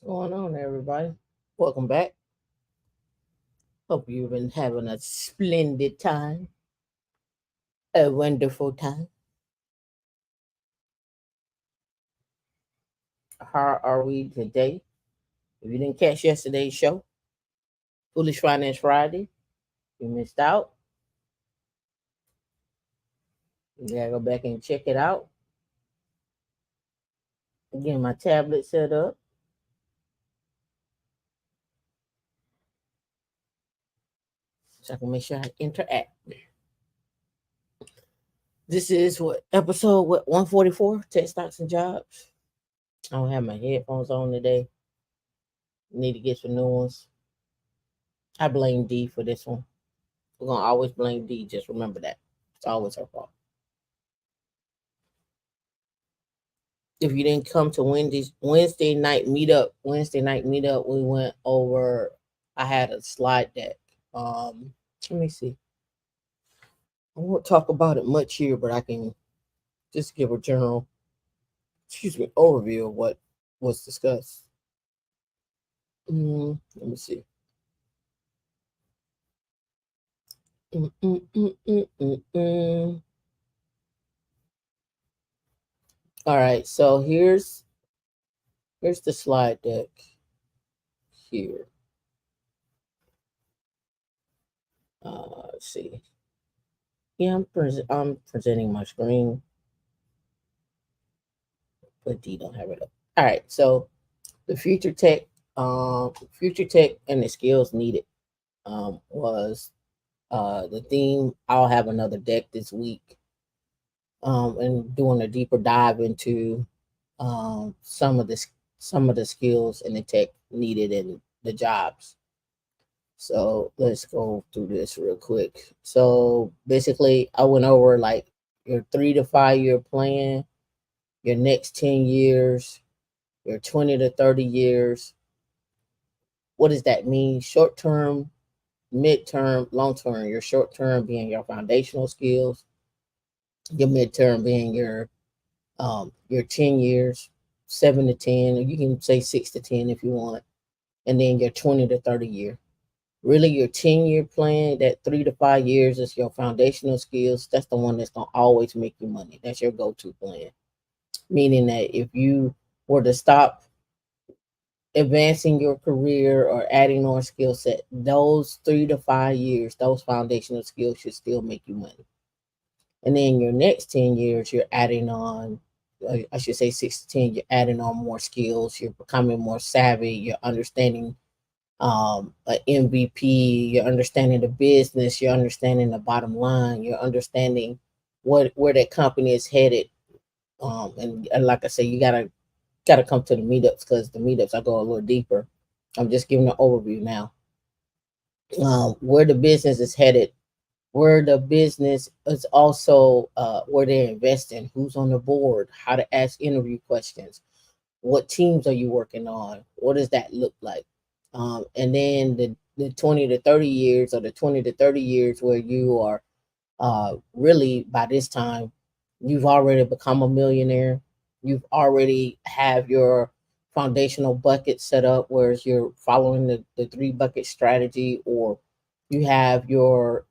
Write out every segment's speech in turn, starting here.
What's going on, everybody? Welcome back. Hope you've been having a splendid time, a wonderful time. How are we today? If you didn't catch yesterday's show, Foolish Finance Friday, you missed out. You gotta go back and check it out. Getting my tablet set up so I can make sure I interact. This is what episode 144, Tech Stocks and Jobs. I don't have my headphones on today. Need to get some new ones. I blame D for this one. We're gonna always blame D. Just remember that it's always her fault. If you didn't come to Wednesday night meetup, we went over. I had a slide deck. Let me see. I won't talk about it much here, but I can just give a general, overview of what was discussed. Let me see. Mm, mm, mm, mm, mm, mm. All right, so here's the slide deck here. Let's see. Yeah, I'm presenting my screen, but D don't have it up. All right, so the future tech and the skills needed was the theme. I'll have another deck this week and doing a deeper dive into um, some of the some of the skills and the tech needed in the jobs. So let's go through this real quick. So basically, I went over like your 3 to 5 year plan, your next 10 years, your 20 to 30 years. What does that mean? Short term, midterm, long term. Your short term being your foundational skills, your midterm being your 10 years, 7 to 10, or you can say 6 to 10 if you want, and then your 20 to 30 year. Really, your 10 year plan, that 3 to 5 years is your foundational skills. That's the one that's gonna always make you money. That's your go to plan. Meaning that if you were to stop advancing your career or adding on skill set, those 3 to 5 years, those foundational skills should still make you money. And then your next 10 years, you're adding on, I should say 6 to 10, you're adding on more skills, you're becoming more savvy, you're understanding an MVP, you're understanding the business, you're understanding the bottom line, you're understanding where that company is headed. And like I say, you gotta come to the meetups because the meetups I go a little deeper. I'm just giving an overview now. Where the business is headed, where the business is also where they're investing, who's on the board, how to ask interview questions, what teams are you working on, what does that look like, and then the 20 to 30 years, or the 20 to 30 years where you are really by this time you've already become a millionaire. You've already have your foundational bucket set up, whereas you're following the 3 bucket strategy, or you have your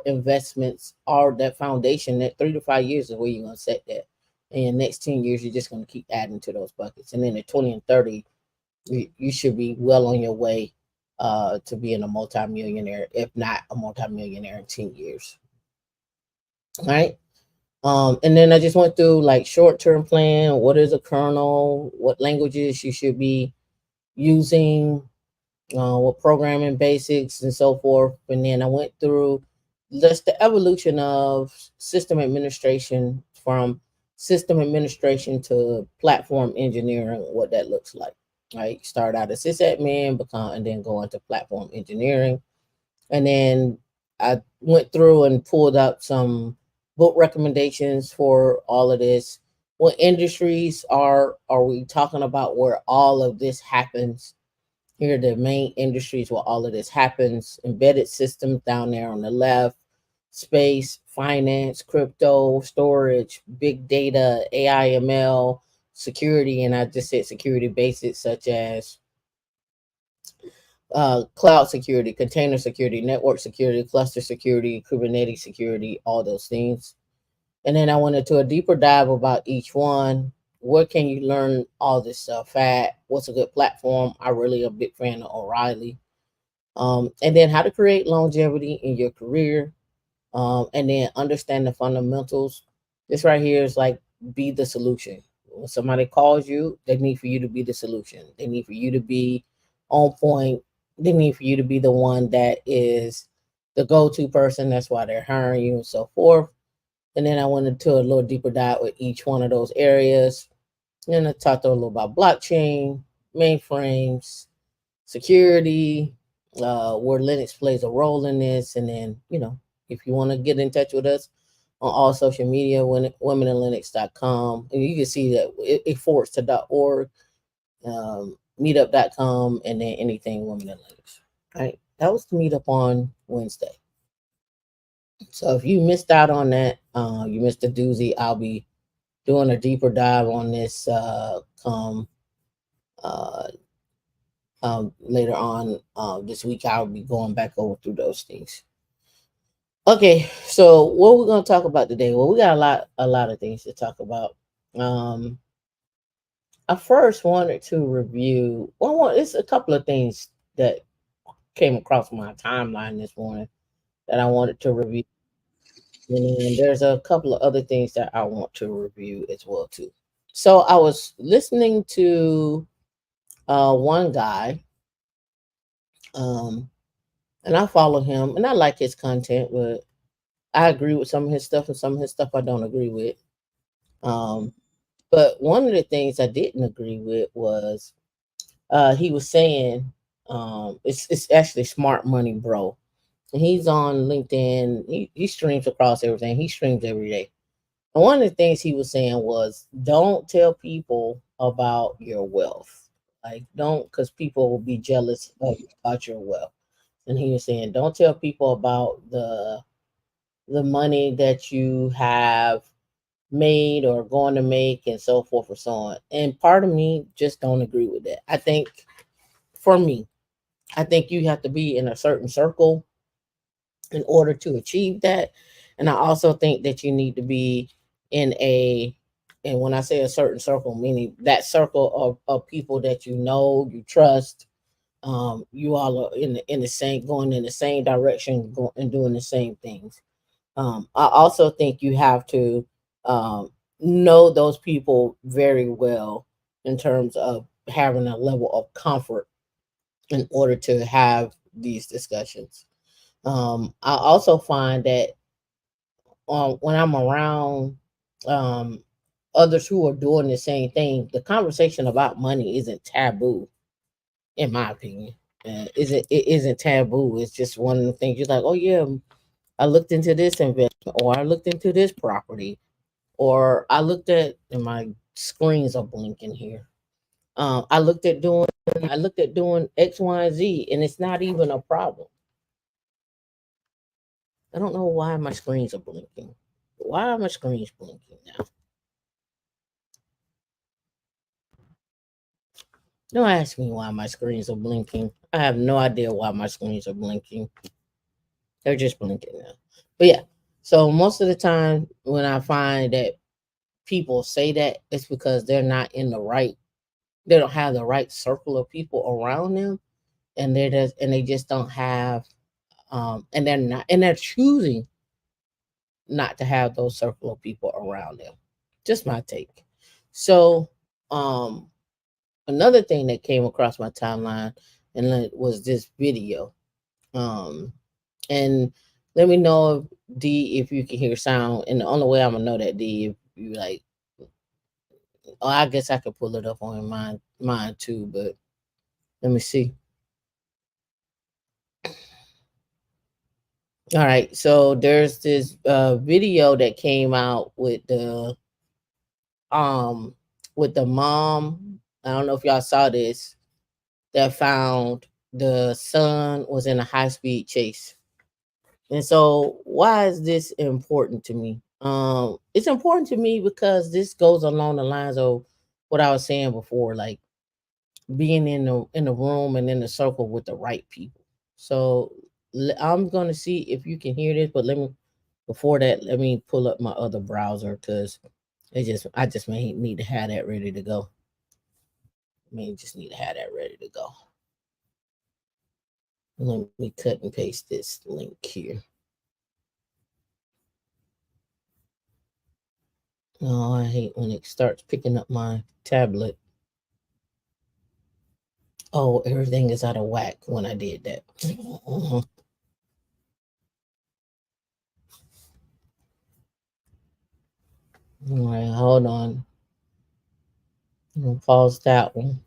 investments are that foundation. That 3 to 5 years is where you're gonna set that. And the next 10 years, you're just gonna keep adding to those buckets. And then at 20 and 30, you should be well on your way to being a multimillionaire, if not a multimillionaire in 10 years. All right. And then I just went through like short term plan, what is a kernel, what languages you should be using, what programming basics and so forth. And then I went through just the evolution of system administration, from system administration to platform engineering, what that looks like. Right. Start out as sysadmin, become, and then go into platform engineering. And then I went through and pulled up some book recommendations for all of this. What industries are we talking about where all of this happens? Here are the main industries where all of this happens. Embedded systems down there on the left, space, finance, crypto, storage, big data, AI, ML, security, and I just said security basics such as cloud security, container security, network security, cluster security, Kubernetes security, all those things. And then I went into a deeper dive about each one. Where can you learn all this stuff at? What's a good platform? I really a big fan of O'Reilly. And then how to create longevity in your career. And then understand the fundamentals. This right here is like be the solution. When somebody calls you, they need for you to be the solution. They need for you to be on point. They need for you to be the one that is the go-to person. That's why they're hiring you and so forth. And then I went into a little deeper dive with each one of those areas. And then I talked a little about blockchain, mainframes, security, where Linux plays a role in this. And then, if you want to get in touch with us on all social media, womeninlinux.com. And you can see that it forwards to .org, meetup.com, and then anything Women in Linux. All right. That was the meetup on Wednesday. So if you missed out on that, you missed a doozy. I'll be doing a deeper dive on this come uh, later on this week. I'll be going back over through those things. Okay, so what we're going to talk about today? Well, we got a lot of things to talk about. Um, I first wanted to review. It's a couple of things that came across my timeline this morning that I wanted to review. And there's a couple of other things that I want to review as well too. So I was listening to one guy, um, and I follow him, and I like his content, but I agree with some of his stuff, and some of his stuff I don't agree with. Um, but one of the things I didn't agree with was he was saying it's actually Smart Money Bro. And he's on LinkedIn. He streams across everything. He streams every day. And one of the things he was saying was, don't tell people about your wealth. Like, don't, because people will be jealous about your wealth. And he was saying, don't tell people about the money that you have made or going to make and so forth and so on. And part of me just don't agree with that. I think for me, I think you have to be in a certain circle in order to achieve that. And I also think that you need to be in and when I say a certain circle, meaning that circle of people that you know, you trust, you all are in the same, going in the same direction, and doing the same things. I also think you have to um, know those people very well in terms of having a level of comfort in order to have these discussions. I also find that when I'm around um, others who are doing the same thing, the conversation about money isn't taboo, in my opinion. It isn't taboo. It's just one of the things you're like, oh yeah, I looked into this investment, or I looked into this property, or I looked at, and my screens are blinking here. I looked at doing X, Y, and Z, and it's not even a problem. I don't know why my screens are blinking. Why are my screens blinking now? Don't ask me why my screens are blinking. I have no idea why my screens are blinking. They're just blinking now. But yeah, so most of the time when I find that people say that, it's because they're not in the right, they don't have the right circle of people around them, and they just don't have and they're choosing not to have those circle of people around them. Just my take. So um another thing that came across my timeline and it was this video. Um and let me know, D, if you can hear sound. And the only way I'm gonna know that, D, if you like, oh, I guess I could pull it up on mine too, but let me see. All right, so there's this video that came out um with the mom. I don't know if y'all saw this, that found the son was in a high-speed chase. And so why is this important to me? It's important to me because this goes along the lines of what I was saying before, like being in the room and in the circle with the right people. So I'm gonna see if you can hear this, but let me before that, let me pull up my other browser because I just may need to have that ready to go. Just need to have that ready to go. Let me cut and paste this link here. Oh, I hate when it starts picking up my tablet. Oh, everything is out of whack when I did that. All right, hold on. I'm gonna pause that one.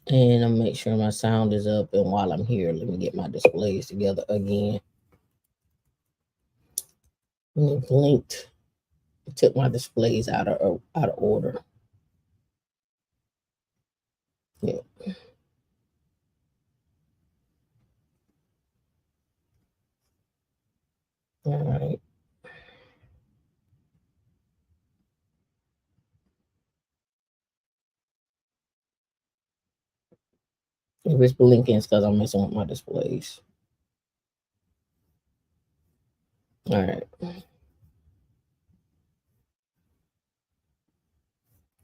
And I'm make sure my sound is up. And while I'm here, let me get my displays together again. Linked. Took my displays out of order. Yeah. All right. If it's blinking, it's because I'm messing with my displays. All right.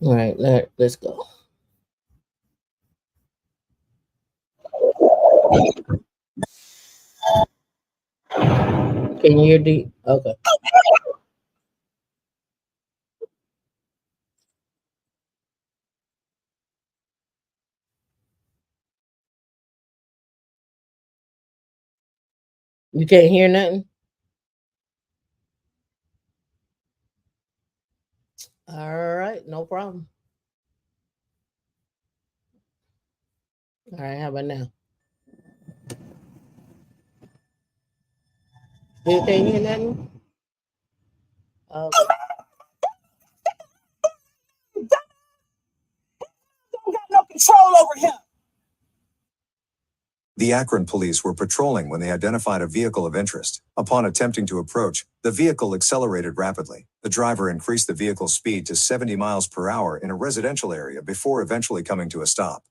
All right. Let's go. Can you hear D? Okay. You can't hear nothing? All right. No problem. All right. How about now? You can't hear nothing? Okay. Don't got no control over him. The Akron police were patrolling when they identified a vehicle of interest. Upon attempting to approach, the vehicle accelerated rapidly. The driver increased the vehicle's speed to 70 miles per hour in a residential area before eventually coming to a stop.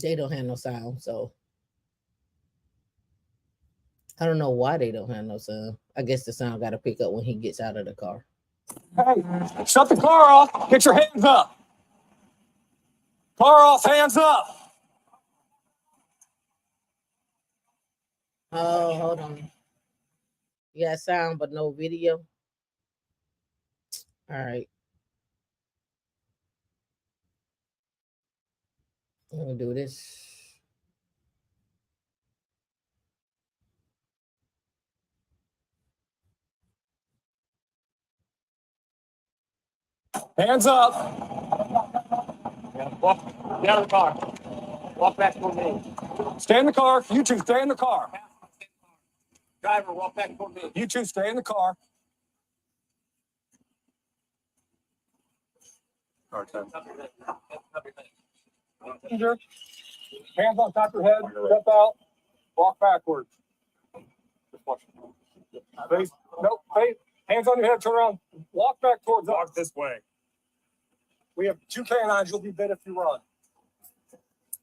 They don't have no sound, so I don't know why they don't have no sound. I guess the sound got to pick up when he gets out of the car. Hey, shut the car off. Get your hands up. Car off, hands up. Oh, hold on. You got sound but no video. All right. I'm gonna do this. Hands up. Yeah, walk get out of the car. Walk back toward me. Stay in the car. You two stay in the car. Driver, walk back toward me. You two stay in the car. Car time. Hands on top of your head. Step out. Walk backwards. Face. Nope. Face. Hands on your head. Turn around. Walk back towards us. Walk this way. We have 2 canines. You'll be bit if you run.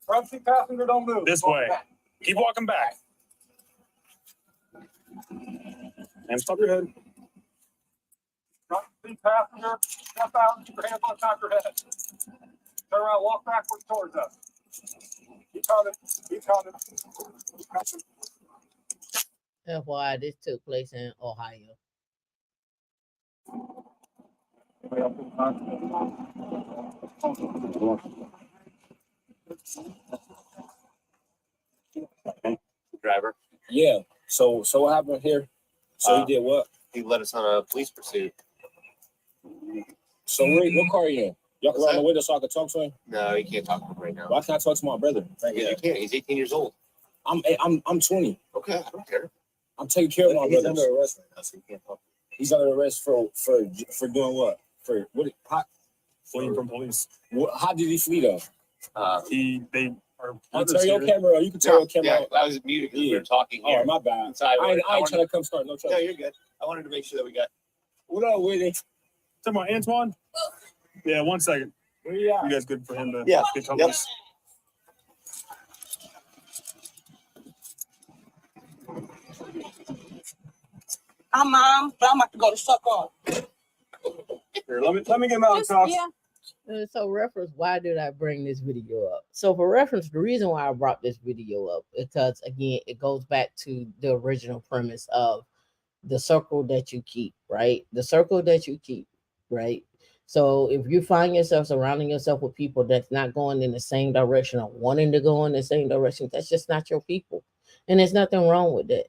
Front seat passenger, don't move. This way. Back. Keep walking back. Hands top of your head. Front seat passenger, step out and keep your hands on top of your head. Turn around, walk backwards towards us. Keep coming. Keep coming. Keep coming. FYI, this took place in Ohio. Driver. Yeah. So what happened here? So he did what? He led us on a police pursuit. So what car are you in? Y'all can run the window so I can talk to him? No, you can't talk to him right now. Why can't I talk to my brother? You can't. He's 18 years old. I'm 20. Okay, I don't care. I'm taking care of my He's brother. under arrest right now, so you can't talk. He's under arrest for doing what? For what? Fleeing from police. How did he flee though? They You turn your camera on. You can turn your camera on. I was muted because we were talking here. Oh, my bad. Inside. I ain't trying to come start no trouble. No, you're good. I wanted to make sure that we got. What up, Whitney? Talking about Antoine? Yeah, 1 second. Where you at? You guys good for him to get Yes. I'm mom, but I'm about to go to suck off. Here, let me get my sauce. Yeah. So reference, why did I bring this video up? So for reference, the reason why I brought this video up, because again, it goes back to the original premise of the circle that you keep, right? The circle that you keep, right? So if you find yourself surrounding yourself with people that's not going in the same direction or wanting to go in the same direction, that's just not your people. And there's nothing wrong with that.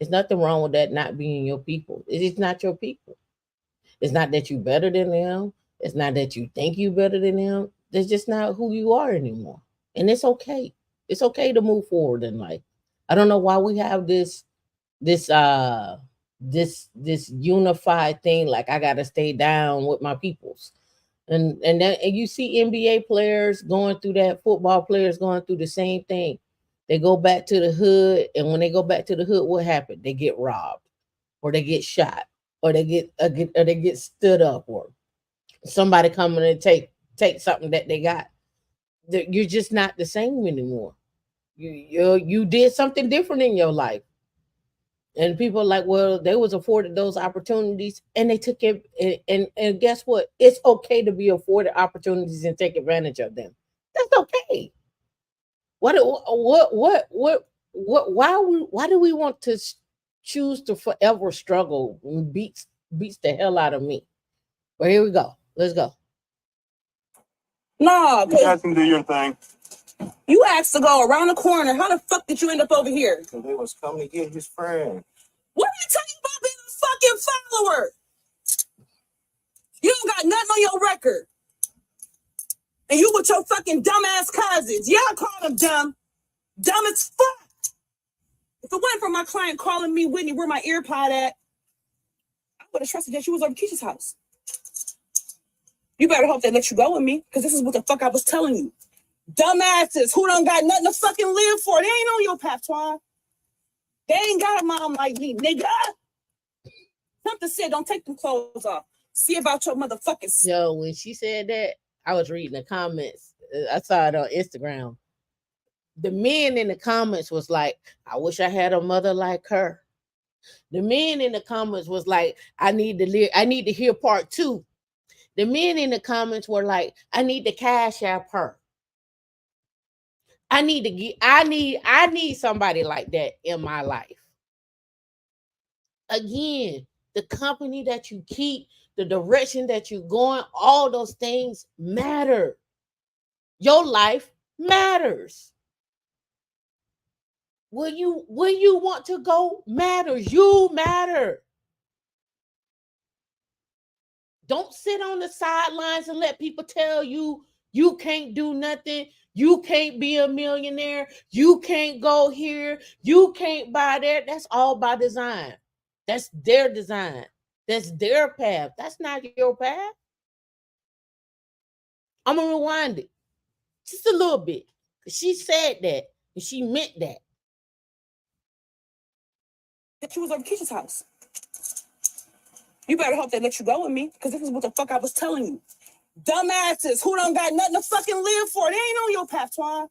There's nothing wrong with that not being your people. It's not your people. It's not that you better than them. It's not that you think you better than them. That's just not who you are anymore. And it's okay. It's okay to move forward in life. I don't know why we have this unified thing, like I gotta stay down with my peoples. And you see NBA players going through that, football players going through the same thing. They go back to the hood, and when they go back to the hood, what happened? They get robbed, or they get shot, or they get stood up, or somebody coming and take something that they got. You're just not the same anymore. You did something different in your life, and people are like, well, they was afforded those opportunities, and they took it. And guess what? It's okay to be afforded opportunities and take advantage of them. That's okay. Why do we want to choose to forever struggle? Beats the hell out of me. Well, here we go. Let's go. Nah, You guys can do your thing. you asked to go around the corner. How the fuck did you end up over here? They was coming to get his friend. What did I tell you about being a fucking follower? You don't got nothing on your record. And you with your fucking dumbass cousins. Yeah, I call them dumb. Dumb as fuck. If it wasn't for my client calling me, Whitney, where my earpod at, I would have trusted that you was over Keisha's house. You better hope they let you go with me, because this is what the fuck I was telling you. Dumbasses who don't got nothing to fucking live for. They ain't on your path, Twan. They ain't got a mom like me, nigga. Something said, don't take them clothes off. See about your motherfucking... Yo, when she said that, I was reading the comments. I saw it on Instagram. The men in the comments was like, I wish I had a mother like her. The men in the comments was like, I need to hear part 2. The men in the comments were like, I need to cash app her. I need somebody like that in my life. Again, the company that you keep, the direction that you're going, all those things matter. Your life matters. Where you want to go matters. You matter. Don't sit on the sidelines and let people tell you you can't do nothing. You can't be a millionaire. You can't go here. You can't buy there. That's all by design. That's their design. That's their path. That's not your path. I'm going to rewind it just a little bit. She said that and she meant that. That you was over Keisha's house. You better hope they let you go with me, because this is what the fuck I was telling you. Dumbasses who don't got nothing to fucking live for. They ain't on your path, Twan.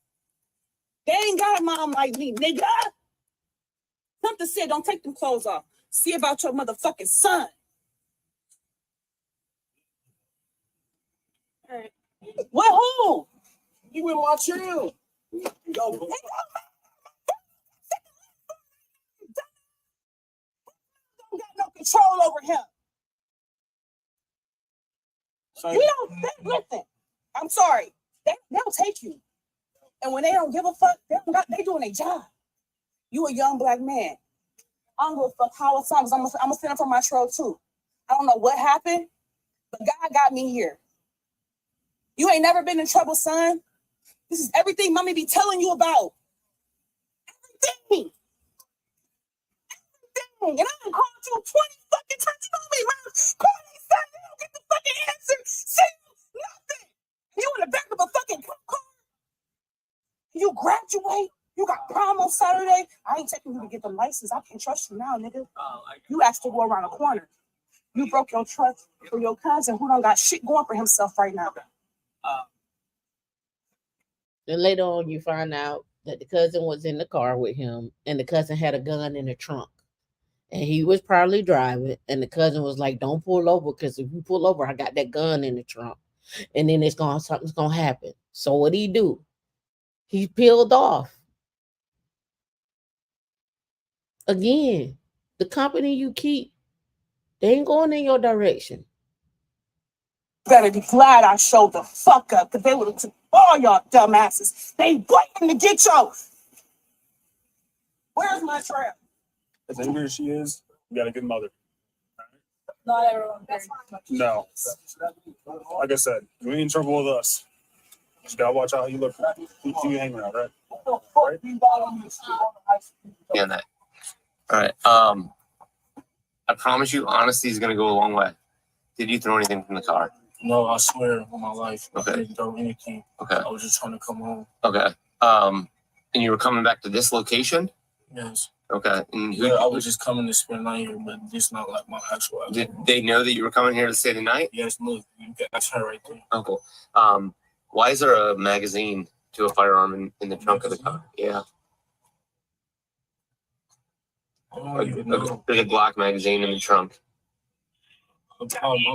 They ain't got a mom like me, nigga. Something said, don't take them clothes off. See about your motherfucking son. All right. What, who? You with my chill. Yo, Don't got no control over him. You don't listen. I'm sorry. They'll take you. And when they don't give a fuck, they doing their job. You a young black man. I don't give a fuck how it sounds. I'm gonna stand up for my troll too. I don't know what happened, but God got me here. You ain't never been in trouble, son. This is everything mommy be telling you about. Everything. And I done called you 20 fucking times. You know me, man. Call me, son. You don't get the fucking answer. Say nothing. You in the back of a fucking car. You graduate. You got prom on Saturday. I ain't taking you to get the license. I can't trust you now, nigga. You asked to go around the corner. You broke your trust for your cousin who don't got shit going for himself right now. Then later on, you find out that the cousin was in the car with him, and the cousin had a gun in the trunk, and he was probably driving. And the cousin was like, "Don't pull over, because if you pull over, I got that gun in the trunk, and then something's gonna happen." So what he do? He peeled off. Again, the company you keep, they ain't going in your direction. Better be glad I showed the fuck up, because they would have took all y'all dumbasses. They waiting to get you. Where's my trap? As angry as she is, you got a good mother. Not everyone. No. Like I said, you ain't in trouble with us. Just gotta watch out how you look. Who you hang around, right? Yeah, that. All right. I promise you, honesty is gonna go a long way. Did you throw anything from the car? No, I swear on my life, Okay. I didn't throw anything. Okay. I was just trying to come home. Okay. And you were coming back to this location? Yes. Okay. And Yeah, I was just coming to spend the night here, but this not like my actual house. did they know that you were coming here to stay the night? Yes, look, that's her right there. Oh, cool. Why is there a magazine to a firearm in the trunk of the car? Yeah. I don't even know. There's a Glock magazine in the trunk. I'm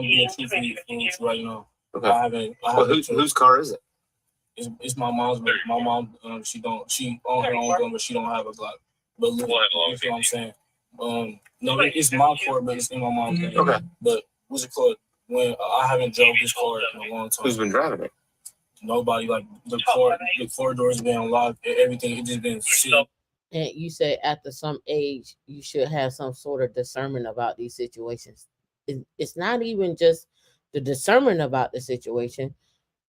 being truthfully with you right now. Okay. I haven't. Well, whose car is it? It's my mom's, but my mom, she own her own gun, but she don't have a Glock. But look, you know what I'm saying? No, it's my car, but it's in my mom's name. Okay. But what's it called? When I haven't drove this car in a long time. Who's been driving it? Nobody. Like the car doors been unlocked. Everything it just been sealed. And you say after some age, you should have some sort of discernment about these situations. It's not even just the discernment about the situation.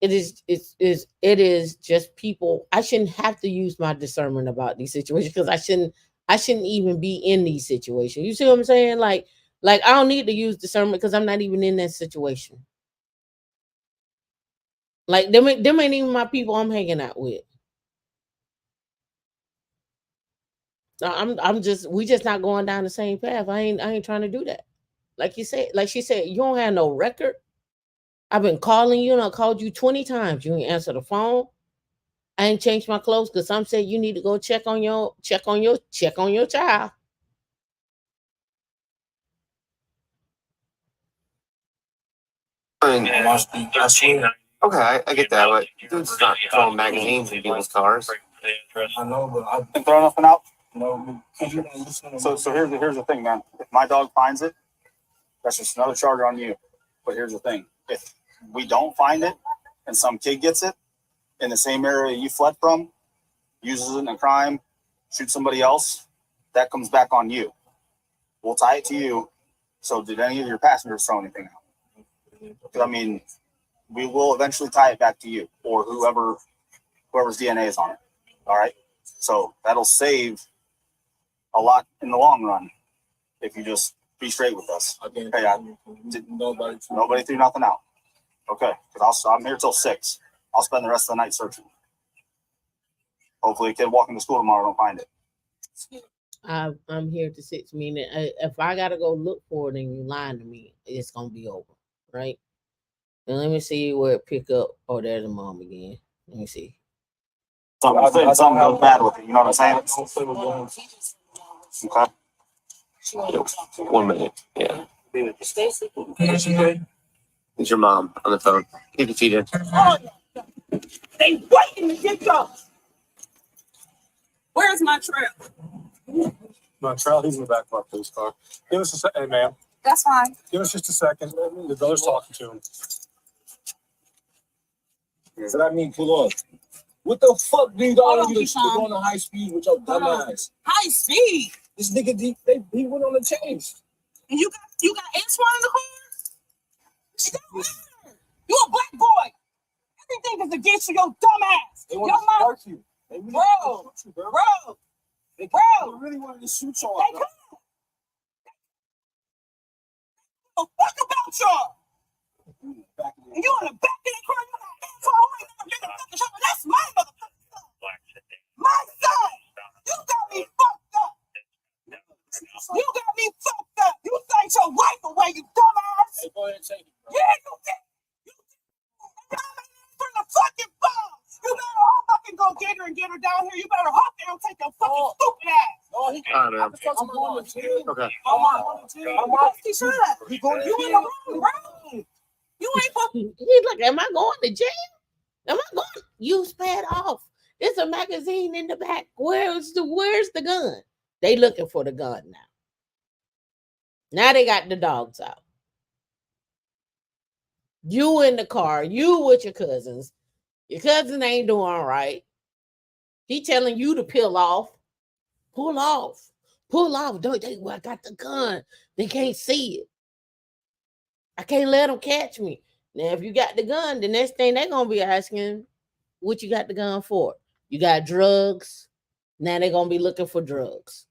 It is just people. I shouldn't have to use my discernment about these situations, because I shouldn't even be in these situations. You see what I'm saying? Like I don't need to use discernment because I'm not even in that situation. Like them ain't even my people I'm hanging out with. We just not going down the same path. I ain't trying to do that. Like she said, you don't have no record. I've been calling you, and I called you 20 times. You ain't answer the phone. I ain't changed my clothes because some say you need to go check on your child. I mean, I swear. okay, I get that, but dude's not throwing magazines in people's cars. I know, but I And throw nothing out. know because you don't listen to So here's the thing, man. If my dog finds it, that's just another charge on you. But here's the thing: if we don't find it, and some kid gets it in the same area you fled from, uses it in a crime, shoots somebody else, that comes back on you. We'll tie it to you. So did any of your passengers throw anything out? Because I mean, we will eventually tie it back to you or whoever's DNA is on it. All right. So that'll save a lot in the long run if you just be straight with us. I Hey, nobody threw nothing out. Okay, because I'm here till 6. I'll spend the rest of the night searching. Hopefully, a kid walking to school tomorrow don't find it. I'm here to 6, meaning if I gotta go look for it and you lying to me, it's gonna be over, right? And let me see where it pick up. Oh, there's the mom again. Let me see. Something goes bad with it. You know what I'm saying? Okay. 1 minute. Yeah. Stacy. It's your mom on the phone. Keep your feet in. They waiting to get you. Where's my trap? No, Charlie, he's in the back of our police car. Give us a second, hey, ma'am. That's fine. Give us just a second. The brother's talking to him. So that mean pull off. What the fuck do you Hold on, got to Keyshawn. go on high speed with your dumb Hold on. ass? High speed. This nigga, he went on the chase. And you got Antoine in the car? It don't matter. You a black boy. Everything is against you, your dumb ass. They Your want to mom, spark you. They really Bro. wanted to shoot you, bro. bro. They Bro. really wanted to shoot y'all. They bro. come. Oh, fuck about y'all. Back in And you in the back of the car, you got Antoine right now. You're the fucking shopper. That's my motherfucker. get her down here. You better hope they don't take your fucking stupid ass. No, he All right, man. I'm going to jail. Okay. He should. He going to You in the jail. wrong, bro. You ain't supposed He's like, am I going to jail? Am I going? You sped off. There's a magazine in the back. Where's the gun? They looking for the gun now. Now they got the dogs out. You in the car. You with your cousins. Your cousin ain't doing right. He telling you to peel off. Pull off. Pull off. I got the gun. They can't see it. I can't let them catch me. Now, if you got the gun, the next thing they're going to be asking, what you got the gun for? You got drugs? Now they're going to be looking for drugs.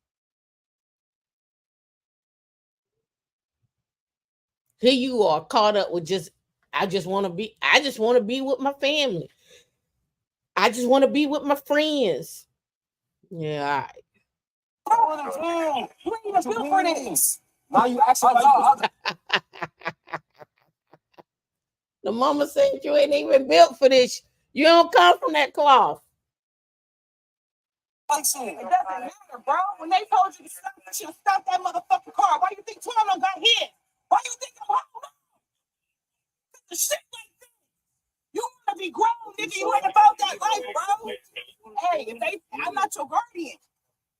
Here you are caught up with I just want to be with my family. I just want to be with my friends. Yeah, all right. you ain't even built for this. Now you actually The mama said you ain't even built for this. You don't come from that cloth. It doesn't matter, bro. When they told you to stop, you should have stopped that motherfucking car. Why you think 12 got hit? Why you think I'm holding on? The shit like that. You wanna be grown, nigga. You ain't about that life, bro. Hey, I'm not your guardian.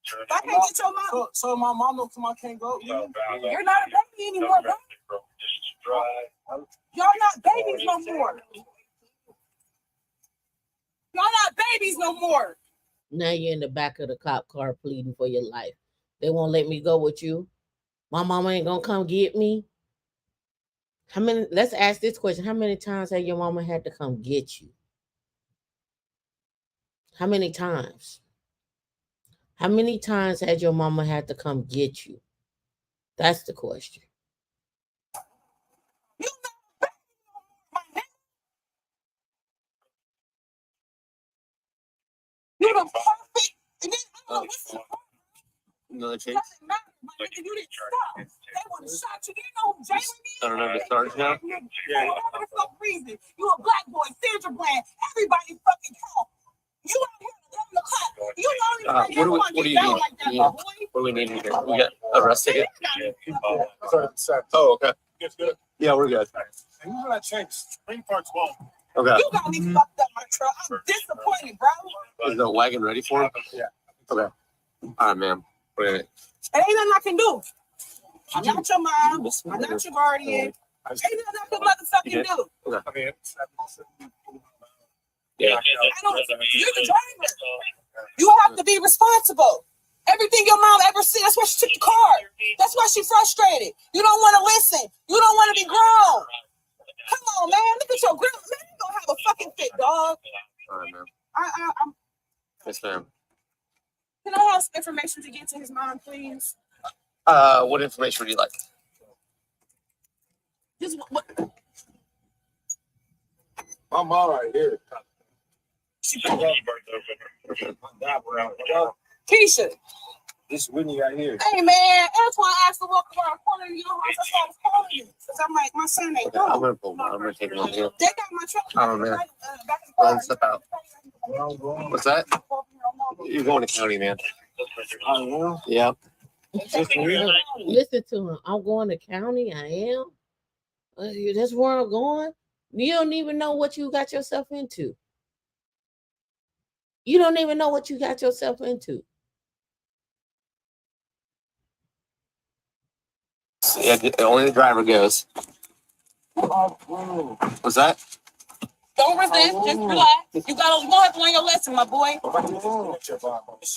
If I can't get your mom. So my mom don't come. I can't go. You're not a baby anymore, bro. Y'all not babies no more. Y'all not babies no more. Now you're in the back of the cop car pleading for your life. They won't let me go with you. My mama ain't gonna come get me. Let's ask this question. How many times have your mama had to come get you? How many times? How many times had your mama had to come get you? That's the question. You're the perfect. And then I don't know what's the problem. Another chase? Doesn't matter, my nigga. You didn't stop. They would have shot you. Do you know who Jalen is? I don't know the stars now. For whatever the fuck reason. You a black boy, Sandra Bland. Everybody fucking count. You out here at 11 o'clock. You know What do you need? like that, Yeah. boy. What do we need here? We got a rest ticket. Sorry. Oh, okay. It's good. Yeah, we're good. And you gotta change spring parts well. Okay. You got me fucked up, my truck. I'm disappointed, bro. Is the wagon ready for him? Yeah. Okay. All right, ma'am. Wait a minute. It ain't nothing I can do. I'm not your mom. I'm not your guardian. Ain't nothing I can motherfucking do. I mean, Yeah. You're the driver. You have to be responsible. Everything your mom ever said, that's why she took the car. That's why she frustrated. You don't want to listen. You don't want to be grown. Come on, man. Look at your grill. Man, you don't have a fucking fit, dog. All right, ma'am. I'm, Yes, ma'am. can I have some information to get to his mom, please? What information would you like? Just what? I'm all right here. Keisha. This Whitney right here. Hey, man. Antoine asked to walk around the corner of your house. That's why I was calling you. Because I'm like, my son ain't Okay, I'm home. gonna pull. I'm gonna take it on here. They got my truck. Oh, man. Back in the Go car. ahead and step out. What's that? You're going to county, man. Yeah. Listen to him. I'm going to county. I am. That's where I'm going. You don't even know what you got yourself into. You don't even know what you got yourself into. Yeah, only the driver goes. What's that? Don't resist. Just relax. You got to learn your lesson, my boy. It's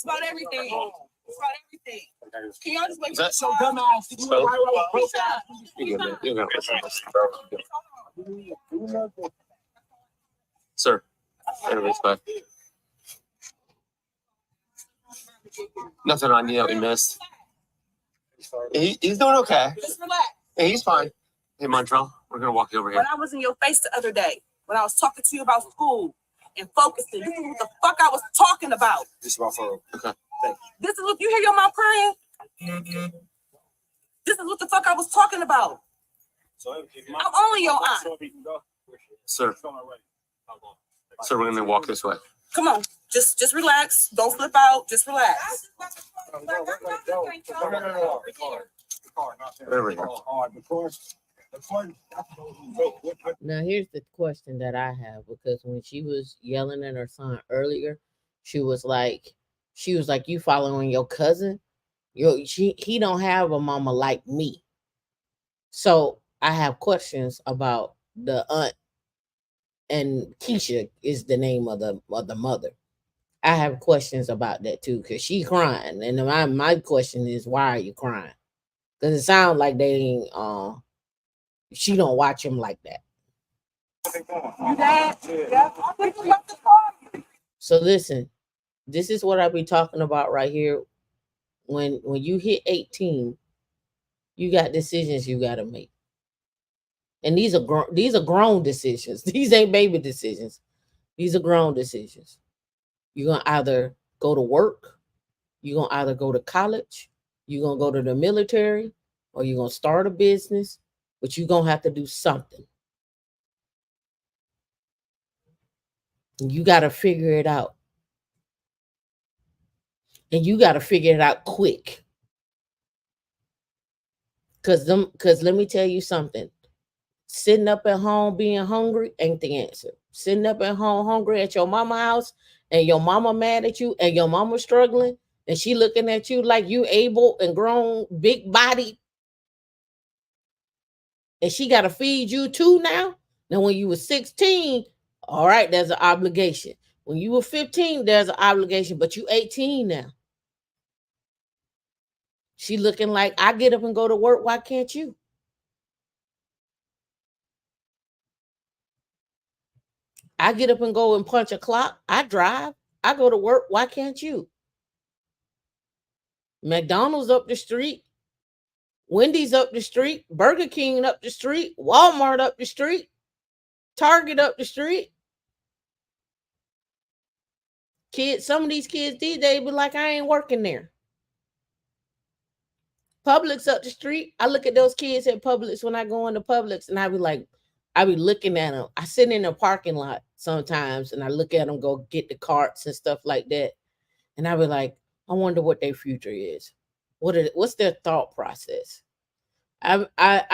about everything. It's about everything. Can y'all just wait for So dumbass. You're good, man. You're gonna listen. Sir, everybody's fine. Nothing on you that we missed. He's doing okay. Just relax. Yeah, he's fine. Hey, Montreal, we're gonna walk you over here. When I was in your face the other day, when I was talking to you about school and focusing, this is what the fuck I was talking about. This is my phone. Okay. This is what you hear your mom crying. This is what the fuck I was talking about. I'm only your aunt. Sir, we're gonna walk this way. Come on. Just relax. Don't flip out. Just relax. No, not there. There we go. All right, the car. Now here's the question that I have, because when she was yelling at her son earlier, she was like, you following your cousin? He don't have a mama like me. So I have questions about the aunt, and Keisha is the name of the mother. I have questions about that too, because she crying. And my question is, why are you crying? Because it sounds like they ain't she don't watch him like that. You dad? Yeah. I'm picking up the car. So listen, this is what I be talking about right here. When you hit 18, you got decisions you gotta make. And these are grown decisions. These ain't baby decisions. These are grown decisions. You're gonna either go to work, you're gonna either go to college, you're gonna go to the military, or you're gonna start a business, but you're gonna have to do something. And you gotta figure it out. And you gotta figure it out quick. Cause let me tell you something. Sitting up at home being hungry ain't the answer. Sitting up at home hungry at your mama house, and your mama mad at you, and your mama struggling, and she looking at you like you able and grown, big body, and she got to feed you too now. Now, when you were 16, all right, there's an obligation. When you were 15, there's an obligation, but you 18 now. She looking like, I get up and go to work. Why can't you? I get up and go and punch a clock. I drive. I go to work. Why can't you? McDonald's up the street. Wendy's up the street. Burger King up the street. Walmart up the street. Target up the street. Kids, some of these kids these days be like, I ain't working there. Publix up the street. I look at those kids at Publix when I go into Publix, and I be looking at them. I sit in the parking lot sometimes, and I look at them go get the carts and stuff like that, and I be like, I wonder what their future is. What's their thought process? I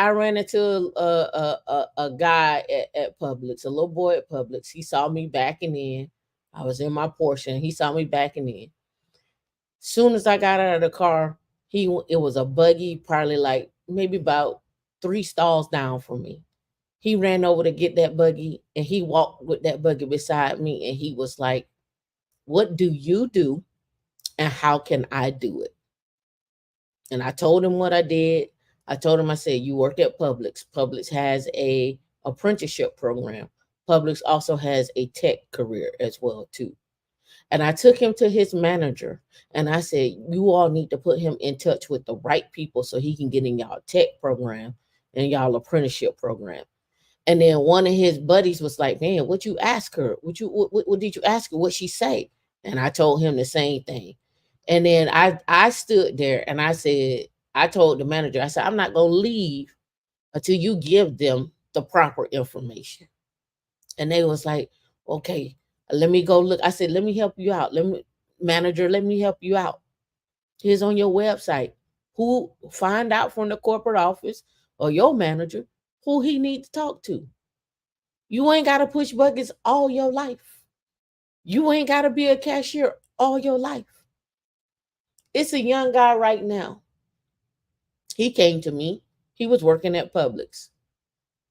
ran into a guy at Publix, a little boy at Publix. He saw me backing in. I was in my Porsche. He saw me backing in. Soon as I got out of the car, it was a buggy, probably like maybe about 3 stalls down from me. He ran over to get that buggy, and he walked with that buggy beside me, and he was like, what do you do, and how can I do it? And I told him what I did. I told him, I said, you work at Publix. Publix has a apprenticeship program. Publix also has a tech career as well too. And I took him to his manager, and I said, you all need to put him in touch with the right people so he can get in y'all tech program and y'all apprenticeship program. And then one of his buddies was like, man, what you ask her? What did you ask her? What she say? And I told him the same thing. And then I stood there, and I said, I told the manager, I said, I'm not going to leave until you give them the proper information. And they was like, okay, let me go look. I said, let me help you out. Let me help you out. Here's on your website. Who find out from the corporate office or your manager who he need to talk to. You ain't got to push buckets all your life. You ain't got to be a cashier all your life. It's a young guy right now. He came to me. He was working at Publix.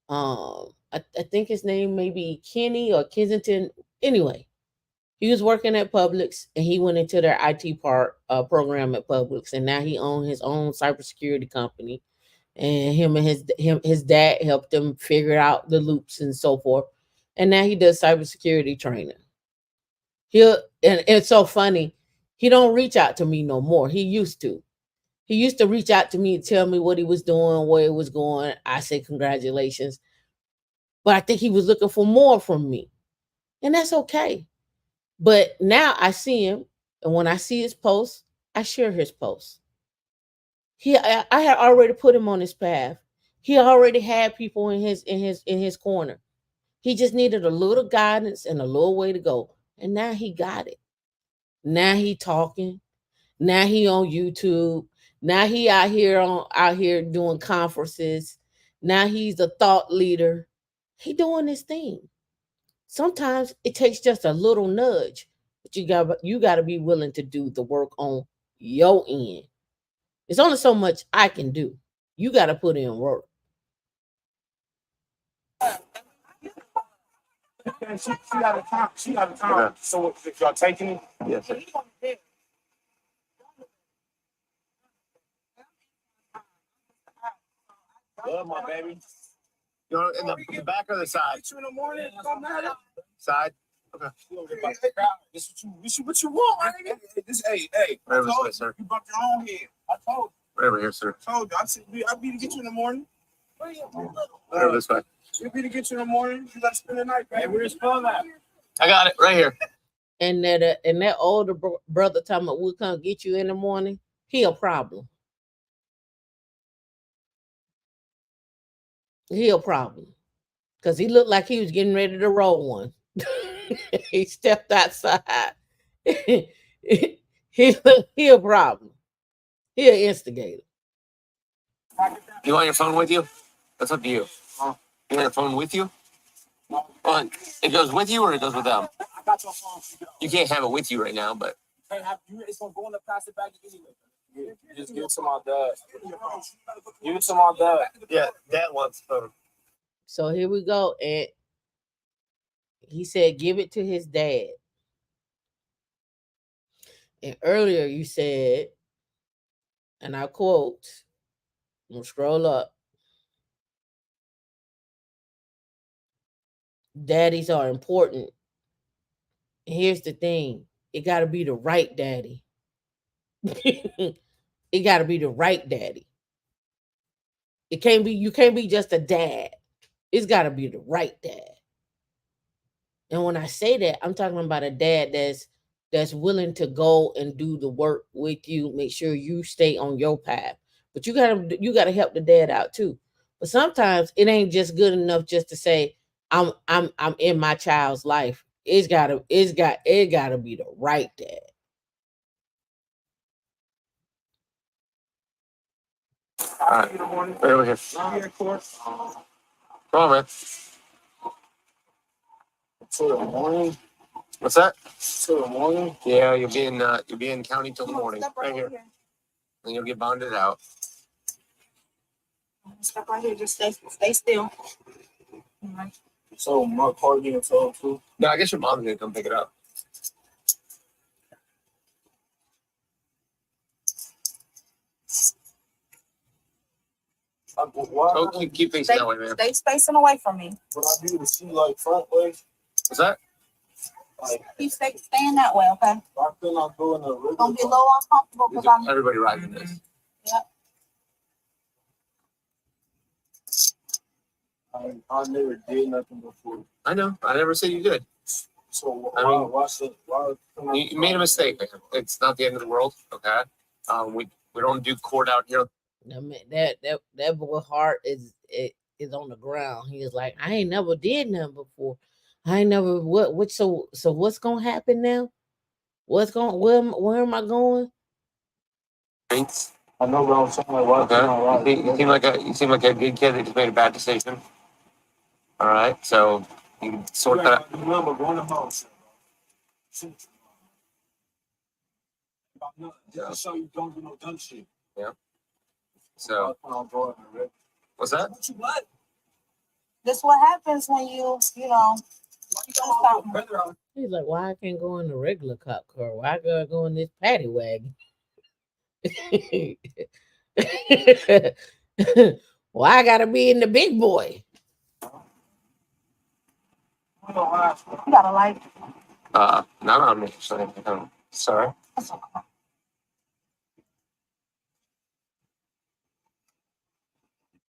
I think his name may be Kenny or Kensington. Anyway, he was working at Publix, and he went into their IT program at Publix, and now he owns his own cybersecurity company. And his dad helped him figure out the loops and so forth. And now he does cybersecurity training. And it's so funny. He don't reach out to me no more. He used to. He used to reach out to me and tell me what he was doing, where it was going. I say congratulations. But I think he was looking for more from me. And that's okay. But now I see him, and when I see his posts, I share his posts. I had already put him on his path. He already had people in his corner. He just needed a little guidance and a little way to go. And now he got it. Now he talking. Now he on YouTube. Now he out here doing conferences. Now he's a thought leader. He doing his thing. Sometimes it takes just a little nudge, but you got to be willing to do the work on your end. It's only so much I can do. You got to put in work. She out of town. She out of town. Okay. So if y'all taking it? Yes, sir. Love my baby. You want in the back or the side? You in the morning? Don't matter. Side. Okay. This what you want, my nigga. Hey. Whatever, sir. You bumped your own head. I told you. Whatever here, sir. I told you. I said I'll be to get you in the morning. Whatever this way. We'll be to get you in the morning. You gotta spend the night, baby. Where's fun at? I got it right here. And that older brother talking about we'll come get you in the morning. He a problem. He a problem. Because he looked like he was getting ready to roll one. He stepped outside. he a problem. He an instigator. You want your phone with you? That's up to you. You want your phone with you? Well, it goes with you or it goes with them? I got your phone. You can't have it with you right now, but It's gonna go in the plastic bag anyway. Just give it to my dad. Give it to my dad. yeah, Dad wants the phone. So here we go. And he said, give it to his dad. And earlier you said, and I quote, I'm gonna scroll up. Daddies are important. And here's the thing. It gotta be the right daddy. It gotta be the right daddy. You can't be just a dad. It's gotta be the right dad. And when I say that, I'm talking about a dad that's willing to go and do the work with you, make sure you stay on your path. But you gotta help the dad out too. But sometimes it ain't just good enough just to say I'm in my child's life. It gotta be the right dad. All right. Right over here. Come on, man. Till the morning. What's that? Till the morning. Yeah, you'll be in county till the morning. Right here. And you'll get bonded out. Step right here. Just stay still. So my car getting towed too. No, I guess your mom's gonna come pick it up. Oh, keep facing that way, man. Stay spacing away from me. What I do to see like front way. What's that? Like Keep staying that way, okay? I feel like doing a It's gonna be a little uncomfortable because I'm. Everybody riding this. Yep. I never did nothing before. I know. I never said you did. So I mean, why You made a mistake, man. It's not the end of the world. Okay. We don't do court out here. I mean, that boy heart is on the ground. He is like, I ain't never did nothing before. I ain't never so what's gonna happen now? Where am I going? Thanks. I know, but I'm saying like why Okay. You seem like a good kid that just made a bad decision. All right. So you can sort that out. Remember going to house. Just to show you don't do no dumb shit. Yeah. So what's that? What? This what happens when you know. He's like, why I can't go in the regular cop car? Why I gotta go in this paddy wagon? Why I gotta be in the big boy? You got a light. Not on me. Sorry.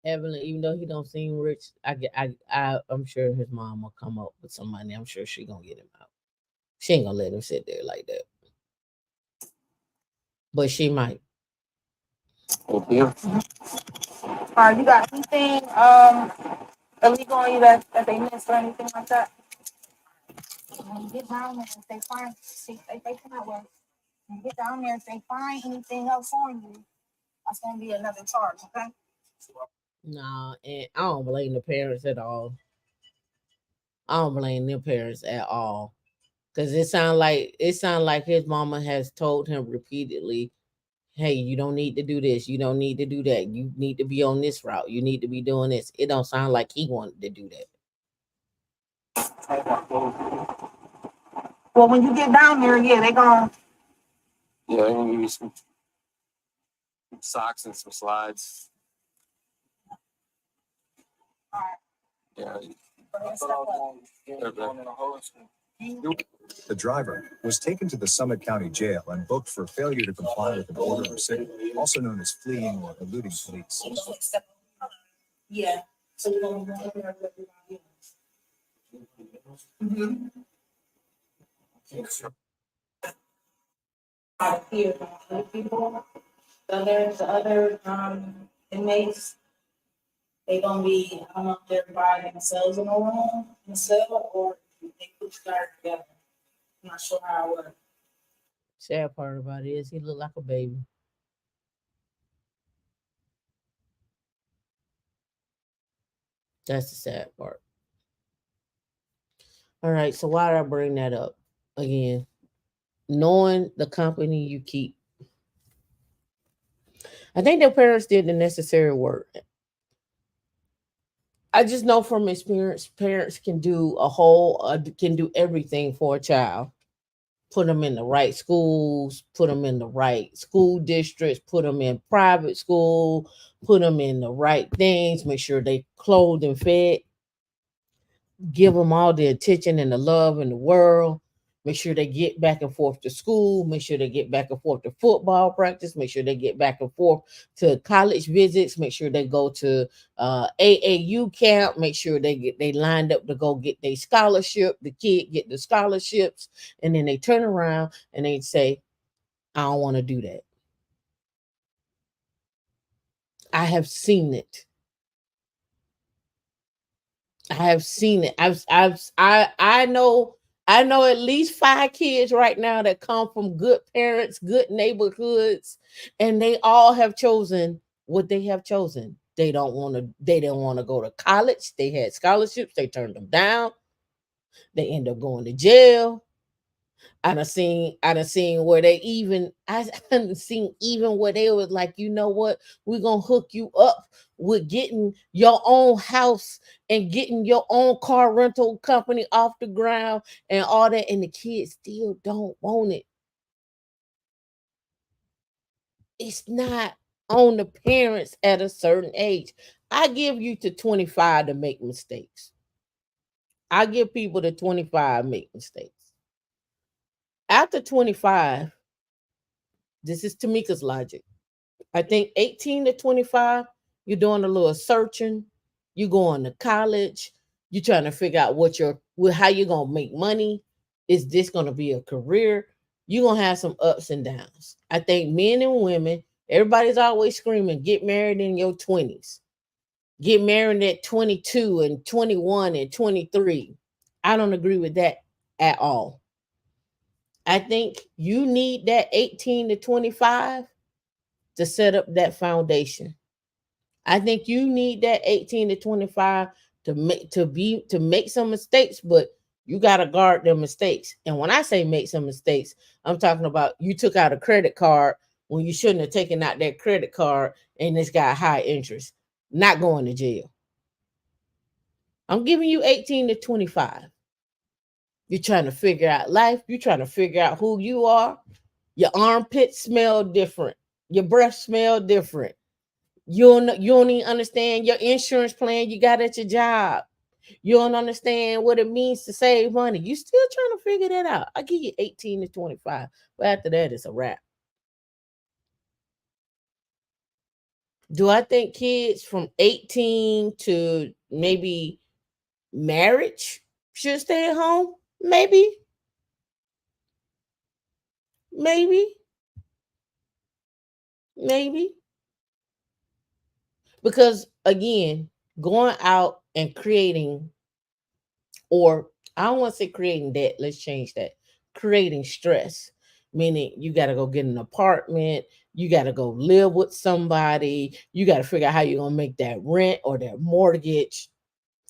Evelyn, even though he don't seem rich, I'm sure his mom will come up with some money. I'm sure she gonna get him out. She ain't gonna let him sit there like that. But she might. Thank you. You got anything illegal on you that they missed or anything like that? get down there, if they find, see, they come out with, and get down there, if they find anything else on you, that's gonna be another charge, okay? Nah, and I don't blame the parents at all. I don't blame their parents at all. Cause it sound like his mama has told him repeatedly, hey, you don't need to do this, you don't need to do that, you need to be on this route, you need to be doing this. It don't sound like he wanted to do that. Well, when you get down there, yeah, they gonna. Yeah, I'm gonna give you some socks and some slides. Yeah. The driver was taken to the Summit County Jail and booked for failure to comply with an order of city, also known as fleeing or eluding police. Yeah. So you're gonna go over there with everybody else. Mm-hmm. Here, other people, the other inmates, they gonna be, I don't know if they're by themselves in a room, in a cell, or they put started together. I'm not sure how it works. Sad part about it is he looked like a baby. That's the sad part. All right, so why did I bring that up again? Knowing the company you keep. I think their parents did the necessary work. I just know from experience, parents can do everything for a child. Put them in the right schools, put them in the right school districts, put them in private school, put them in the right things, make sure they clothed and fed, give them all the attention and the love in the world. Make sure they get back and forth to school. Make sure they get back and forth to football practice. Make sure they get back and forth to college visits. Make sure they go to AAU camp. Make sure they lined up to go get their scholarship. The kid get the scholarships, and then they turn around and they say, "I don't want to do that." I have seen it. I have seen it. I know at least 5 kids right now that come from good parents, good neighborhoods, and they all have chosen what they have chosen. They don't want to go to college. They had scholarships, they turned them down. They end up going to jail. I done seen where they even I done seen even where they was like, you know what, we're gonna hook you up with getting your own house and getting your own car rental company off the ground and all that, and the kids still don't want it. It's not on the parents at a certain age. I give you to 25 to make mistakes. I give people to 25 make mistakes. After 25, this is Tameika's logic. I think 18 to 25, you're doing a little searching. You going to college. You're trying to figure out how you're gonna make money. Is this gonna be a career? You're gonna have some ups and downs. I think men and women, everybody's always screaming, get married in your 20s. Get married at 22 and 21 and 23. I don't agree with that at all. I think you need that 18 to 25 to set up that foundation. I think you need that 18 to 25 to make some mistakes, but you got to guard them mistakes. And when I say make some mistakes, I'm talking about you took out a credit card when you shouldn't have taken out that credit card and it's got high interest. Not going to jail. I'm giving you 18 to 25. You're trying to figure out life. You're trying to figure out who you are. Your armpits smell different. Your breath smell different. You don't even understand your insurance plan you got at your job. You don't understand what it means to save money. You still trying to figure that out. I give you 18 to 25. But after that, it's a wrap. Do I think kids from 18 to maybe marriage should stay at home? Maybe. Maybe. Maybe. Because again, going out and creating or I don't want to say creating debt. Let's change that. Creating stress, meaning you got to go get an apartment. You got to go live with somebody. You got to figure out how you're going to make that rent or that mortgage.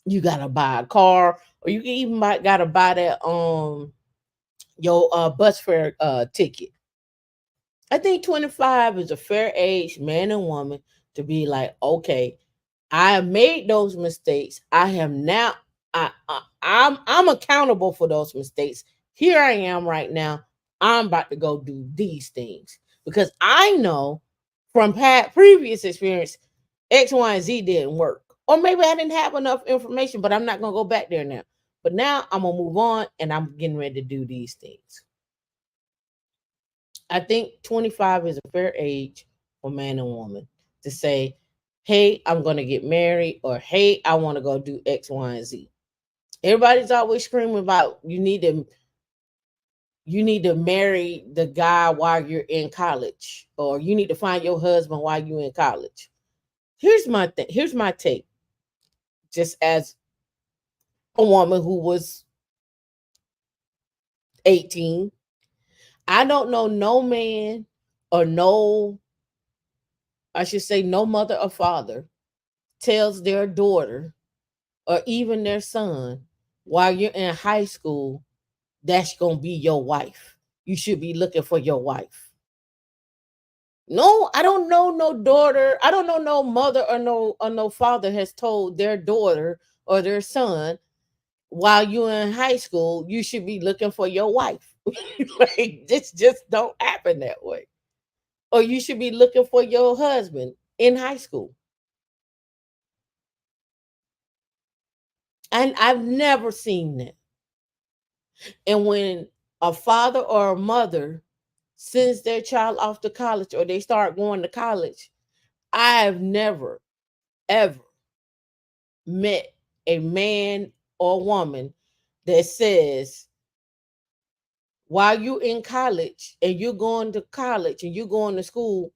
You got to buy a car, or you can even got to buy that your bus fare ticket. I think 25 is a fair age, man and woman, to be like, okay, I have made those mistakes. I have now. I'm accountable for those mistakes. Here I am right now. I'm about to go do these things because I know from previous experience, X, Y, and Z didn't work, or maybe I didn't have enough information. But I'm not gonna go back there now. But now I'm gonna move on, and I'm getting ready to do these things. I think 25 is a fair age for man and woman to say, hey, I'm going to get married, or hey, I want to go do X, Y, and Z. Everybody's always screaming about you need to marry the guy while you're in college, or you need to find your husband while you're in college. Here's my thing. Here's my take. Just as a woman who was 18, I don't know no man or no, I should say, no mother or father tells their daughter or even their son while you're in high school, that's going to be your wife. You should be looking for your wife. No, I don't know no daughter. I don't know no mother or no father has told their daughter or their son while you're in high school, you should be looking for your wife. Like this just don't happen that way. Or you should be looking for your husband in high school. And I've never seen that. And when a father or a mother sends their child off to college or they start going to college, I've never, ever met a man or woman that says, while you're in college and you're going to college and you're going to school,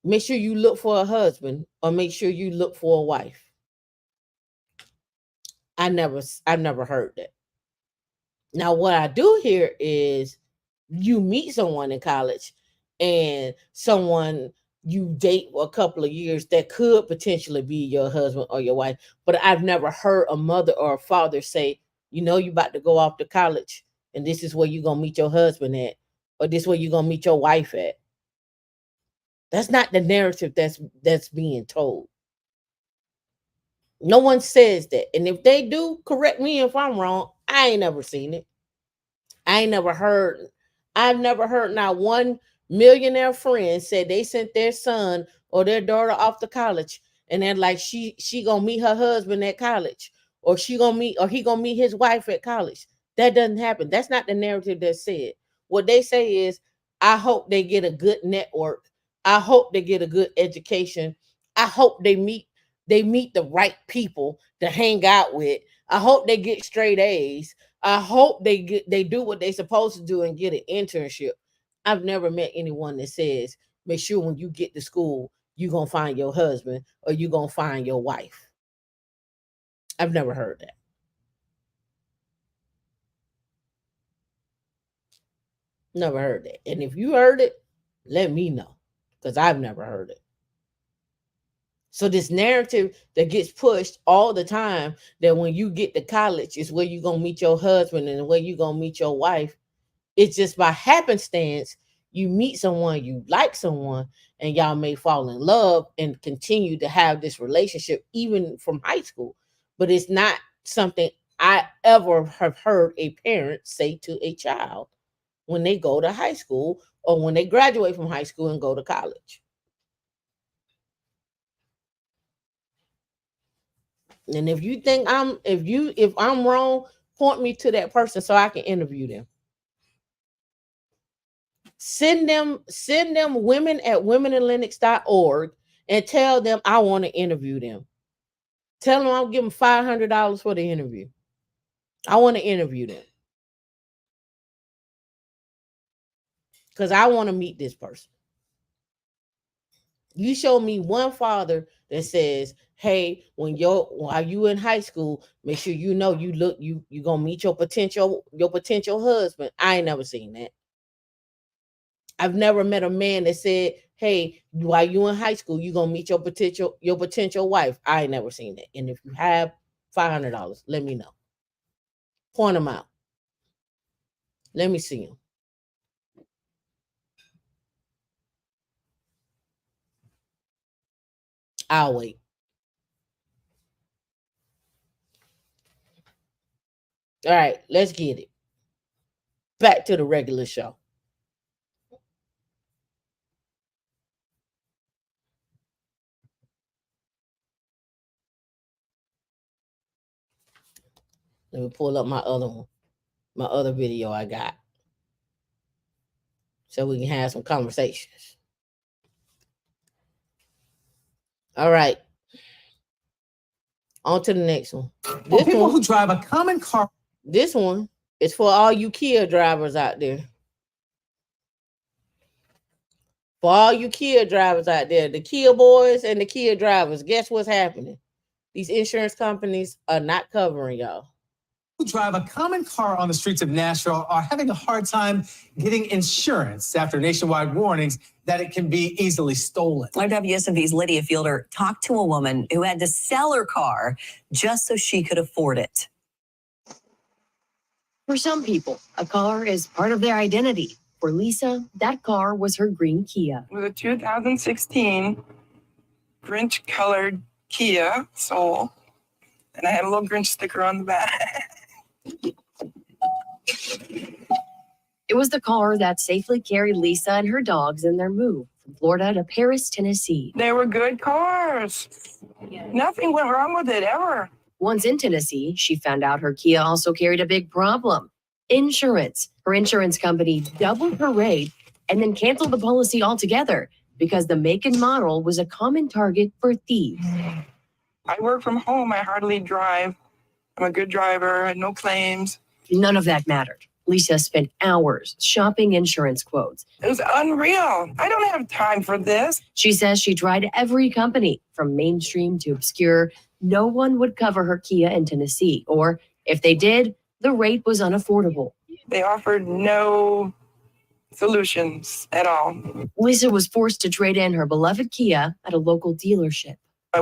make sure you look for a husband or make sure you look for a wife. I never heard that. Now, what I do hear is you meet someone in college and someone you date for a couple of years that could potentially be your husband or your wife. But I've never heard a mother or a father say, you about to go off to college and this is where you're going to meet your husband at, or this is where you're going to meet your wife at. That's not the narrative that's being told. No one says that. And if they do, correct me if I'm wrong. I ain't never seen it. I ain't never heard. I've never heard not one millionaire friend said they sent their son or their daughter off to college, and then like she gonna meet her husband at college, or he gonna meet his wife at college. That doesn't happen. That's not the narrative that's said. What they say is, I hope they get a good network. I hope they get a good education. I hope they meet the right people to hang out with. I hope they get straight A's. I hope they do what they supposed to do and get an internship. I've never met anyone that says, make sure when you get to school, you're gonna find your husband or you're gonna find your wife. I've never heard that. Never heard that. And if you heard it, let me know. Because I've never heard it. So this narrative that gets pushed all the time that when you get to college is where you're gonna meet your husband and where you're gonna meet your wife. It's just by happenstance you meet someone, you like someone, and y'all may fall in love and continue to have this relationship even from high school. But it's not something I ever have heard a parent say to a child when they go to high school or when they graduate from high school and go to college. And if I'm wrong, point me to that person so I can interview them. Send them women at womeninlinux.org and tell them I want to interview them. Tell them I'll give them $500 for the interview. I want to interview them because I want to meet this person. You show me one father that says, "Hey, while you in high school, make sure you know you gonna meet your potential husband." I ain't never seen that. I've never met a man that said, "Hey, while you in high school, you gonna meet your potential wife." I ain't never seen that. And if you have $500, let me know. Point them out. Let me see them. I'll wait. All right, let's get it. Back to the regular show. Let me pull up my other one, my other video I got, so we can have some conversations. All right. On to the next one. For people who drive a common car. This one is for all you Kia drivers out there. For all you Kia drivers out there, the Kia boys and the Kia drivers, guess what's happening? These insurance companies are not covering y'all. Who drive a common car on the streets of Nashville are having a hard time getting insurance after nationwide warnings that it can be easily stolen. WSMV's Lydia Fielder talked to a woman who had to sell her car just so she could afford it. For some people, a car is part of their identity. For Lisa, that car was her green Kia. It was a 2016 Grinch-colored Kia Soul, and I had a little Grinch sticker on the back. It was the car that safely carried Lisa and her dogs in their move from Florida to Paris, Tennessee. They were good cars. Nothing went wrong with it ever. Once in Tennessee, she found out her Kia also carried a big problem: insurance. Her insurance company doubled her rate and then canceled the policy altogether because the make and model was a common target for thieves. I work from home. I hardly drive. I'm a good driver. I had no claims. None of that mattered. Lisa spent hours shopping insurance quotes. It was unreal. I don't have time for this. She says she tried every company, from mainstream to obscure. No one would cover her Kia in Tennessee, or if they did, the rate was unaffordable. They offered no solutions at all. Lisa was forced to trade in her beloved Kia at a local dealership. I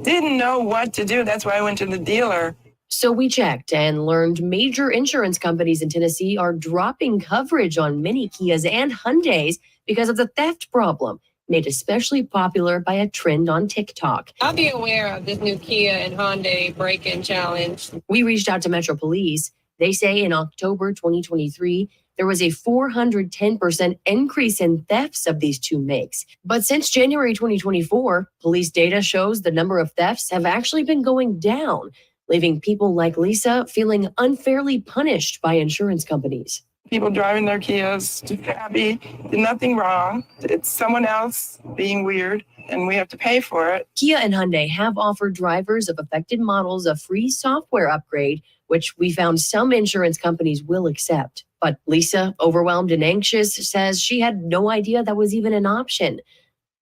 didn't know what to do. That's why I went to the dealer. So we checked and learned major insurance companies in Tennessee are dropping coverage on many Kias and Hyundais because of the theft problem, made especially popular by a trend on TikTok. I'll be aware of this new Kia and Hyundai break-in challenge. We reached out to Metro Police. They say in October 2023, there was a 410% increase in thefts of these two makes. But since January 2024, police data shows the number of thefts have actually been going down, leaving people like Lisa feeling unfairly punished by insurance companies. People driving their Kias, just happy, did nothing wrong. It's someone else being weird, and we have to pay for it. Kia and Hyundai have offered drivers of affected models a free software upgrade, which we found some insurance companies will accept. But Lisa, overwhelmed and anxious, says she had no idea that was even an option.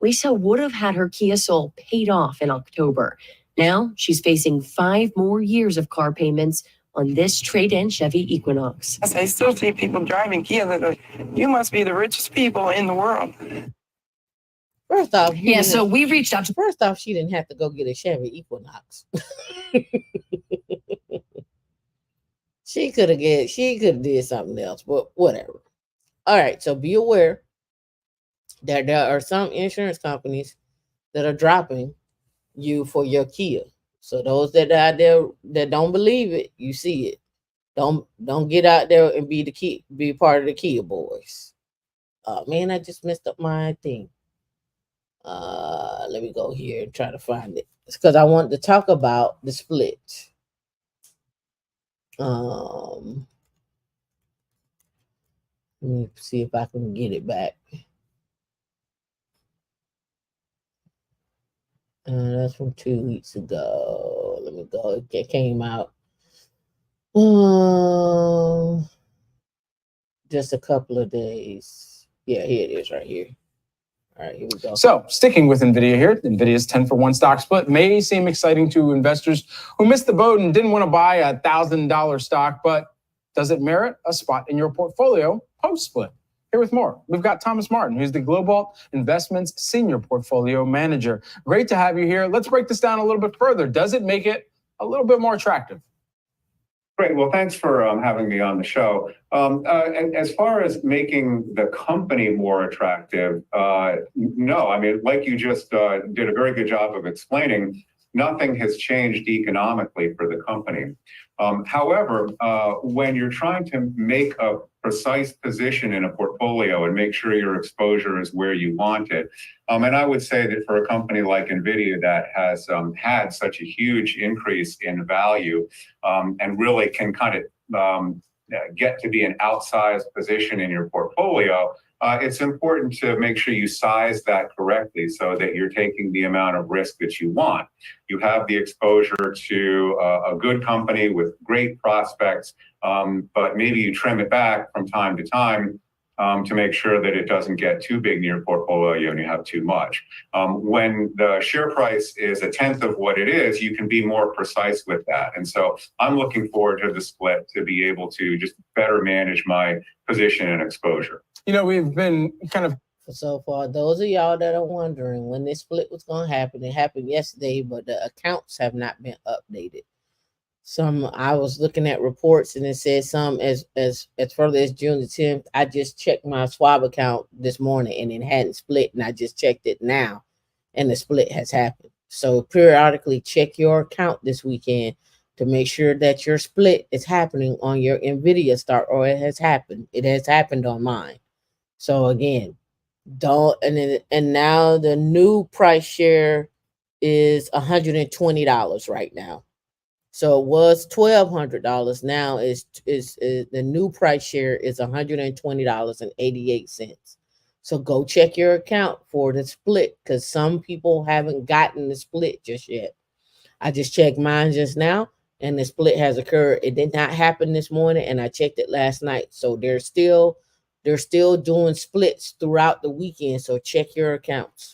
Lisa would have had her Kia Soul paid off in October. Now she's facing 5 more years of car payments on this trade-in Chevy Equinox. I still see people driving Kia that are, you must be the richest people in the world. First off, so we reached out to. First off, she didn't have to go get a Chevy Equinox. She could have did something else, but whatever. All right, so be aware that there are some insurance companies that are dropping you for your Kia. So those that are out there that don't believe it, you see it. Don't get out there and be part of the Kia boys. Man, I just messed up my thing. Let me go here and try to find it. It's because I want to talk about the split. Let me see if I can get it back. That's from 2 weeks ago. Let me go. It came out just a couple of days. Yeah, here it is right here. All right, here we go. So sticking with NVIDIA here, NVIDIA's 10-for-1 stock split may seem exciting to investors who missed the boat and didn't want to buy a $1,000 stock, but does it merit a spot in your portfolio post-split? Here with more, we've got Thomas Martin, who's the Global Investments Senior Portfolio Manager. Great to have you here. Let's break this down a little bit further. Does it make it a little bit more attractive? Great. Well, thanks for having me on the show. As far as making the company more attractive, no. I mean, like you just did a very good job of explaining, nothing has changed economically for the company. However, when you're trying to make a precise position in a portfolio and make sure your exposure is where you want it, and I would say that for a company like NVIDIA that has had such a huge increase in value and really can kind of get to be an outsized position in your portfolio, it's important to make sure you size that correctly so that you're taking the amount of risk that you want. You have the exposure to a good company with great prospects, but maybe you trim it back from time to time to make sure that it doesn't get too big in your portfolio and you have too much. When the share price is a tenth of what it is, you can be more precise with that. And so I'm looking forward to the split to be able to just better manage my position and exposure. You know, we've been kind of... So for those of y'all that are wondering when this split was going to happen, it happened yesterday, but the accounts have not been updated. I was looking at reports and it said some as further as June the 10th. I just checked my Schwab account this morning and it hadn't split, and I just checked it now and the split has happened. So periodically check your account this weekend to make sure that your split is happening on your NVIDIA stock, or it has happened. It has happened on mine. So again, and now the new price share is $120 right now. So it was $1,200. Now is the new price share is $120.88. So go check your account for the split, because some people haven't gotten the split just yet. I just checked mine just now, and the split has occurred. It did not happen this morning, and I checked it last night. So they're still doing splits throughout the weekend. So check your accounts.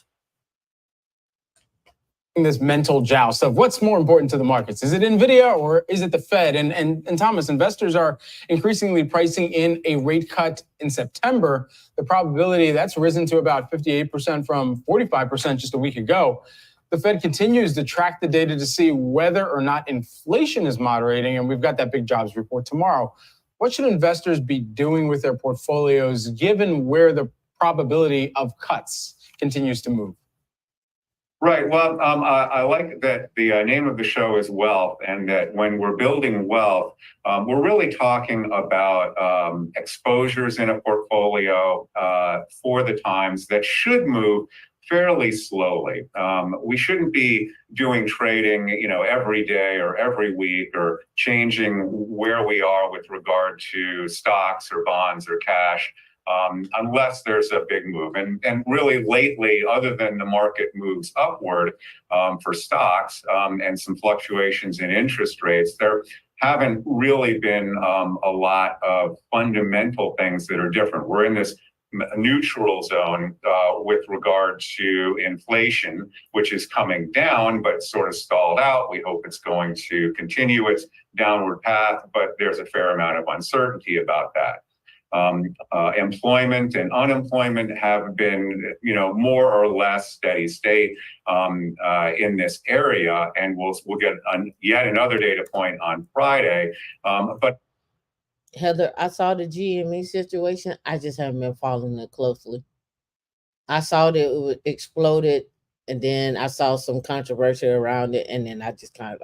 This mental joust of what's more important to the markets. Is it NVIDIA or is it the Fed? And Thomas, investors are increasingly pricing in a rate cut in September. The probability that's risen to about 58% from 45% just a week ago. The Fed continues to track the data to see whether or not inflation is moderating, and we've got that big jobs report tomorrow. What should investors be doing with their portfolios given where the probability of cuts continues to move? Right. Well, I like that the name of the show is Wealth, and that when we're building wealth, we're really talking about exposures in a portfolio for the times that should move fairly slowly. We shouldn't be doing trading, every day or every week, or changing where we are with regard to stocks or bonds or cash. Unless there's a big move. And really lately, other than the market moves upward for stocks and some fluctuations in interest rates, there haven't really been a lot of fundamental things that are different. We're in this neutral zone with regard to inflation, which is coming down, but sort of stalled out. We hope it's going to continue its downward path, but there's a fair amount of uncertainty about that. Employment and unemployment have been, more or less steady state in this area, and we'll get yet another data point on Friday. But Heather, I saw the GME situation. I just haven't been following it closely. I saw that it exploded, and then I saw some controversy around it, and then I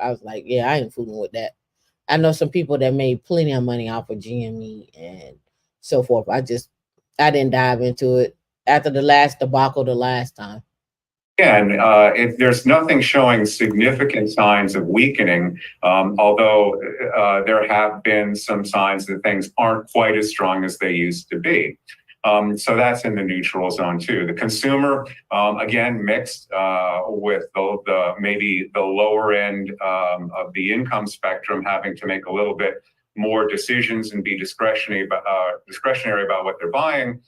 was like, yeah, I ain't fooling with that. I know some people that made plenty of money off of GME and so forth. I didn't dive into it after the last debacle the last time. Again, there's nothing showing significant signs of weakening, although there have been some signs that things aren't quite as strong as they used to be. So that's in the neutral zone too. The consumer, again, mixed with maybe the lower end of the income spectrum having to make a little bit more decisions and be discretionary about what they're buying,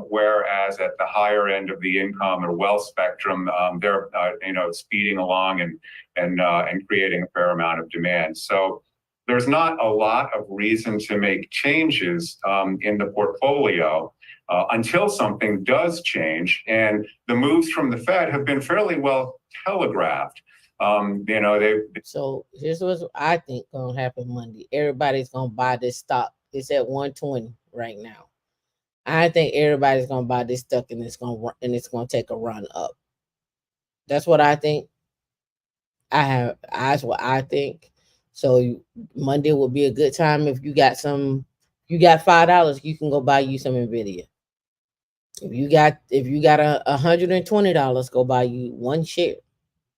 whereas at the higher end of the income or wealth spectrum, they're speeding along and creating a fair amount of demand. So there's not a lot of reason to make changes in the portfolio until something does change. And the moves from the Fed have been fairly well telegraphed. So here's what I think gonna happen Monday. Everybody's gonna buy this stock. It's at 120 right now. I think everybody's gonna buy this stock and it's gonna take a run up. That's what I think. That's what I think. So Monday will be a good time if you got $5, you can go buy you some Nvidia. If you got $120, go buy you one share.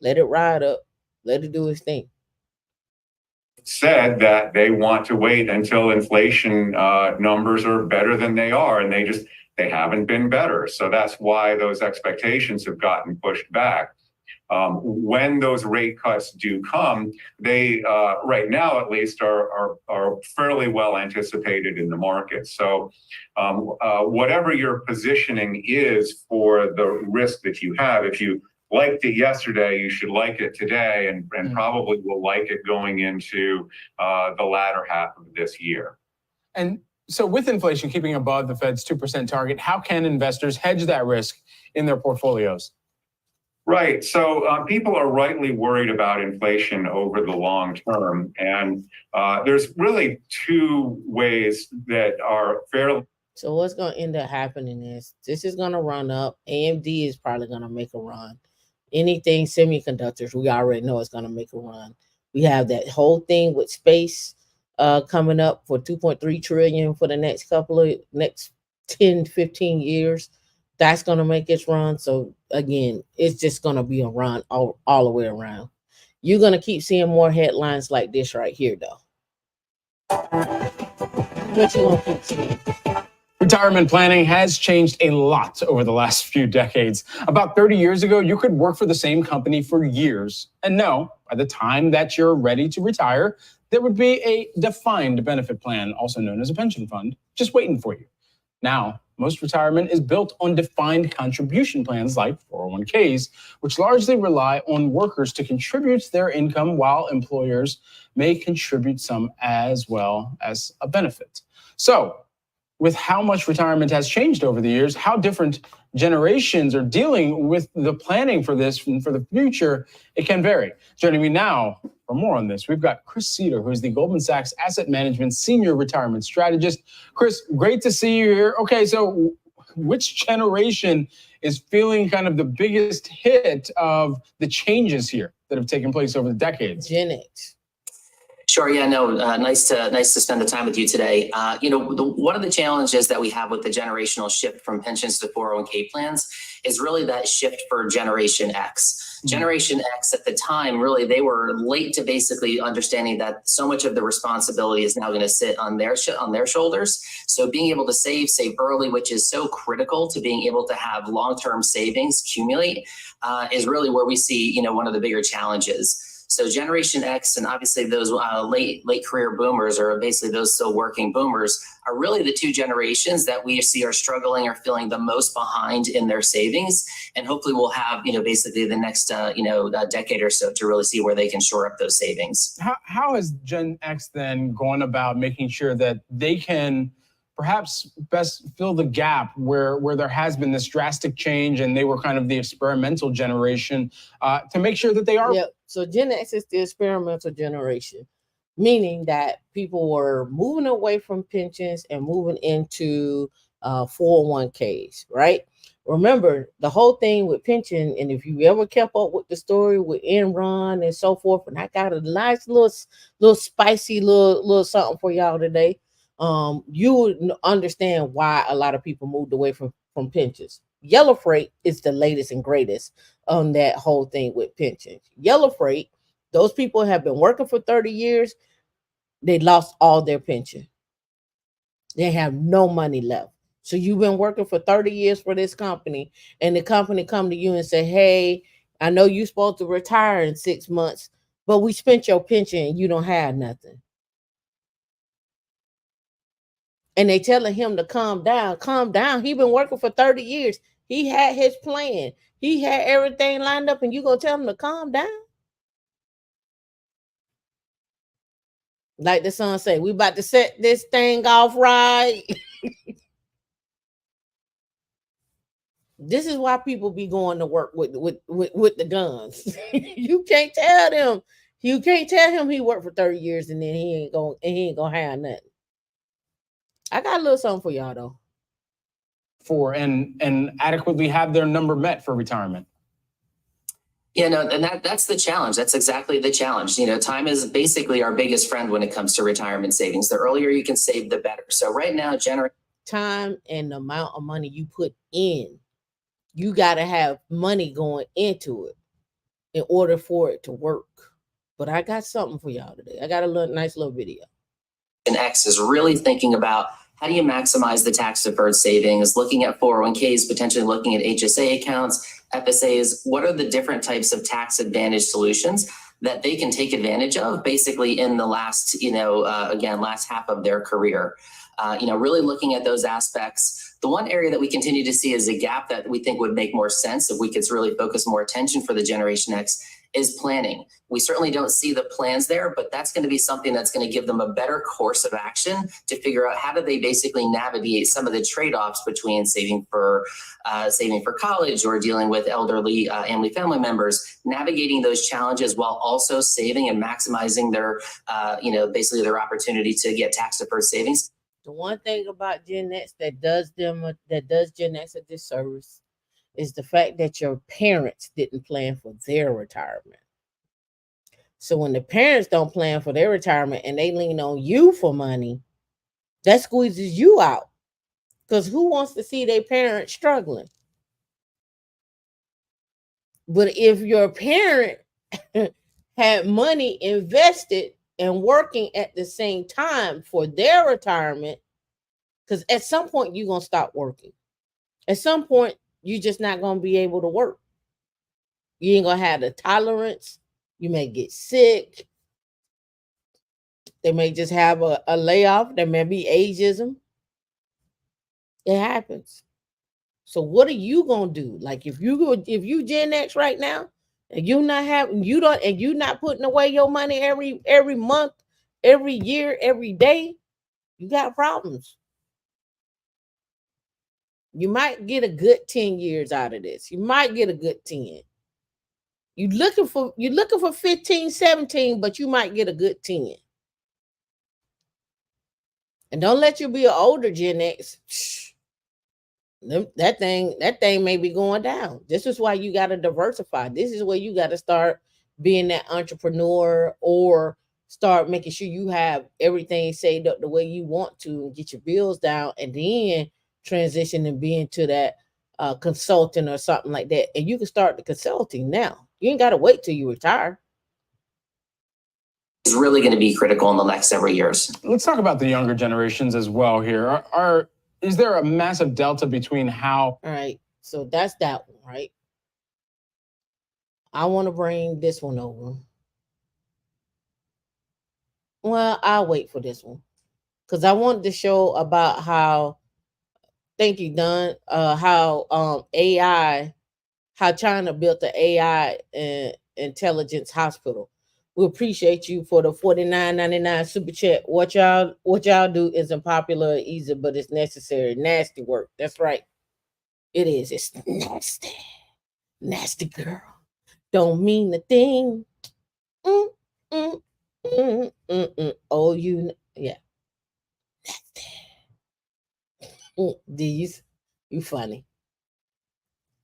Let it ride up. Let it do its thing. Said that they want to wait until inflation numbers are better than they are, and they haven't been better. So that's why those expectations have gotten pushed back. When those rate cuts do come, they right now at least are fairly well anticipated in the market. So whatever your positioning is for the risk that you have, if you liked it yesterday, you should like it today, and probably will like it going into the latter half of this year. And so with inflation keeping above the Fed's 2% target, how can investors hedge that risk in their portfolios? Right. So people are rightly worried about inflation over the long term. And there's really two ways that are fairly. So what's going to end up happening is this is going to run up. AMD is probably going to make a run. Anything semiconductors, we already know it's going to make a run. We have that whole thing with space coming up for 2.3 trillion for the next 10, 15 years. That's going to make its run. So again, it's just going to be a run all the way around. You're going to keep seeing more headlines like this right here, though. What you going to keep seeing? Retirement planning has changed a lot over the last few decades. About 30 years ago, you could work for the same company for years and know by the time that you're ready to retire, there would be a defined benefit plan, also known as a pension fund, just waiting for you. Now, most retirement is built on defined contribution plans like 401ks, which largely rely on workers to contribute their income while employers may contribute some as well as a benefit. So, with how much retirement has changed over the years, how different generations are dealing with the planning for this and for the future, it can vary. Joining me now for more on this, we've got Chris Cedar, who is the Goldman Sachs Asset Management Senior Retirement Strategist. Chris, great to see you here. Okay, so which generation is feeling kind of the biggest hit of the changes here that have taken place over the decades? Gen X. Sure. Yeah. No. Nice to spend the time with you today. One of the challenges that we have with the generational shift from pensions to 401k plans is really that shift for Generation X. Generation X at the time, really, they were late to basically understanding that so much of the responsibility is now going to sit on their shoulders. So being able to save early, which is so critical to being able to have long-term savings accumulate, is really where we see one of the bigger challenges. So Generation X and obviously those late career boomers, or basically those still working boomers, are really the two generations that we see are struggling or feeling the most behind in their savings. And hopefully we'll have, basically the next, decade or so to really see where they can shore up those savings. How has Gen X then gone about making sure that they can perhaps best fill the gap where there has been this drastic change and they were kind of the experimental generation to make sure that they are? Yeah. So Gen X is the experimental generation, meaning that people were moving away from pensions and moving into 401ks, right? Remember the whole thing with pension, and if you ever kept up with the story with Enron and so forth, and I got a nice little spicy little something for y'all today. You would understand why a lot of people moved away from pensions. Yellow Freight is the latest and greatest on that whole thing with pensions. Yellow Freight, those people have been working for 30 years. They lost all their pension. They have no money left. So you've been working for 30 years for this company, and the company come to you and say, hey, I know you're supposed to retire in 6 months, but we spent your pension and you don't have nothing. And they telling him to calm down. Calm down. He been working for 30 years. He had his plan. He had everything lined up, and you gonna tell him to calm down? Like the son say, we about to set this thing off right. This is why people be going to work with the guns. You can't tell them. You can't tell him he worked for 30 years and then he ain't gonna have nothing. I got a little something for y'all though. For and adequately have their number met for retirement. Yeah, no, and that's the challenge. That's exactly the challenge. You know, time is basically our biggest friend when it comes to retirement savings. The earlier you can save, the better. So right now, time and the amount of money you put in, you got to have money going into it in order for it to work. But I got something for y'all today. I got a nice little video. And X is really thinking about how do you maximize the tax deferred savings, looking at 401ks, potentially looking at HSA accounts, FSAs. What are the different types of tax advantage solutions that they can take advantage of basically in the last, last half of their career? Really looking at those aspects. The one area that we continue to see is a gap that we think would make more sense if we could really focus more attention for the Generation X is planning. We certainly don't see the plans there, but that's going to be something that's going to give them a better course of action to figure out how do they basically navigate some of the trade-offs between saving for college or dealing with elderly family members, navigating those challenges while also saving and maximizing their, basically their opportunity to get tax deferred savings. The one thing about Gen X that does Gen X a disservice is the fact that your parents didn't plan for their retirement. So when the parents don't plan for their retirement and they lean on you for money, that squeezes you out. Because who wants to see their parents struggling? But if your parent had money invested and working at the same time for their retirement, because at some point you're going to stop working. At some point, you're just not going to be able to work. You ain't going to have the tolerance. You may get sick. They may just have a layoff. There may be ageism. It happens. So what are you going to do? Like if you Gen X right now, and you're not putting away your money every month, every year, every day, you got problems. You might get a good 10 years out of this. You might get a good 10. You're looking for 15, 17, but you might get a good 10. And don't let you be an older Gen X. That thing may be going down. This is why you got to diversify. This is where you got to start being that entrepreneur or start making sure you have everything saved up the way you want to and get your bills down, and then transition and be into that consulting or something like that. And you can start the consulting now. You ain't got to wait till you retire. Is really going to be critical in the next several years. Let's talk about the younger generations as well here. Is there a massive delta between how... All right, so that's that one, right? I want to bring this one over. Well, I'll wait for this one because I wanted to show about how, thank you, Don, how AI, how China built the AI intelligence hospital. We appreciate you for the $49.99 super chat. What y'all do isn't popular or easy, but it's necessary. Nasty work. That's right. It is. It's nasty. Nasty girl. Don't mean a thing. Oh, yeah. Nasty. These, you funny.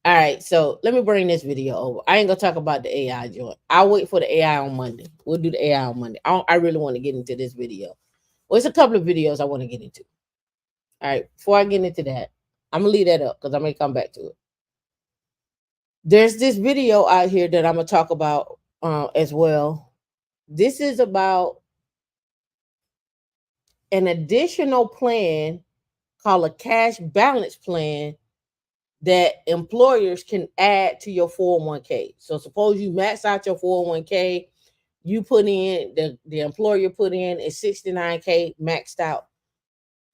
All right, so let me bring this video over. I ain't gonna talk about the AI joint. I'll wait for the AI on Monday. We'll do the AI on Monday. I really want to get into this video. Well, it's a couple of videos I want to get into. All right, before I get into that, I'm gonna leave that up because I may come back to it. There's this video out here that I'm gonna talk about as well. This is about an additional plan called a cash balance plan that employers can add to your 401k. So suppose you max out your 401k, you put in, the employer put in is 69k maxed out.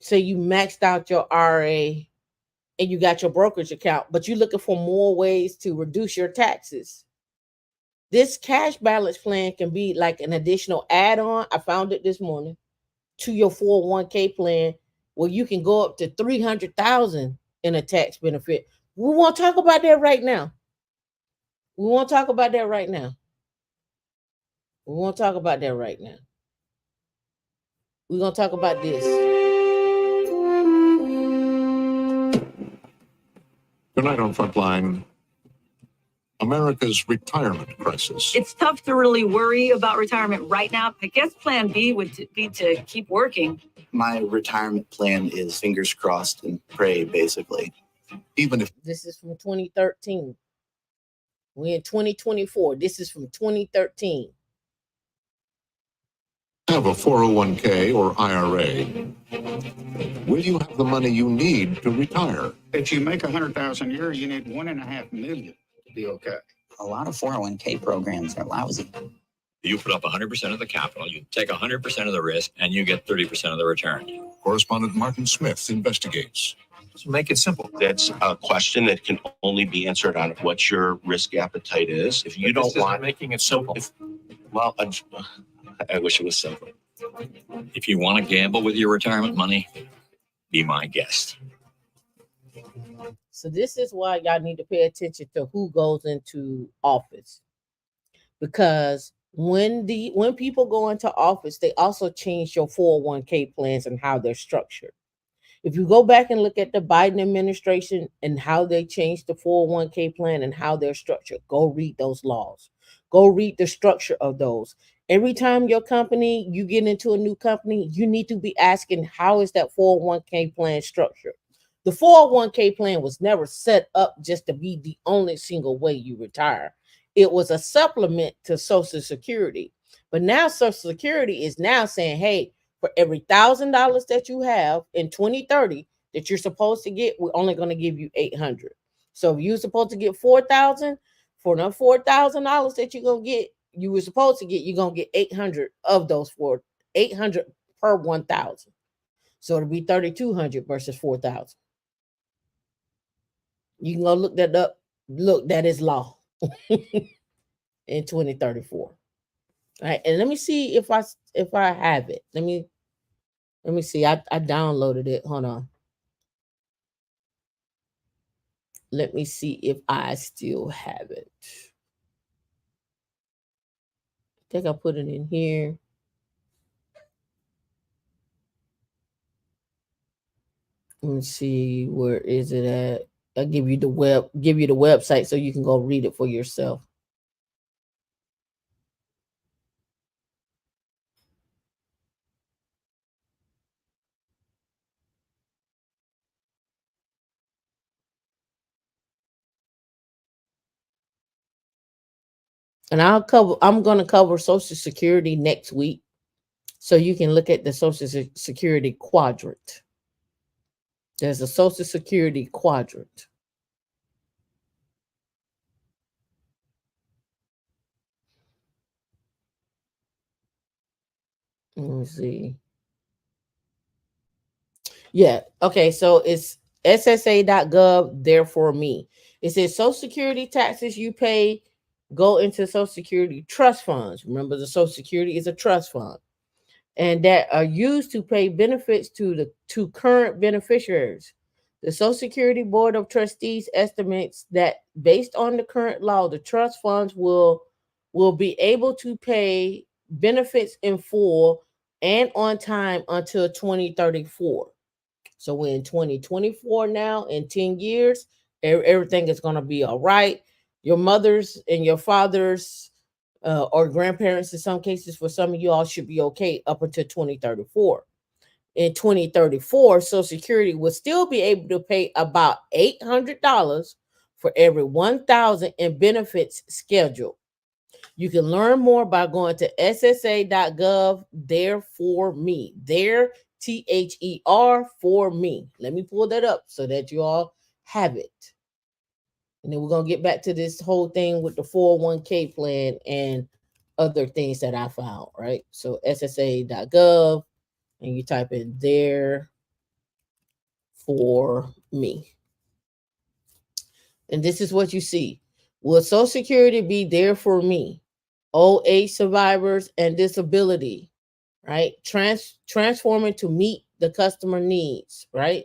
say you maxed out your RA and you got your brokerage account, but you're looking for more ways to reduce your taxes. This cash balance plan can be like an additional add-on. I found it this morning to your 401k plan where you can go up to 300,000 in a tax benefit. We won't talk about that right now. We won't talk about that right now. We won't talk about that right now. We're going to talk about this. Tonight on Frontline, America's retirement crisis. It's tough to really worry about retirement right now. I guess plan B would be to keep working. My retirement plan is fingers crossed and pray, basically. Even if this is from 2013. We're in 2024. This is from 2013. Have a 401k or IRA. Will you have the money you need to retire? If you make $100,000 a year, you need $1.5 million to be okay. A lot of 401k programs are lousy. You put up 100% of the capital, you take 100% of the risk, and you get 30% of the return. Correspondent Martin Smith investigates. So make it simple. That's a question that can only be answered on what your risk appetite is. If you don't want making it simple. Well, I wish it was simple. If you want to gamble with your retirement money, be my guest. So this is why y'all need to pay attention to who goes into office. Because when people go into office, they also change your 401k plans and how they're structured. If you go back and look at the Biden administration and how they changed the 401k plan and how they're structured, go read those laws. Go read the structure of those. Every time you get into a new company, you need to be asking, how is that 401k plan structured? The 401k plan was never set up just to be the only single way you retire. It was a supplement to Social Security. But now Social Security is now saying, hey, for every $1,000 that you have in 2030 that you're supposed to get, we're only going to give you $800. So if you're supposed to get $4,000, for the $4,000 that you're going to get, you were supposed to get, you're going to get 800 of those 800 per 1,000. So it'll be 3,200 versus 4,000. You can go look that up. Look, that is law in 2034. All right, and let me see if I have it. Let me see. I downloaded it. Hold on. Let me see if I still have it. I think I put it in here. Let me see, where is it at? I'll give you the website so you can go read it for yourself. And I'm going to cover Social Security next week. So you can look at the Social Security quadrant. There's a Social Security quadrant. Let me see. Yeah. Okay. So it's ssa.gov, therefore me. It says Social Security taxes you pay go into Social Security trust funds. Remember, the Social Security is a trust fund, and that are used to pay benefits to current beneficiaries. The Social Security Board of Trustees estimates that based on the current law, the trust funds will be able to pay benefits in full and on time until 2034. So we're in 2024 now. In 10 years, everything is going to be all right. Your mothers and your fathers or grandparents, in some cases, for some of you all, should be okay up until 2034. In 2034, Social Security will still be able to pay about $800 for every 1,000 in benefits scheduled. You can learn more by going to ssa.gov, therefore me. There, THER for me. Let me pull that up so that you all have it. And then we're going to get back to this whole thing with the 401k plan and other things that I found, right? So ssa.gov, and you type in there, for me. And this is what you see. Will Social Security be there for me? Old age survivors and disability, right? Transforming to meet the customer needs, right?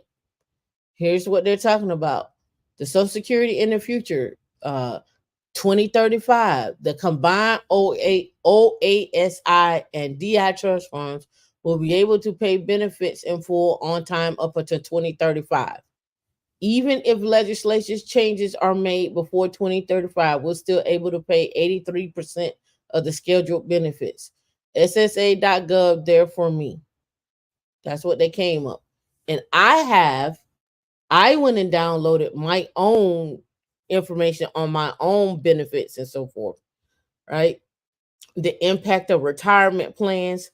Here's what they're talking about. The Social Security in the future, 2035, the combined OASI and DI trust funds will be able to pay benefits in full on time up until 2035. Even if legislation changes are made before 2035, we're still able to pay 83% of the scheduled benefits. SSA.gov there for me. That's what they came up. And I went and downloaded my own information on my own benefits and so forth, right? The impact of retirement plans,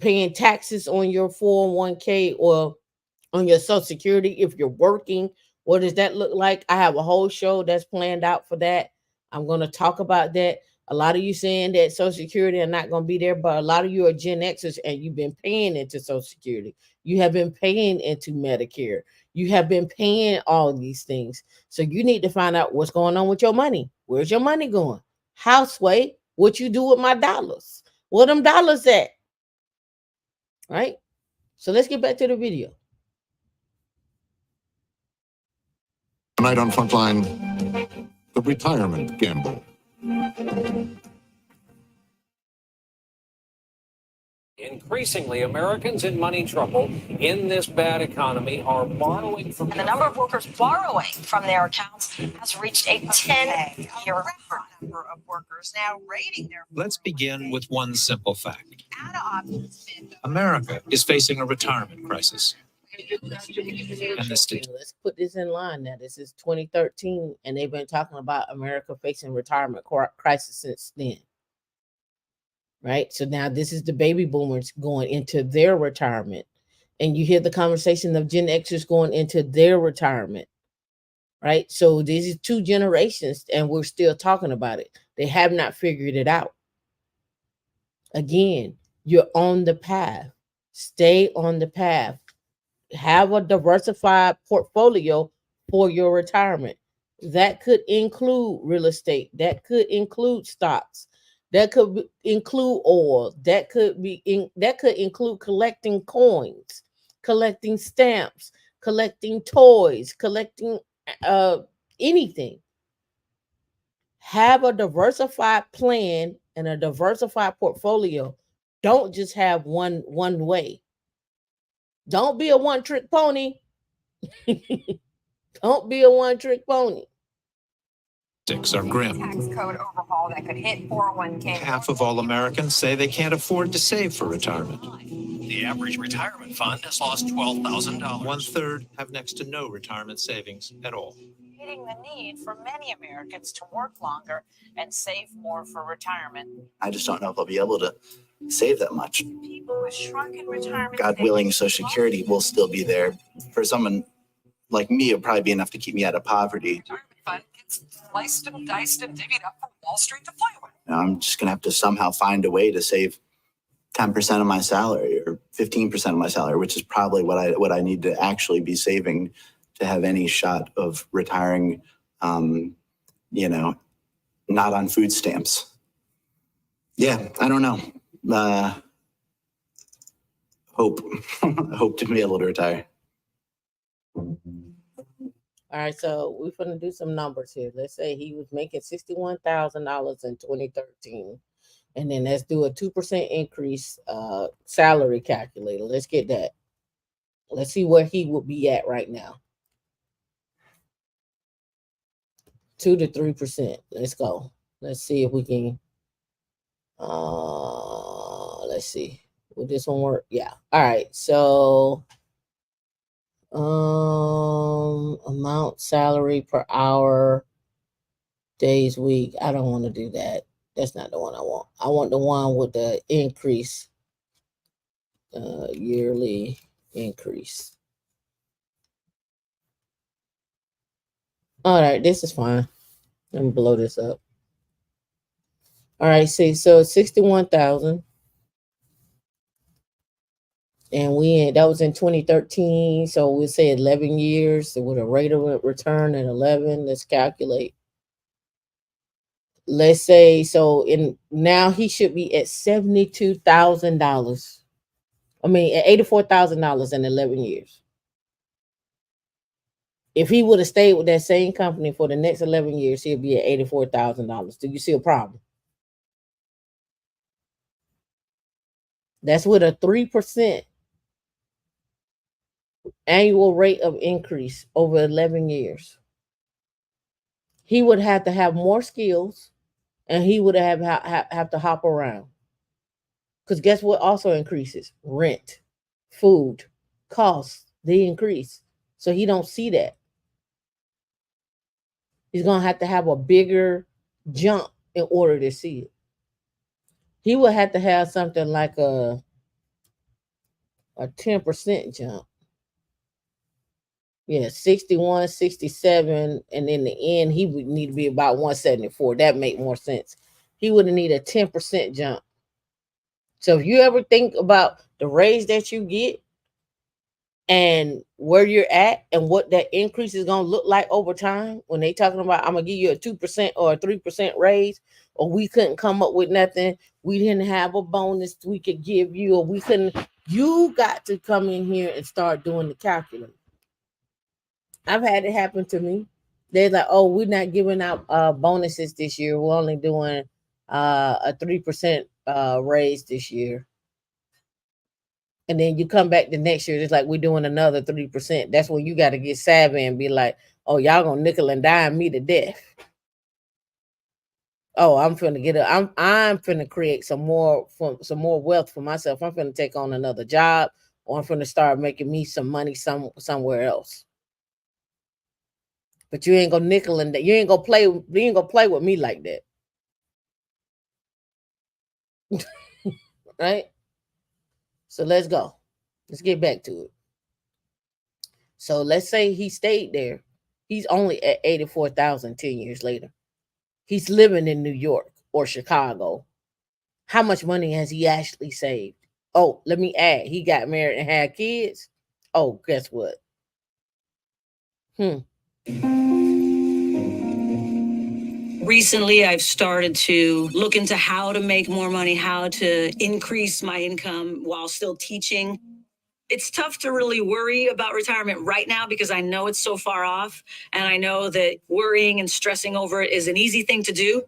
paying taxes on your 401k or on your Social Security if you're working. What does that look like? I have a whole show that's planned out for that. I'm going to talk about that. A lot of you saying that Social Security are not going to be there, but a lot of you are Gen Xers and you've been paying into Social Security. You have been paying into Medicare. You have been paying all these things. So you need to find out what's going on with your money. Where's your money going? Houseway, what you do with my dollars? Where them dollars at? Right? So let's get back to the video. Tonight on Frontline, the retirement gamble. Increasingly, Americans in money trouble in this bad economy are borrowing from. And the number of workers borrowing from their accounts has reached a 10-year record. Number of workers now rating their. Let's begin with one simple fact. America is facing a retirement crisis. And let's put this in line now. This is 2013, and they've been talking about America facing retirement crisis since then. Right? So now this is the baby boomers going into their retirement. And you hear the conversation of Gen Xers going into their retirement. Right? So these are two generations, and we're still talking about it. They have not figured it out. Again, you're on the path. Stay on the path. Have a diversified portfolio for your retirement. That could include real estate. That could include stocks. That could include oil. That could include collecting coins, collecting stamps, collecting toys, collecting anything. Have a diversified plan and a diversified portfolio. Don't just have one way. Don't be a one-trick pony. Don't be a one-trick pony. are grim. Tax code overhaul that could hit 401k. Half of all Americans say they can't afford to save for retirement. The average retirement fund has lost $12,000. 1/3 have next to no retirement savings at all. Meeting the need for many Americans to work longer and save more for retirement. I just don't know if I'll be able to save that much. People with shrunken retirement. God willing, Social Security will still be there. For someone like me, it'll probably be enough to keep me out of poverty. Retirement fund gets sliced and diced and divvied up for Wall Street to play with. I'm just going to have to somehow find a way to save 10% of my salary or 15% of my salary, which is probably what I need to actually be saving to have any shot of retiring, not on food stamps. Yeah, I don't know. Hope to be able to retire. All right, so we're going to do some numbers here. Let's say he was making $61,000 in 2013. And then let's do a 2% increase salary calculator. Let's get that. Let's see where he would be at right now. 2 to 3%. Let's go. Let's see if we can. Let's see. Will this one work? Yeah. All right. So amount, salary per hour, days, week. I don't want to do that. That's not the one I want. I want the one with the increase, yearly increase. All right, this is fine. Let me blow this up. All right, see, so 61,000 And that was in 2013. So we say 11 years with a rate of return at 11. Let's calculate. Let's say now he should be at $72,000. I mean, at $84,000 in 11 years. If he would have stayed with that same company for the next 11 years, he'd be at $84,000. Do you see a problem? That's with a 3% annual rate of increase over 11 years. He would have to have more skills, and he would have to hop around. Because guess what also increases? Rent, food, costs, they increase. So he don't see that. He's going to have a bigger jump in order to see it. He would have to have something like a 10% jump. Yeah, 61, 67, and in the end, he would need to be about 174. That make more sense. He would need a 10% jump. So if you ever think about the raise that you get and where you're at and what that increase is going to look like over time, when they talking about I'm going to give you a 2% or a 3% raise, or we couldn't come up with nothing, we didn't have a bonus we could give you, or we couldn't, you got to come in here and start doing the calculus. I've had it happen to me. They're like, oh, we're not giving out bonuses this year. We're only doing a 3% raise this year. And then you come back the next year, it's like we're doing another 3%. That's when you got to get savvy and be like, oh, y'all gonna nickel and dime me to death. Oh, I'm finna create some more wealth for myself. I'm finna take on another job, or I'm finna start making me some money somewhere else. But you ain't gonna nickel and you ain't gonna play with me like that. Right? So let's go. Let's get back to it. So let's say he stayed there. He's only at 84,000 10 years later. He's living in New York or Chicago. How much money has he actually saved? Oh, let me add, he got married and had kids. Oh, guess what? Recently, I've started to look into how to make more money, how to increase my income while still teaching. It's tough to really worry about retirement right now because I know it's so far off, and I know that worrying and stressing over it is an easy thing to do.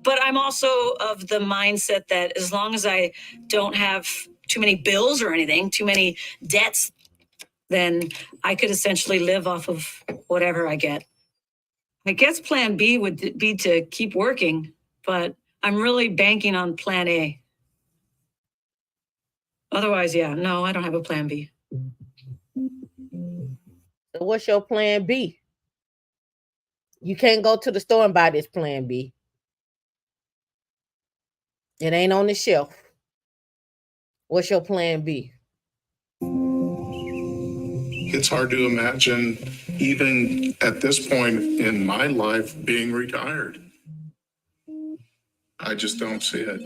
But I'm also of the mindset that as long as I don't have too many bills or anything, too many debts, then I could essentially live off of whatever I get. I guess plan B would be to keep working, but I'm really banking on plan A. Otherwise, yeah, no, I don't have a plan B. So what's your plan B? You can't go to the store and buy this plan B. It ain't on the shelf. What's your plan B? It's hard to imagine, even at this point in my life, being retired. I just don't see it.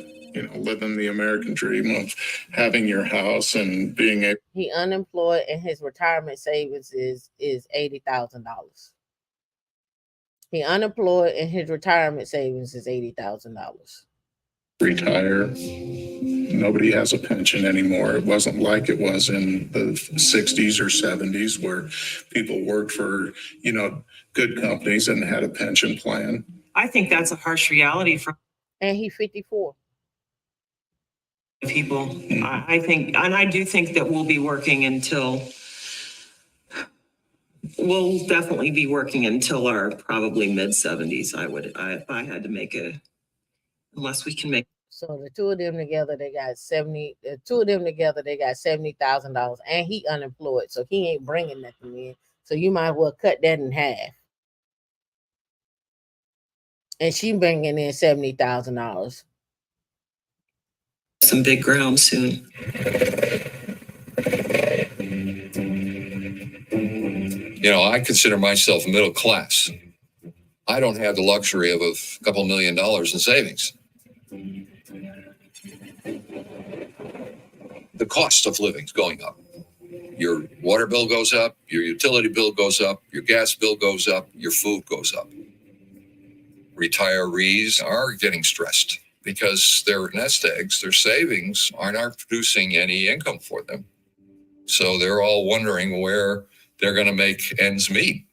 Living the American dream of having your house and being able. He unemployed and his retirement savings is $80,000. He unemployed and his retirement savings is $80,000. Retire. Nobody has a pension anymore. It wasn't like it was in the 60s or 70s where people worked for, good companies and had a pension plan. I think that's a harsh reality for And he's 54. people. I think, and I do think that we'll definitely be working until our probably mid 70s. If I had to make unless we can make. So the two of them together, they got $70,000, and he unemployed, so he ain't bringing nothing in. So you might as well cut that in half. And she bringing in $70,000. Some big ground soon. I consider myself middle class. I don't have the luxury of a couple $1 million in savings. the cost of living is going up. Your water bill goes up, your utility bill goes up, your gas bill goes up, your food goes up. Retirees are getting stressed because their nest eggs, their savings, are not producing any income for them. So they're all wondering where they're going to make ends meet.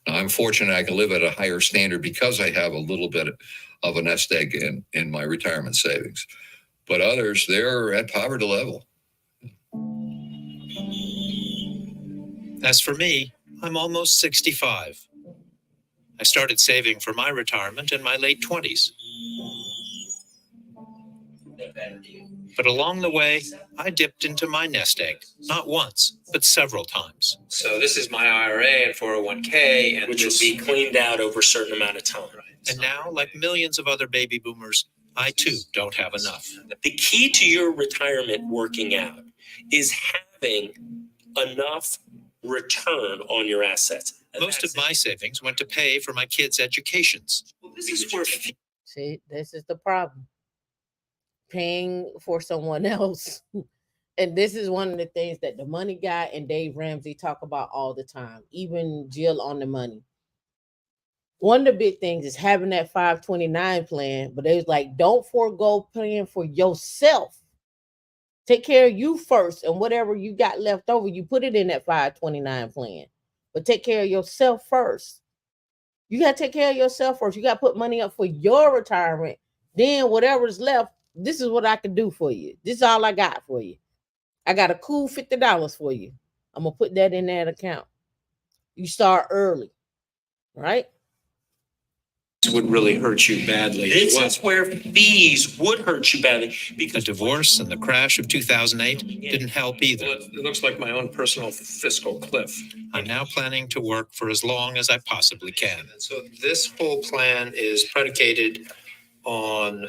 Now, I'm fortunate I can live at a higher standard because I have a little bit of a nest egg in my retirement savings. But others, they're at poverty level. As for me, I'm almost 65. I started saving for my retirement in my late 20s. But along the way, I dipped into my nest egg, not once, but several times. So this is my IRA and 401k, and which will be cleaned out over a certain amount of time. And now, like millions of other baby boomers, I too don't have enough. The key to your retirement working out is having enough return on your assets. Most of my savings went to pay for my kids' educations. This is where See, this is the problem. Paying for someone else. And this is one of the things that the money guy and Dave Ramsey talk about all the time, even Jill on the money. One of the big things is having that 529 plan, but they was like, don't forego paying for yourself. Take care of you first, and whatever you got left over, you put it in that 529 plan. But take care of yourself first. You got to take care of yourself first. You got to put money up for your retirement. Then whatever's left, this is what I can do for you. This is all I got for you. I got a cool $50 for you. I'm going to put that in that account. You start early, right? would really hurt you badly. This is where fees would hurt you badly because the divorce and the crash of 2008 didn't help either. Well, it looks like my own personal fiscal cliff. I'm now planning to work for as long as I possibly can. And so this whole plan is predicated on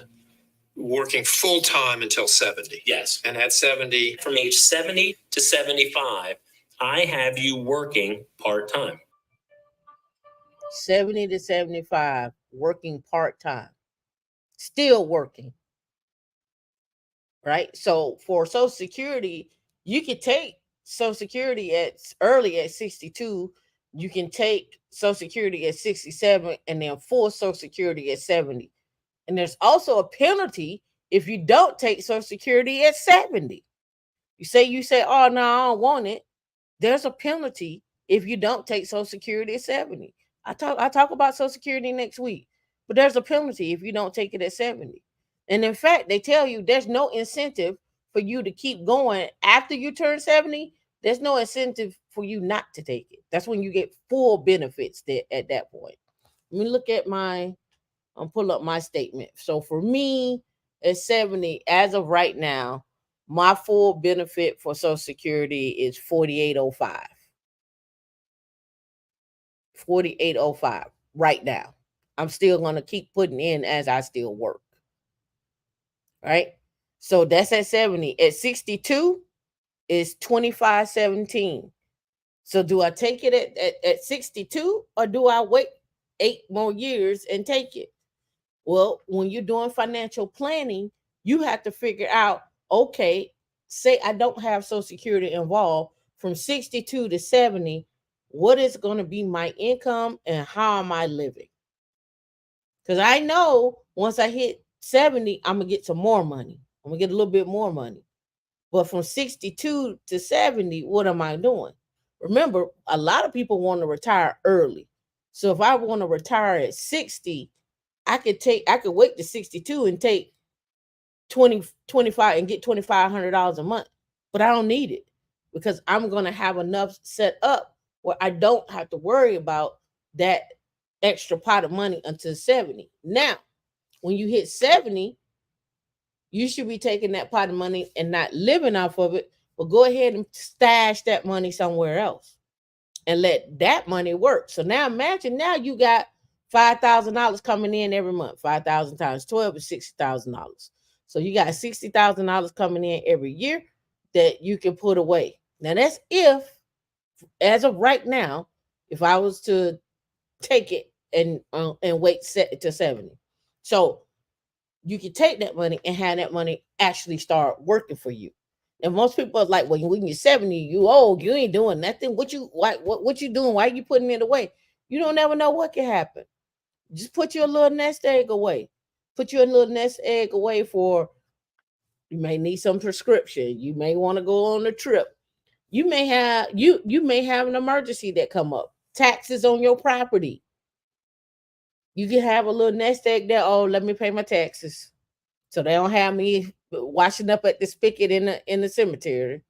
working full time until 70. Yes. And at 70, from age 70 to 75, I have you working part time. 70 to 75, working part-time, still working, right? So for Social Security, you can take Social Security early at 62, you can take Social Security at 67, and then full Social Security at 70. And there's also a penalty if you don't take Social Security at 70. You say, oh, no, I don't want it. There's a penalty if you don't take Social Security at 70. I talk about Social Security next week, but there's a penalty if you don't take it at 70. And in fact, they tell you there's no incentive for you to keep going after you turn 70. There's no incentive for you not to take it. That's when you get full benefits at that point. Let me look at pull up my statement. So for me at 70, as of right now, my full benefit for Social Security is $48.05. $48.05 right now. I'm still going to keep putting in as I still work. Right? So that's at 70. At 62 is $25.17. So do I take it at 62 or do I wait 8 more years and take it? Well, when you're doing financial planning, you have to figure out, okay, say I don't have Social Security involved, from 62 to 70, what is going to be my income and how am I living? Because I know once I hit 70, I'm going to get some more money. I'm going to get a little bit more money. But from 62 to 70, what am I doing? Remember, a lot of people want to retire early. So if I want to retire at 60, I could wait to 62 and take 25 and get $2,500 a month. But I don't need it because I'm going to have enough set up where I don't have to worry about that extra pot of money until 70. Now, when you hit 70, you should be taking that pot of money and not living off of it, but go ahead and stash that money somewhere else and let that money work. So now imagine now you got $5,000 coming in every month. 5,000 times 12 is $60,000. So you got $60,000 coming in every year that you can put away. Now that's if, as of right now, if I was to take it and wait to 70. So you can take that money and have that money actually start working for you. And most people are like, well, when you're 70, you old, you ain't doing nothing. What you doing? Why you putting it away? You don't never know what can happen. Just put your little nest egg away. Put your little nest egg away for, you may need some prescription. You may want to go on a trip. You may have an emergency that come up. Taxes on your property. You can have a little nest egg there. Oh, let me pay my taxes, so they don't have me washing up at the spigot in the cemetery.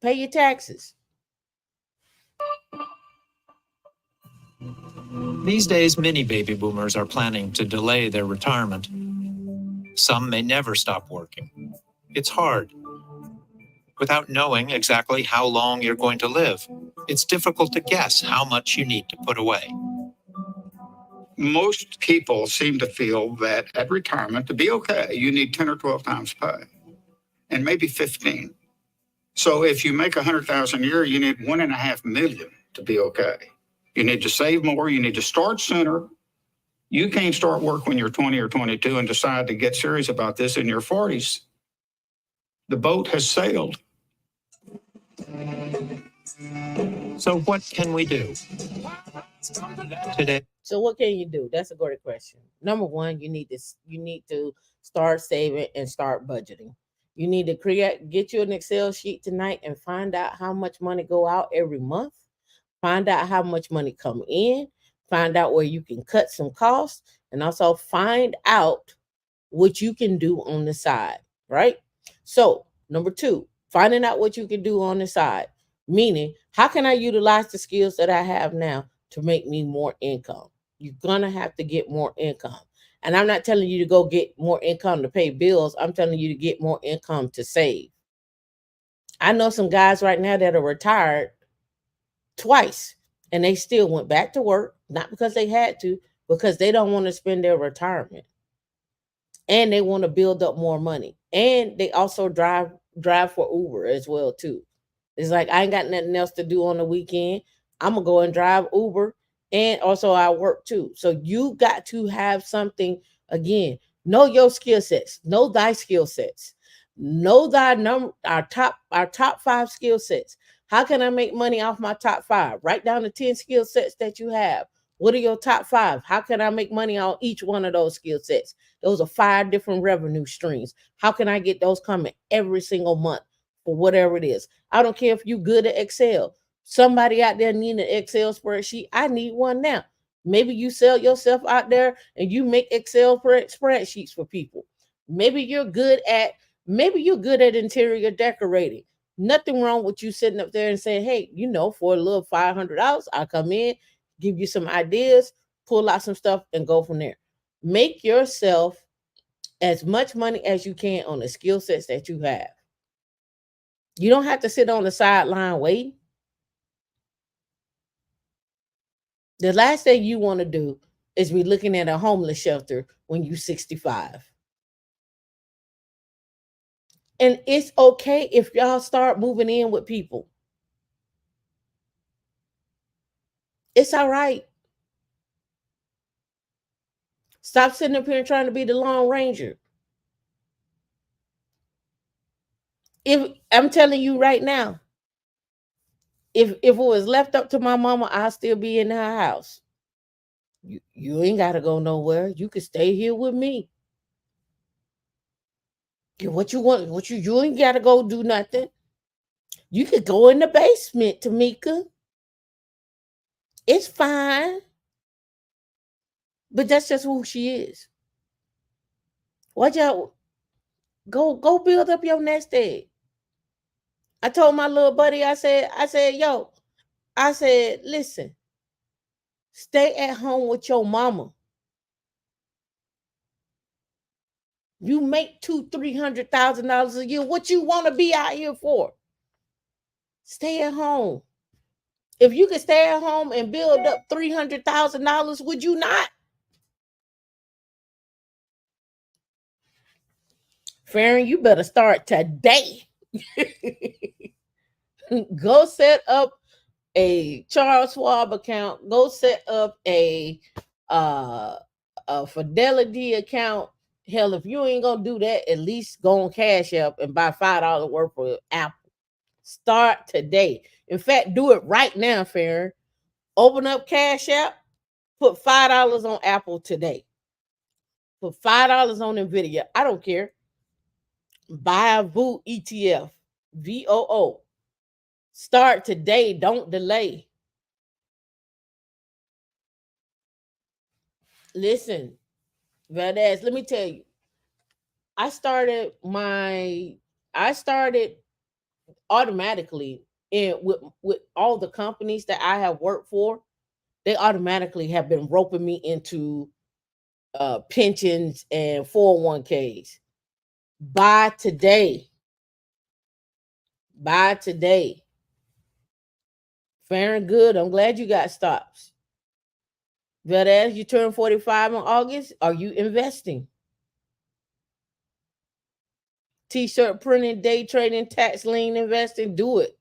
Pay your taxes. These days, many baby boomers are planning to delay their retirement. Some may never stop working. It's hard. Without knowing exactly how long you're going to live, it's difficult to guess how much you need to put away. Most people seem to feel that at retirement, to be okay, you need 10 or 12 times pay, and maybe 15. So if you make 100,000 a year, you need 1.5 million to be okay. You need to save more. You need to start sooner. You can't start work when you're 20 or 22 and decide to get serious about this in your 40s. The boat has sailed. So what can we do today? So what can you do? That's a great question. Number one, you need to start saving and start budgeting. You need to get you an Excel sheet tonight and find out how much money go out every month. Find out how much money come in. Find out where you can cut some costs, and also find out what you can do on the side, right? So, number two, finding out what you can do on the side, meaning how can I utilize the skills that I have now to make me more income? You're gonna have to get more income. And I'm not telling you to go get more income to pay bills. I'm telling you to get more income to save. I know some guys right now that are retired twice, and they still went back to work, not because they had to, because they don't want to spend their retirement. And they want to build up more money. And they also drive for Uber as well too. It's like, I ain't got nothing else to do on the weekend. I'm gonna go and drive Uber, and also I work too. So you got to have something. Again, know your skill sets, know thy skill sets, know thy our top 5 skill sets. How can I make money off my top 5? Write down the 10 skill sets that you have. What are your top 5? How can I make money on each one of those skill sets? Those are 5 different revenue streams. How can I get those coming every single month for whatever it is? I don't care if you're good at Excel. Somebody out there need an Excel spreadsheet. I need one now. Maybe you sell yourself out there and you make Excel spreadsheets for people. Maybe you're good at interior decorating. Nothing wrong with you sitting up there and saying, hey, for a little $500, I'll come in, give you some ideas, pull out some stuff, and go from there. Make yourself as much money as you can on the skill sets that you have. You don't have to sit on the sideline waiting. The last thing you want to do is be looking at a homeless shelter when you're 65. And it's okay if y'all start moving in with people. It's all right. Stop sitting up here and trying to be the Lone Ranger. If I'm telling you right now, if it was left up to my mama, I'd still be in her house. You ain't got to go nowhere. You can stay here with me. Get what you want. You ain't got to go do nothing. You could go in the basement, Tameika. It's fine. But that's just who she is. Watch out. Go build up your nest egg. I told my little buddy, I said, listen, stay at home with your mama. You make $200,000-$300,000 a year. What you want to be out here for? Stay at home. If you could stay at home and build up $300,000, would you not? Farron, you better start today. Go set up a Charles Schwab account. Go set up a Fidelity account Hell, if you ain't gonna do that, at least go on Cash App and buy $5 worth of Apple. Start today. In fact, do it right now, Farron. Open up Cash App, put $5 on Apple today. Put $5 on Nvidia. I don't care. Buy a VOO ETF. VOO. Start today. Don't delay. Listen, Valdez, let me tell you. I started automatically with all the companies that I have worked for. They automatically have been roping me into pensions and 401ks. Buy today. Buy today. Fair and good. I'm glad you got stops. But as you turn 45 in August, are you investing? T-shirt printing, day trading, tax lien investing, do it.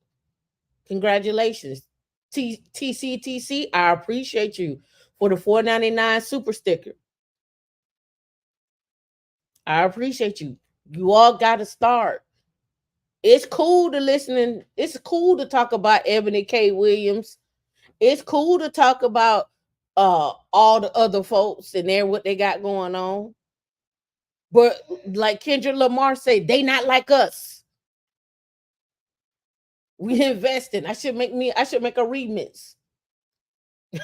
Congratulations. TCTC, I appreciate you for the $4.99 super sticker. I appreciate you. You all got to start. It's cool to listen. It's cool to talk about Ebony K. Williams. It's cool to talk about all the other folks and what they got going on. But like Kendrick Lamar said, they not like us. We investing. I should make a remix.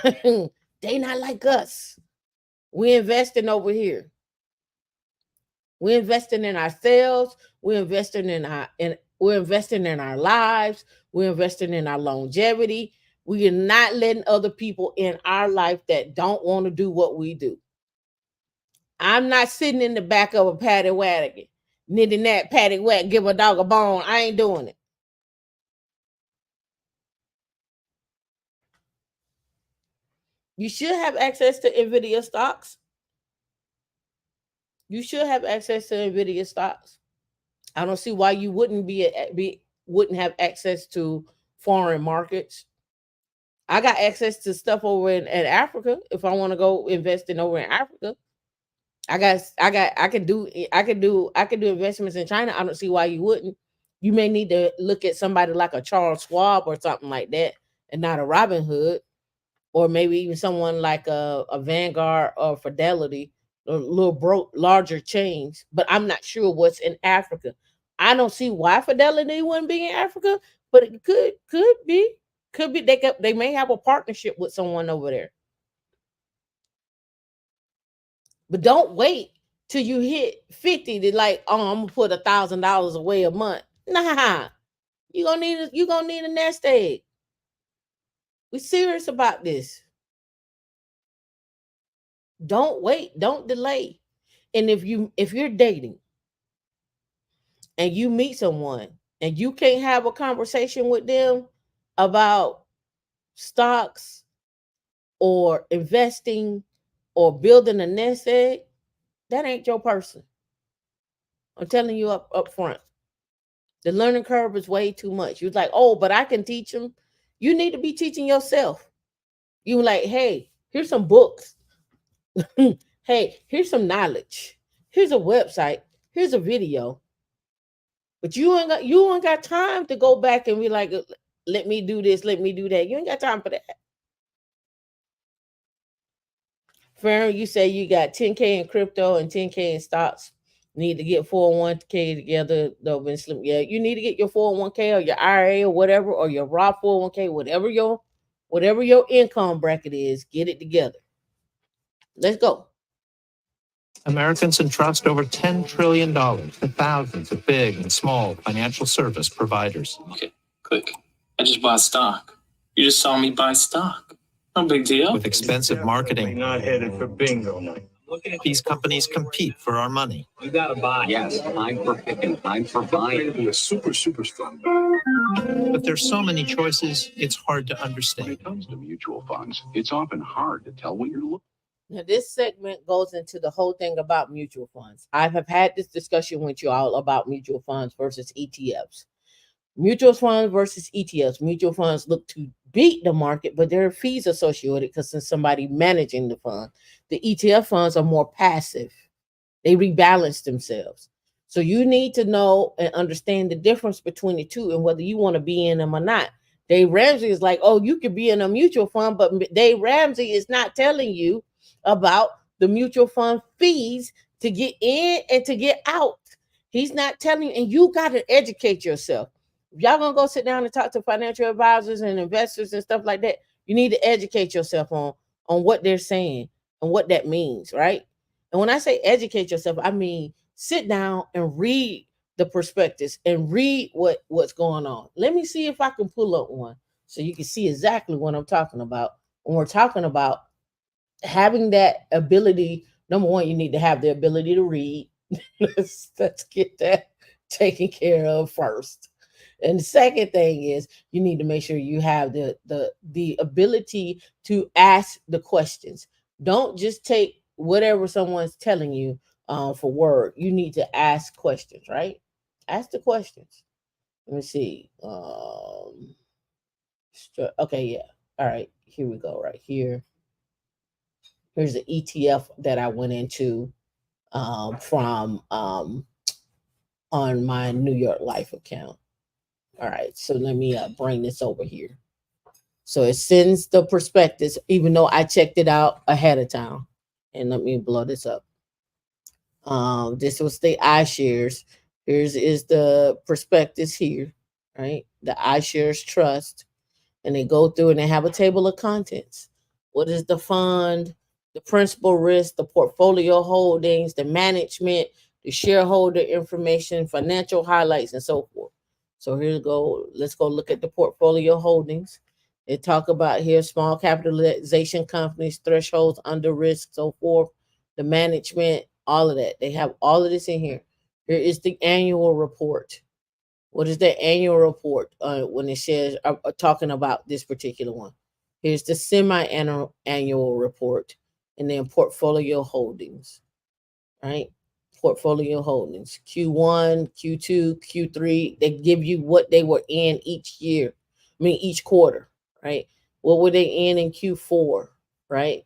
They not like us. We investing over here. We're investing in ourselves. We're investing in our lives. We're investing in our longevity. We are not letting other people in our life that don't want to do what we do. I'm not sitting in the back of a paddy wagon, knitting that paddy wagon, give a dog a bone. I ain't doing it. You should have access to NVIDIA stocks. You should have access to NVIDIA stocks. I don't see why you wouldn't wouldn't have access to foreign markets. I got access to stuff over in Africa. If I want to go investing over in Africa, I can do investments in China. I don't see why you wouldn't. You may need to look at somebody like a Charles Schwab or something like that, and not a Robin Hood, or maybe even someone like a Vanguard or Fidelity, or larger chains. But I'm not sure what's in Africa. I don't see why Fidelity wouldn't be in Africa, but it could be. They may have a partnership with someone over there. But don't wait till you hit 50 to like, oh, I'm gonna put $1,000 away a month. Nah, you're gonna need a nest egg. We're serious about this. Don't wait, don't delay. And if you're dating and you meet someone and you can't have a conversation with them about stocks or investing or building a nest egg, that ain't your person. I'm telling you up front. The learning curve is way too much. You're like, oh, but I can teach them. You need to be teaching yourself. You like, hey, here's some books. Hey, here's some knowledge. Here's a website. Here's a video. But you ain't got time to go back and be like, let me do this, let me do that. You ain't got time for that. Farron, you say you got 10K in crypto and 10K in stocks. Need to get 401k together. Yeah, you need to get your 401k or your IRA or whatever, or your Roth 401k, whatever your income bracket is, get it together. Let's go. Americans entrust over $10 trillion to thousands of big and small financial service providers. Okay, quick. I just bought stock. You just saw me buy stock. No big deal. With expensive marketing, Not headed for bingo night. these companies compete for our money. You gotta buy. Yes, I'm for picking. I'm for buying. Be a super strong. But there's so many choices, it's hard to understand. When it comes to mutual funds, it's often hard to tell what you're looking. Now, this segment goes into the whole thing about mutual funds. I have had this discussion with you all about mutual funds versus ETFs. Mutual funds versus ETFs. Mutual funds look to beat the market, but there are fees associated because there's somebody managing the fund. The ETF funds are more passive. They rebalance themselves. So you need to know and understand the difference between the two and whether you want to be in them or not. Dave Ramsey is like, oh, you could be in a mutual fund, but Dave Ramsey is not telling you about the mutual fund fees to get in and to get out. He's not telling you, and you got to educate yourself. If y'all gonna go sit down and talk to financial advisors and investors and stuff like that, you need to educate yourself on what they're saying and what that means, right? And when I say educate yourself, I mean sit down and read the prospectus and read what's going on. Let me see if I can pull up one so you can see exactly what I'm talking about. When we're talking about having that ability, number one, you need to have the ability to read. let's get that taken care of first. And the second thing is you need to make sure you have the ability to ask the questions. Don't just take whatever someone's telling you for word. You need to ask questions, right? Ask the questions. Let me see. Okay, yeah. All right, here we go. Right here. Here's the ETF that I went into from on my New York Life account. All right, so let me bring this over here. So it sends the prospectus, even though I checked it out ahead of time. And let me blow this up. This was the iShares. Here's is the prospectus here, right? The iShares Trust. And they go through and they have a table of contents. What is the fund, the principal risk, the portfolio holdings, the management, the shareholder information, financial highlights, and so forth. So here we go. Let's go look at the portfolio holdings. They talk about here small capitalization companies, thresholds, under risk, so forth, the management, all of that. They have all of this in here. Here is the annual report. What is the annual report when it says talking about this particular one? Here's the semi-annual report, and then portfolio holdings, right? Portfolio holdings, Q1, Q2, Q3. They give you what they were in each year. I mean, each quarter, right? What were they in Q4, right?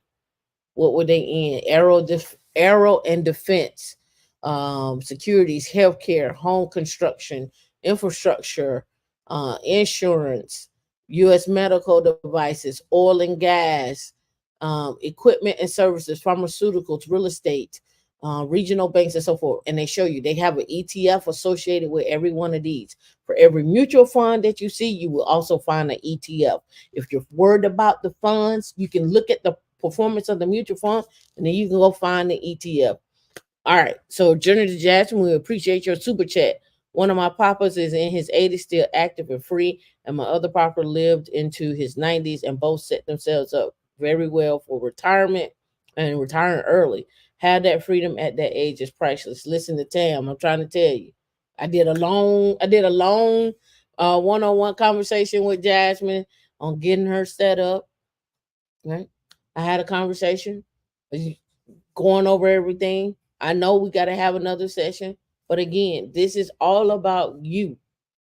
What were they in? Aero and defense, securities, healthcare, home construction, infrastructure, insurance, U.S. medical devices, oil and gas, equipment and services, pharmaceuticals, real estate, regional banks, and so forth. And they show you they have an ETF associated with every one of these. For every mutual fund that you see, you will also find an ETF. If you're worried about the funds, you can look at the performance of the mutual fund, and then you can go find the ETF. All right. So, Journey to Jasmine, we appreciate your super chat. One of my papas is in his 80s, still active and free, and my other papa lived into his 90s, and both set themselves up very well for retirement and retiring early. Have that freedom at that age is priceless. Listen to Tam. I'm trying to tell you. I did a long one-on-one conversation with Jasmine on getting her set up. Right. I had a conversation, going over everything. I know we got to have another session, but again, this is all about you,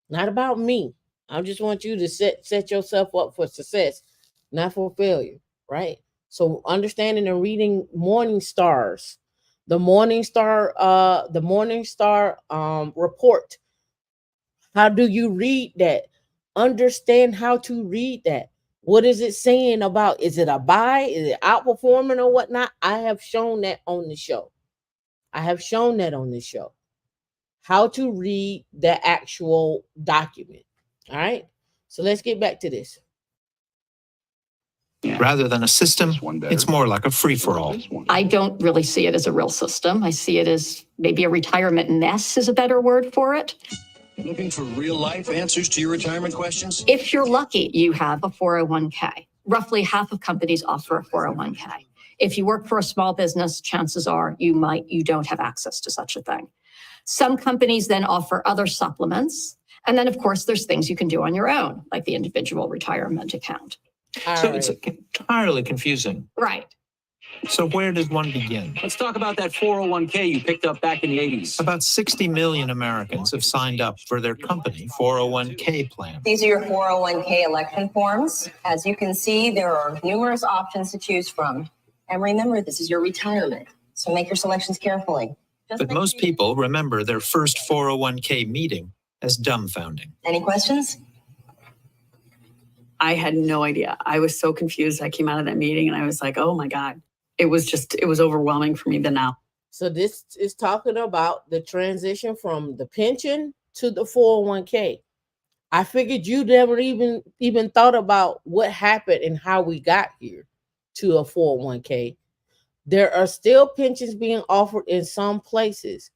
not about me. I just want you to set yourself up for success, not for failure, right? So understanding and reading Morning Stars, the Morning Star report. How do you read that? Understand how to read that. What is it saying about? Is it a buy? Is it outperforming or whatnot? I have shown that on the show. How to read the actual document. All right. So let's get back to this. Rather than a system, it's more like a free-for-all. I don't really see it as a real system. I see it as maybe a retirement mess is a better word for it. Looking for real-life answers to your retirement questions? If you're lucky, you have a 401k. Roughly half of companies offer a 401k. If you work for a small business, chances are you don't have access to such a thing. Some companies then offer other supplements. And then, of course, there's things you can do on your own, like the individual retirement account. It's entirely confusing. Right. So where does one begin? Let's talk about that 401k you picked up back in the 80s. About 60 million Americans have signed up for their company 401k plan. These are your 401k election forms. As you can see, there are numerous options to choose from. And remember, this is your retirement, so make your selections carefully. But most people remember their first 401k meeting as dumbfounding. Any questions? I had no idea. I was so confused. I came out of that meeting and I was like, oh my God. It was overwhelming for me then now. So this is talking about the transition from the pension to the 401k. I figured you never even thought about what happened and how we got here to a 401k. There are still pensions being offered in some places.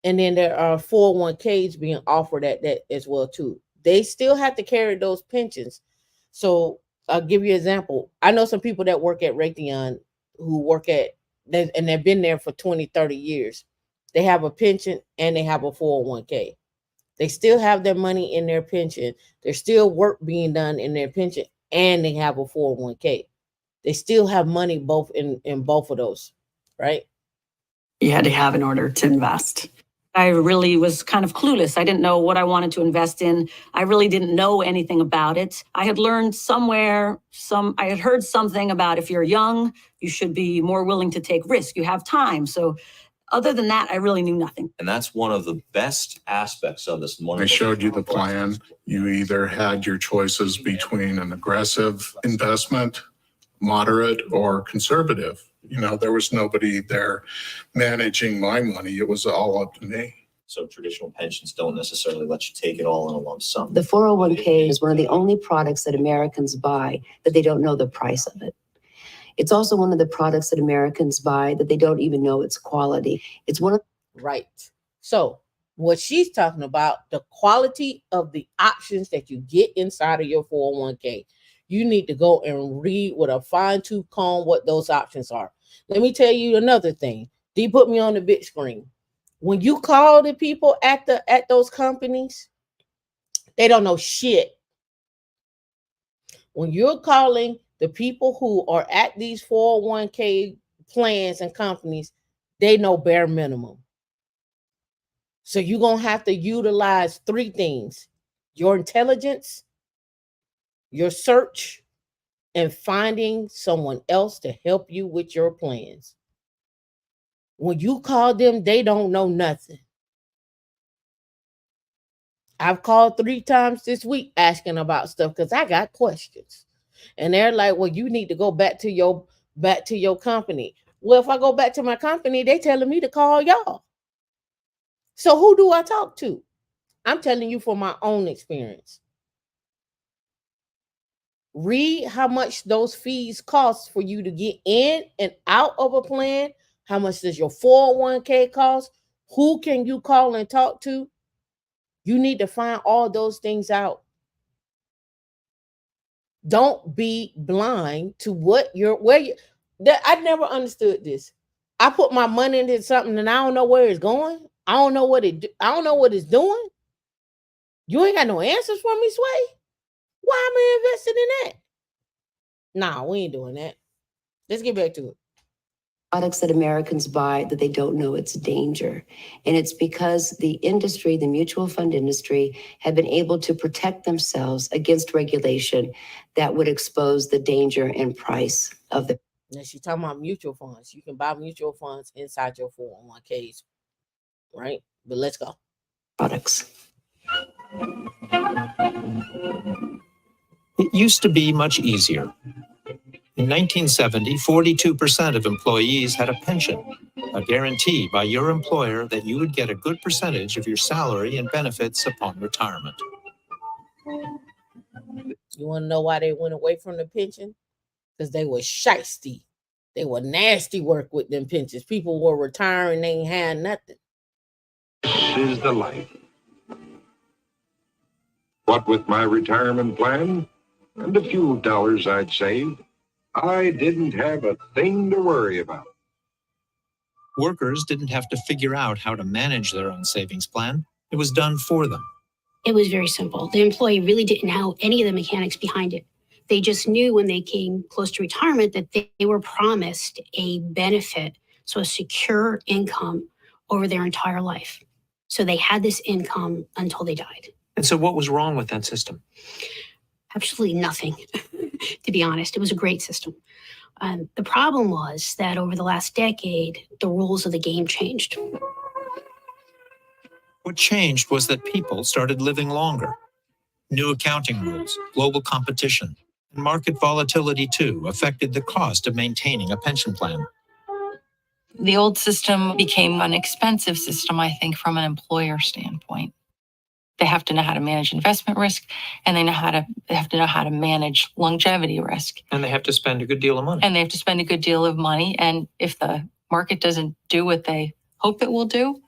And then there are 401ks being offered at that as well too. They still have to carry those pensions. So I'll give you an example. I know some people that work at Raytheon who work at, and they've been there for 20, 30 years. They have a pension and they have a 401k. They still have their money in their pension. There's still work being done in their pension and they have a 401k. They still have money both in both of those, right? You had to have in order to invest. I really was kind of clueless. I didn't know what I wanted to invest in. I really didn't know anything about it. I had learned somewhere, I had heard something about if you're young, you should be more willing to take risk. You have time. So other than that, I really knew nothing. And that's one of the best aspects of this. I showed you the plan. You either had your choices between an aggressive investment, moderate, or conservative. You know, there was nobody there managing my money. It was all up to me. So traditional pensions don't necessarily let you take it all in a lump sum. The 401k is one of the only products that Americans buy that they don't know the price of it. It's also one of the products that Americans buy that they don't even know its quality. It's one of right. So what she's talking about, the quality of the options that you get inside of your 401k. You need to go and read with a fine-tooth comb what those options are. Let me tell you another thing. They put me on the big screen. When you call the people at those companies, they don't know shit. When you're calling the people who are at these 401k plans and companies, they know bare minimum. So you're going to have to utilize three things: your intelligence, your search, and finding someone else to help you with your plans. When you call them, they don't know nothing. I've called 3 times this week asking about stuff because I got questions. And they're like, well, you need to go back to your company. Well, if I go back to my company, they telling me to call y'all. So who do I talk to? I'm telling you from my own experience. Read how much those fees cost for you to get in and out of a plan. How much does your 401k cost? Who can you call and talk to? You need to find all those things out. Don't be blind to I never understood this. I put my money into something and I don't know where it's going. I don't know what it's doing. You ain't got no answers for me, Sway. Why am I invested in that? Nah, we ain't doing that. Let's get back to it. products that Americans buy that they don't know its danger. And it's because the industry, the mutual fund industry, have been able to protect themselves against regulation that would expose the danger and price of the. Now she's talking about mutual funds. You can buy mutual funds inside your 401ks, right? But let's go. Products. It used to be much easier. In 1970, 42% of employees had a pension, a guarantee by your employer that you would get a good percentage of your salary and benefits upon retirement. You want to know why they went away from the pension? Because they were shiesty. They were nasty work with them pensions. People were retiring, they ain't had nothing. This is the life. What with my retirement plan and a few dollars I'd saved, I didn't have a thing to worry about. Workers didn't have to figure out how to manage their own savings plan. It was done for them. It was very simple. The employee really didn't know any of the mechanics behind it. They just knew when they came close to retirement that they were promised a benefit, so a secure income over their entire life. So they had this income until they died. And so what was wrong with that system? Absolutely nothing, to be honest. It was a great system. The problem was that over the last decade, the rules of the game changed. What changed was that people started living longer. New accounting rules, global competition, and market volatility too affected the cost of maintaining a pension plan. The old system became an expensive system, I think, from an employer standpoint. They have to know how to manage investment risk, and they have to know how to manage longevity risk. And they have to spend a good deal of money. And they have to spend a good deal of money. And if the market doesn't do what they hope it will do,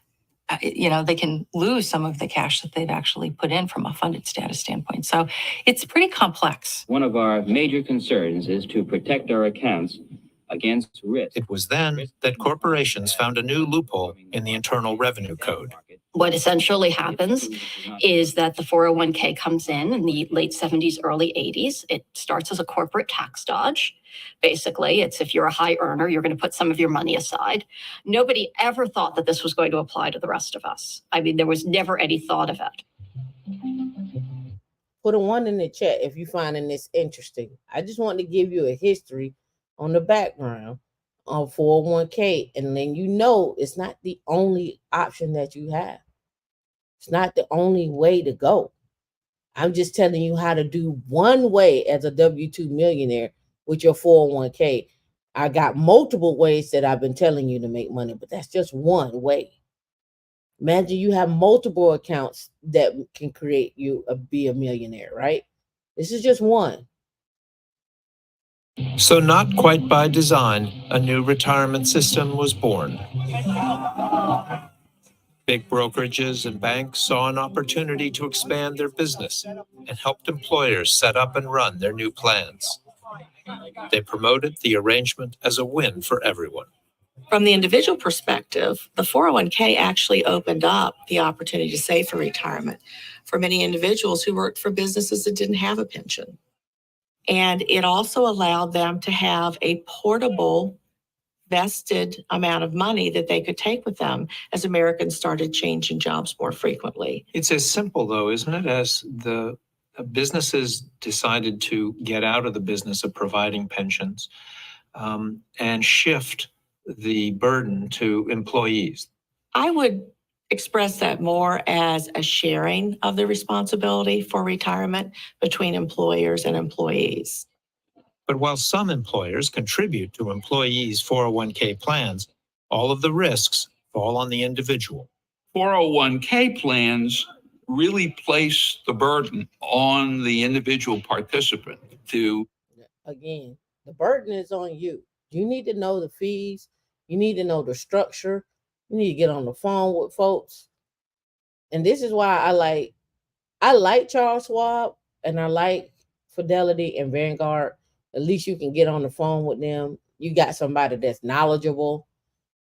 they can lose some of the cash that they've actually put in from a funded status standpoint. So it's pretty complex. One of our major concerns is to protect our accounts against risk. It was then that corporations found a new loophole in the Internal Revenue Code. What essentially happens is that the 401k comes in the late 70s, early 80s. It starts as a corporate tax dodge. Basically, it's if you're a high earner, you're going to put some of your money aside. Nobody ever thought that this was going to apply to the rest of us. I mean, there was never any thought of it. Put a 1 in the chat if you're finding this interesting. I just want to give you a history on the background of 401k, and then it's not the only option that you have. It's not the only way to go. I'm just telling you how to do one way as a W-2 millionaire with your 401k. I got multiple ways that I've been telling you to make money, but that's just one way. Imagine you have multiple accounts that can create you be a millionaire, right? This is just one. So not quite by design, a new retirement system was born. Big brokerages and banks saw an opportunity to expand their business and helped employers set up and run their new plans. They promoted the arrangement as a win for everyone. From the individual perspective, the 401k actually opened up the opportunity to save for retirement for many individuals who worked for businesses that didn't have a pension. And it also allowed them to have a portable, vested amount of money that they could take with them as Americans started changing jobs more frequently. It's as simple, though, isn't it, as the businesses decided to get out of the business of providing pensions and shift the burden to employees. I would express that more as a sharing of the responsibility for retirement between employers and employees. But while some employers contribute to employees' 401k plans, all of the risks fall on the individual. 401k plans really place the burden on the individual participant to. Again, the burden is on you. You need to know the fees. You need to know the structure. You need to get on the phone with folks. And this is why I like Charles Schwab and I like Fidelity and Vanguard. At least you can get on the phone with them. You got somebody that's knowledgeable.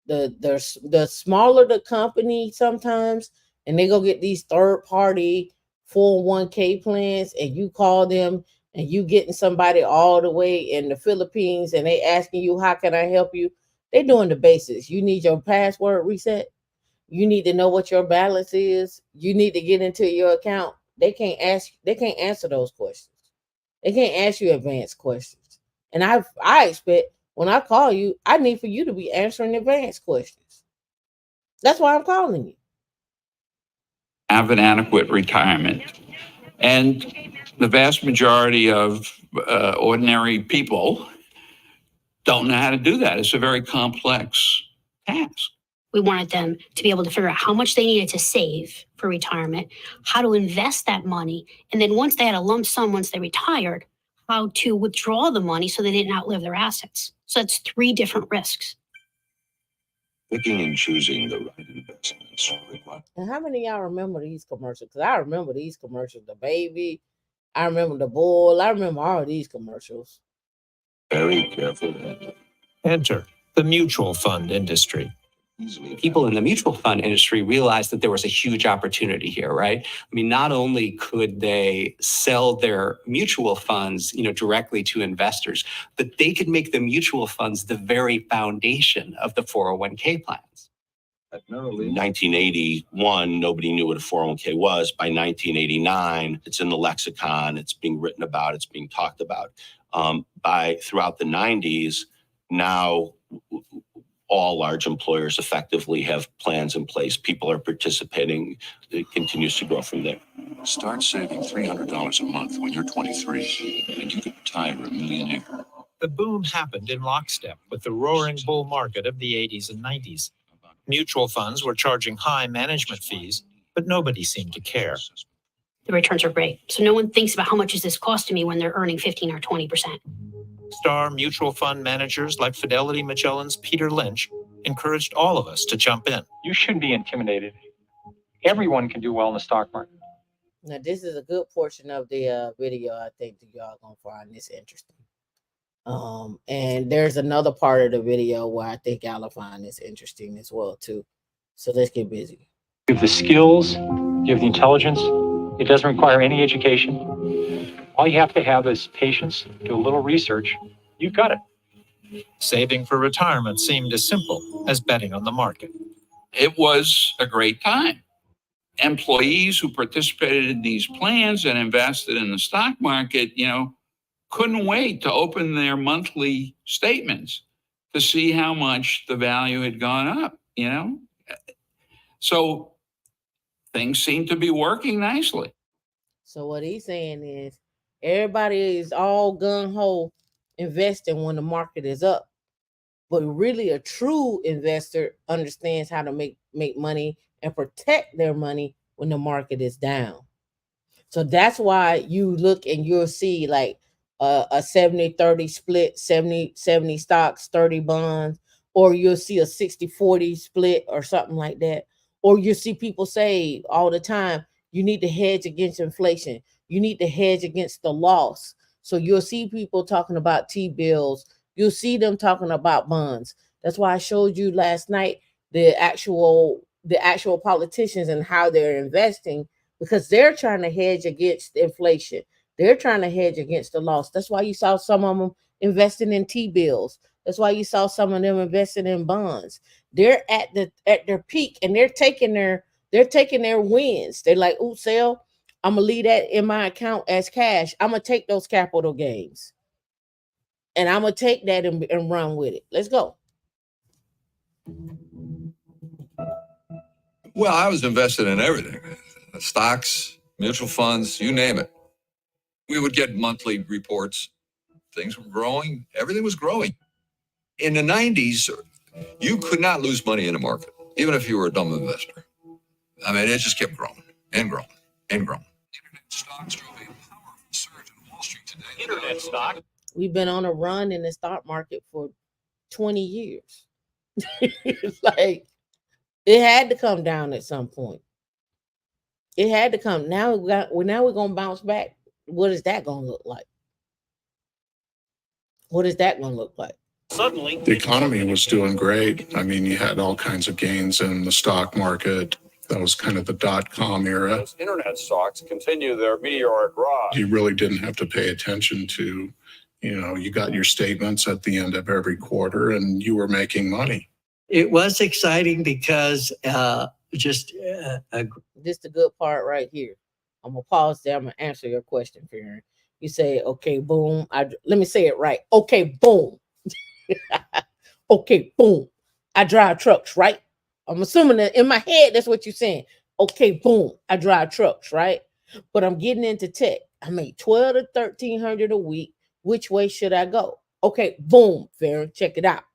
The smaller the company sometimes, and they go get these third-party 401k plans, and you call them and you getting somebody all the way in the Philippines and they asking you, how can I help you? They're doing the basics. You need your password reset. You need to know what your balance is. You need to get into your account. They can't answer those questions. They can't ask you advanced questions. And I expect when I call you, I need for you to be answering advanced questions. That's why I'm calling you. Have an adequate retirement. And the vast majority of ordinary people don't know how to do that. It's a very complex task. We wanted them to be able to figure out how much they needed to save for retirement, how to invest that money, and then once they had a lump sum, once they retired, how to withdraw the money so they didn't outlive their assets. So that's 3 different risks. Picking and choosing the right investments. And how many of y'all remember these commercials? Because I remember these commercials, the baby, I remember the bull, I remember all of these commercials. Very careful. Enter the mutual fund industry. People in the mutual fund industry realized that there was a huge opportunity here, right? I mean, not only could they sell their mutual funds, directly to investors, but they could make the mutual funds the very foundation of the 401k plans. In 1981, nobody knew what a 401k was. By 1989, it's in the lexicon. It's being written about. It's being talked about. By throughout the 90s, now all large employers effectively have plans in place. People are participating. It continues to grow from there. Start saving $300 a month when you're 23, and you can retire a millionaire. The boom happened in lockstep with the roaring bull market of the 80s and 90s. Mutual funds were charging high management fees, but nobody seemed to care. The returns are great. So no one thinks about how much is this costing me when they're earning 15 or 20%. Star mutual fund managers like Fidelity Magellan's Peter Lynch encouraged all of us to jump in. You shouldn't be intimidated. Everyone can do well in the stock market. Now, this is a good portion of the video I think that y'all gonna find this interesting. And there's another part of the video where I think y'all will find this interesting as well too. So let's get busy. You have the skills, you have the intelligence. It doesn't require any education. All you have to have is patience, do a little research. You've got it. Saving for retirement seemed as simple as betting on the market. It was a great time. Employees who participated in these plans and invested in the stock market, couldn't wait to open their monthly statements to see how much the value had gone up, So things seem to be working nicely. So what he's saying is everybody is all gung-ho investing when the market is up. But really a true investor understands how to make money and protect their money when the market is down. So that's why you look and you'll see like a 70-30 split, 70 stocks, 30 bonds, or you'll see a 60-40 split or something like that. Or you see people say all the time, you need to hedge against inflation. You need to hedge against the loss. So you'll see people talking about T-bills. You'll see them talking about bonds. That's why I showed you last night the actual politicians and how they're investing, because they're trying to hedge against inflation. They're trying to hedge against the loss. That's why you saw some of them investing in T-bills. That's why you saw some of them investing in bonds. They're at their peak and they're taking their wins. They're like, ooh, sell, I'm gonna leave that in my account as cash. I'm gonna take those capital gains. And I'm gonna take that and run with it. Let's go. Well, I was invested in everything. Stocks, mutual funds, you name it. We would get monthly reports. Things were growing. Everything was growing. In the 90s, you could not lose money in the market, even if you were a dumb investor. I mean, it just kept growing and growing and growing. Internet stocks drove a powerful surge in Wall Street today. Internet stock. We've been on a run in the stock market for 20 years. It's like it had to come down at some point. It had to come. Now we're gonna bounce back. What is that gonna look like? What is that gonna look like? Suddenly, The economy was doing great. I mean, you had all kinds of gains in the stock market. That was kind of the dot-com era. those internet stocks continue their meteoric rise. You really didn't have to pay attention to, you got your statements at the end of every quarter and you were making money. It was exciting because This is the good part right here. I'm gonna pause there. I'm gonna answer your question, Farron. You say, okay, boom. Let me say it right. Okay, boom. Okay, boom. I drive trucks, right? I'm assuming that in my head, that's what you're saying. Okay, boom. I drive trucks, right? But I'm getting into tech. I make $1,200 to $1,300 a week. Which way should I go? Okay, boom, Farron, check it out.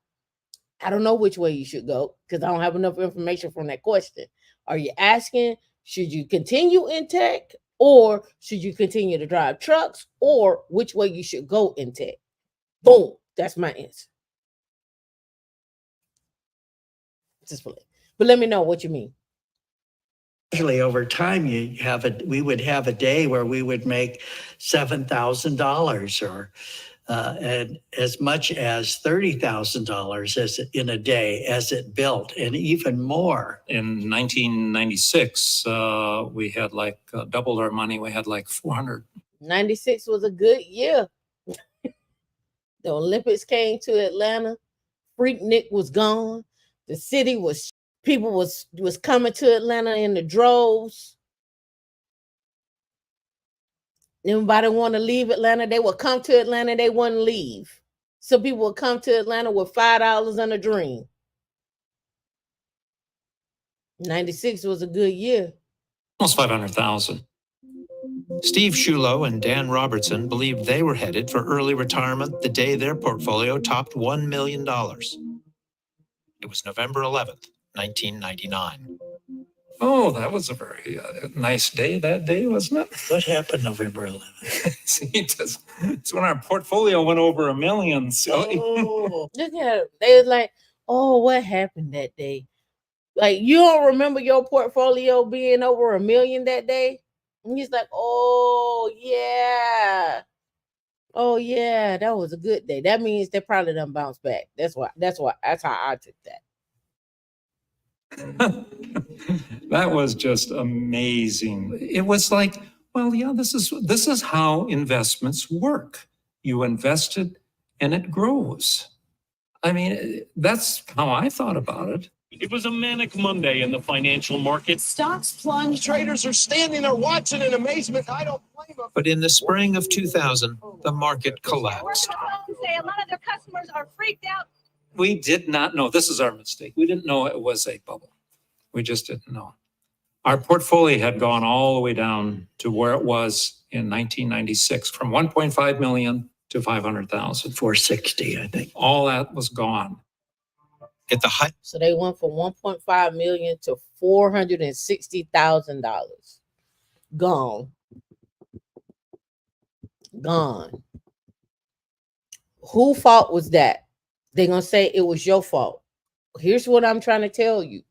I don't know which way you should go because I don't have enough information from that question. Are you asking, should you continue in tech or should you continue to drive trucks, or which way you should go in tech? Boom, that's my answer. Just play. But let me know what you mean. usually over time, we would have a day where we would make $7,000 or and as much as $30,000 as in a day as it built, and even more. In 1996, we had doubled our money. We had 400. 96 was a good year. The Olympics came to Atlanta. Freak Nick was gone. The city was People was coming to Atlanta in the droves. Nobody want to leave Atlanta. They would come to Atlanta. They wouldn't leave. Some people would come to Atlanta with $5 and a dream. 96 was a good year. Almost 500,000. Steve Shulo and Dan Robertson believed they were headed for early retirement the day their portfolio topped $1 million. It was November 11th, 1999. Oh, that was a very nice day that day, wasn't it? What happened November 11th? See, it's when our portfolio went over $1 million. So Look at it. They was like, oh, what happened that day? Like, you don't remember your portfolio being over $1 million that day? And he's like, oh, yeah. Oh, yeah, that was a good day. That means they probably done bounced back. That's how I took that. that was just amazing. It was like, well, yeah, this is how investments work. You invested and it grows. I mean, that's how I thought about it. It was a manic Monday in the financial markets. Stocks plunged. Traders are standing there watching in amazement. I don't blame them. But in the spring of 2000, the market collapsed. A lot of their customers are freaked out. We did not know. This is our mistake. We didn't know it was a bubble. We just didn't know. Our portfolio had gone all the way down to where it was in 1996, from 1.5 million to 500,000. 460, I think. All that was gone. At the height. So they went from 1.5 million to $460,000. Gone. Who fault was that? They're gonna say it was your fault. Here's what I'm trying to tell you.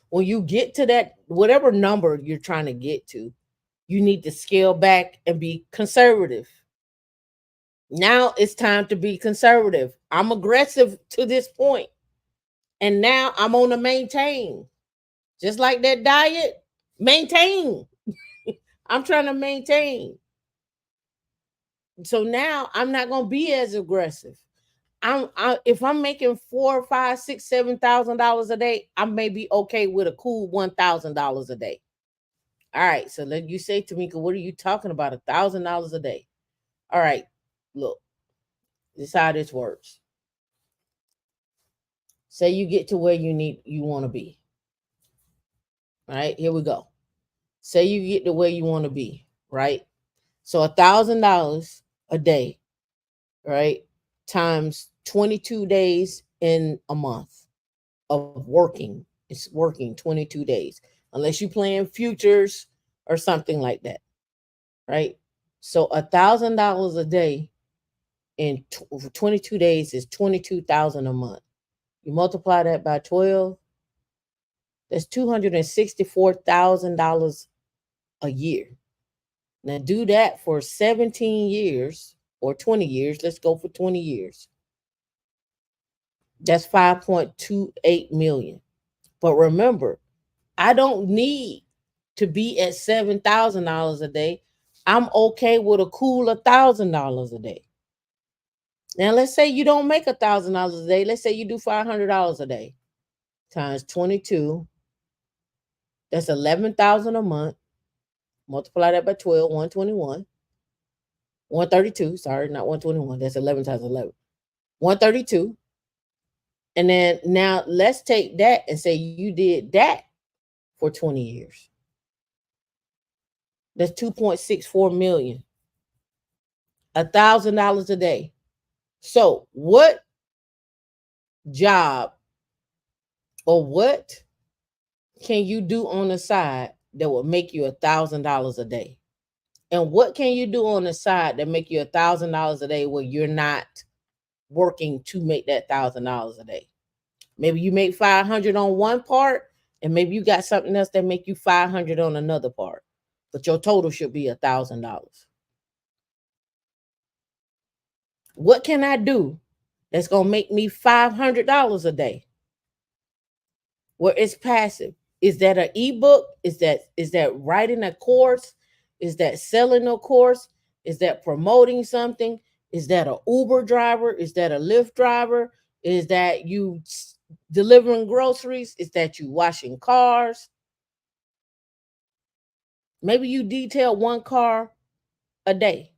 When you get to that, whatever number you're trying to get to, you need to scale back and be conservative. Now it's time to be conservative. I'm aggressive to this point. And now I'm on a maintain. Just like that diet, maintain. I'm trying to maintain. So now I'm not going to be as aggressive. If I'm making $4, $5, $6, $7,000 a day, I may be okay with a cool $1,000 a day. All right. So let you say, Tameika, what are you talking about? $1,000 a day. All right. Look, this is how this works. Say you get to where you want to be. All right, here we go. Say you get to where you want to be, right? So $1,000 a day, right? Times 22 days in a month of working. It's working 22 days. Unless you're playing futures or something like that, right? So $1,000 a day in 22 days is $22,000 a month. You multiply that by 12, that's $264,000 a year. Now do that for 17 years or 20 years. Let's go for 20 years. That's 5.28 million. But remember, I don't need to be at $7,000 a day. I'm okay with a cool $1,000 a day. Now, let's say you don't make $1,000 a day. Let's say you do $500 a day times 22. That's $11,000 a month. Multiply that by 12, 121. 132. Sorry, not 121. That's 11 times 11. 132. And then now let's take that and say you did that for 20 years. That's 2.64 million. $1,000 a day. So what job or what can you do on the side that will make you $1,000 a day? And what can you do on the side that make you $1,000 a day where you're not working to make that $1,000 a day? Maybe you make 500 on one part, and maybe you got something else that make you 500 on another part, but your total should be $1,000. What can I do that's gonna make me $500 a day? Where it's passive. Is that an ebook? Is that writing a course? Is that selling a course? Is that promoting something? Is that an Uber driver? Is that a Lyft driver? Is that you delivering groceries. It's that you washing cars. Maybe you detail one car a day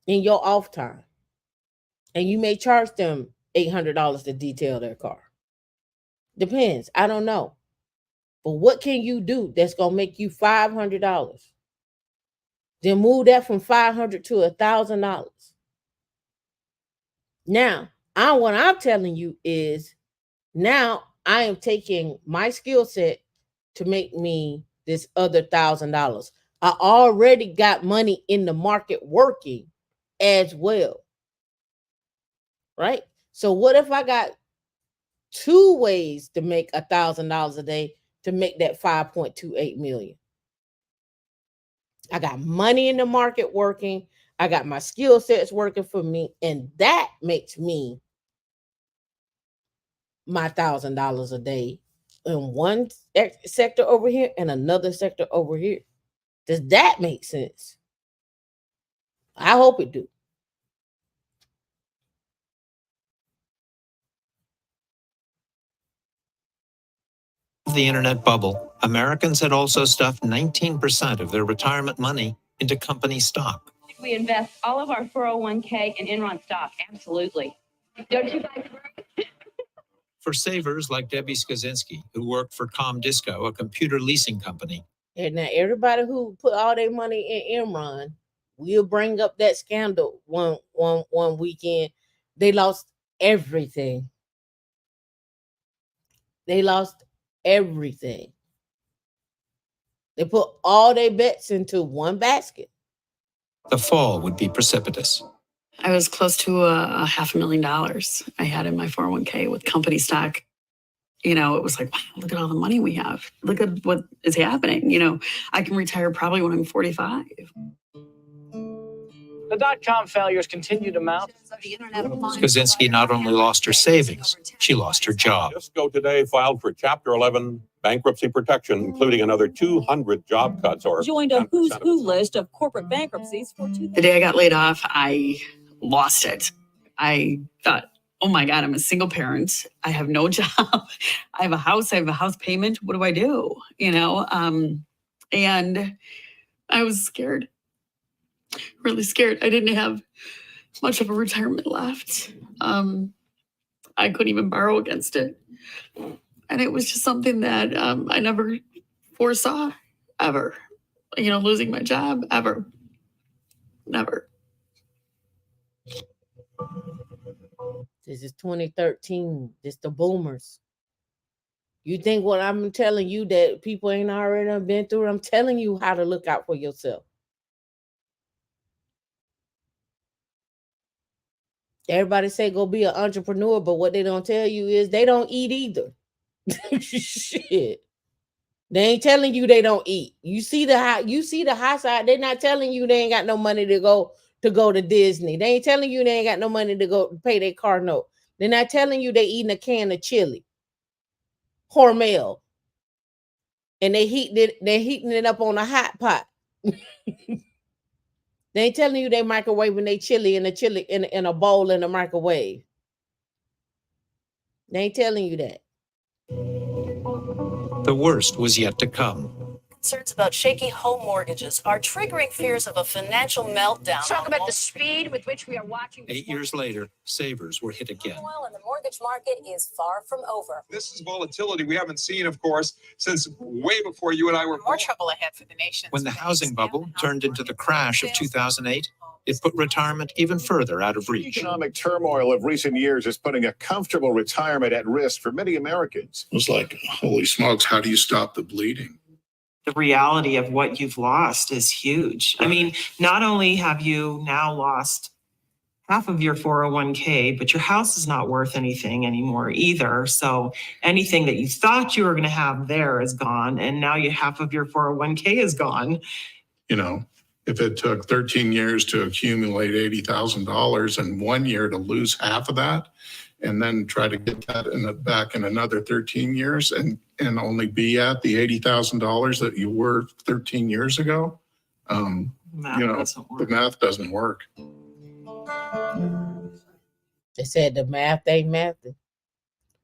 in your off time, and you may charge them $800 to detail their car. Depends. I don't know. But what can you do that's going to make you $500? Then move that from $500 to $1,000. Now, what I'm telling you is now I am taking my skill set to make me this other $1,000. I already got money in the market working as well. Right? So what if I got two ways to make $1,000 a day to make that 5.28 million? I got money in the market working. I got my skill sets working for me, and that makes me my $1,000 a day in one sector over here and another sector over here. Does that make sense? I hope it do. The internet bubble, Americans had also stuffed 19% of their retirement money into company stock. We invest all of our 401k in Enron stock. Absolutely. Don't you guys? For savers like Debbie Skaczynski, who worked for Comdisco, a computer leasing company. And now everybody who put all their money in Enron, we'll bring up that scandal one weekend. They lost everything. They lost everything. They put all their bets into one basket. The fall would be precipitous. I was close to a $500,000 I had in my 401k with company stock. You know, it was like, wow, look at all the money we have. Look at what is happening. You know, I can retire probably when I'm 45. The dot-com failures continue to mount. Skaczynski not only lost her savings, she lost her job. Cisco today filed for Chapter 11 bankruptcy protection, including another 200 job cuts. Or joined a who's who list of corporate bankruptcies for the day I got laid off, I lost it. I thought, oh my God, I'm a single parent. I have no job. I have a house payment. What do I do? You know, and I was scared, really scared. I didn't have much of a retirement left. I couldn't even borrow against it. And it was just something that I never foresaw ever, you know, losing my job ever, never. This is 2013. This the boomers. You think what I'm telling you that people ain't already been through? I'm telling you how to look out for yourself. Everybody say go be an entrepreneur, but what they don't tell you is they don't eat either. Shit. They ain't telling you they don't eat. You see the high side. They're not telling you they ain't got no money to go to Disney. They ain't telling you they ain't got no money to go pay their car note. They're not telling you they eating a can of chili, Hormel, and they're heating it up on a hot pot. They ain't telling you they microwaving they chili in a bowl in a microwave. They ain't telling you that. The worst was yet to come. Concerns about shaky home mortgages are triggering fears of a financial meltdown. Talk about the speed with which we are watching. 8 years later, savers were hit again. Meanwhile, and the mortgage market is far from over. This is volatility we haven't seen, of course, since way before you and I were More trouble ahead for the nation. When the housing bubble turned into the crash of 2008, it put retirement even further out of reach. Economic turmoil of recent years is putting a comfortable retirement at risk for many Americans. It was like, holy smokes, how do you stop the bleeding? The reality of what you've lost is huge. I mean, not only have you now lost half of your 401k, but your house is not worth anything anymore either. So anything that you thought you were going to have there is gone. And now half of your 401k is gone. You know, if it took 13 years to accumulate $80,000 and 1 year to lose half of that, and then try to get that back in another 13 years and only be at the $80,000 that you were 13 years ago, the math doesn't work. They said the math ain't mathing.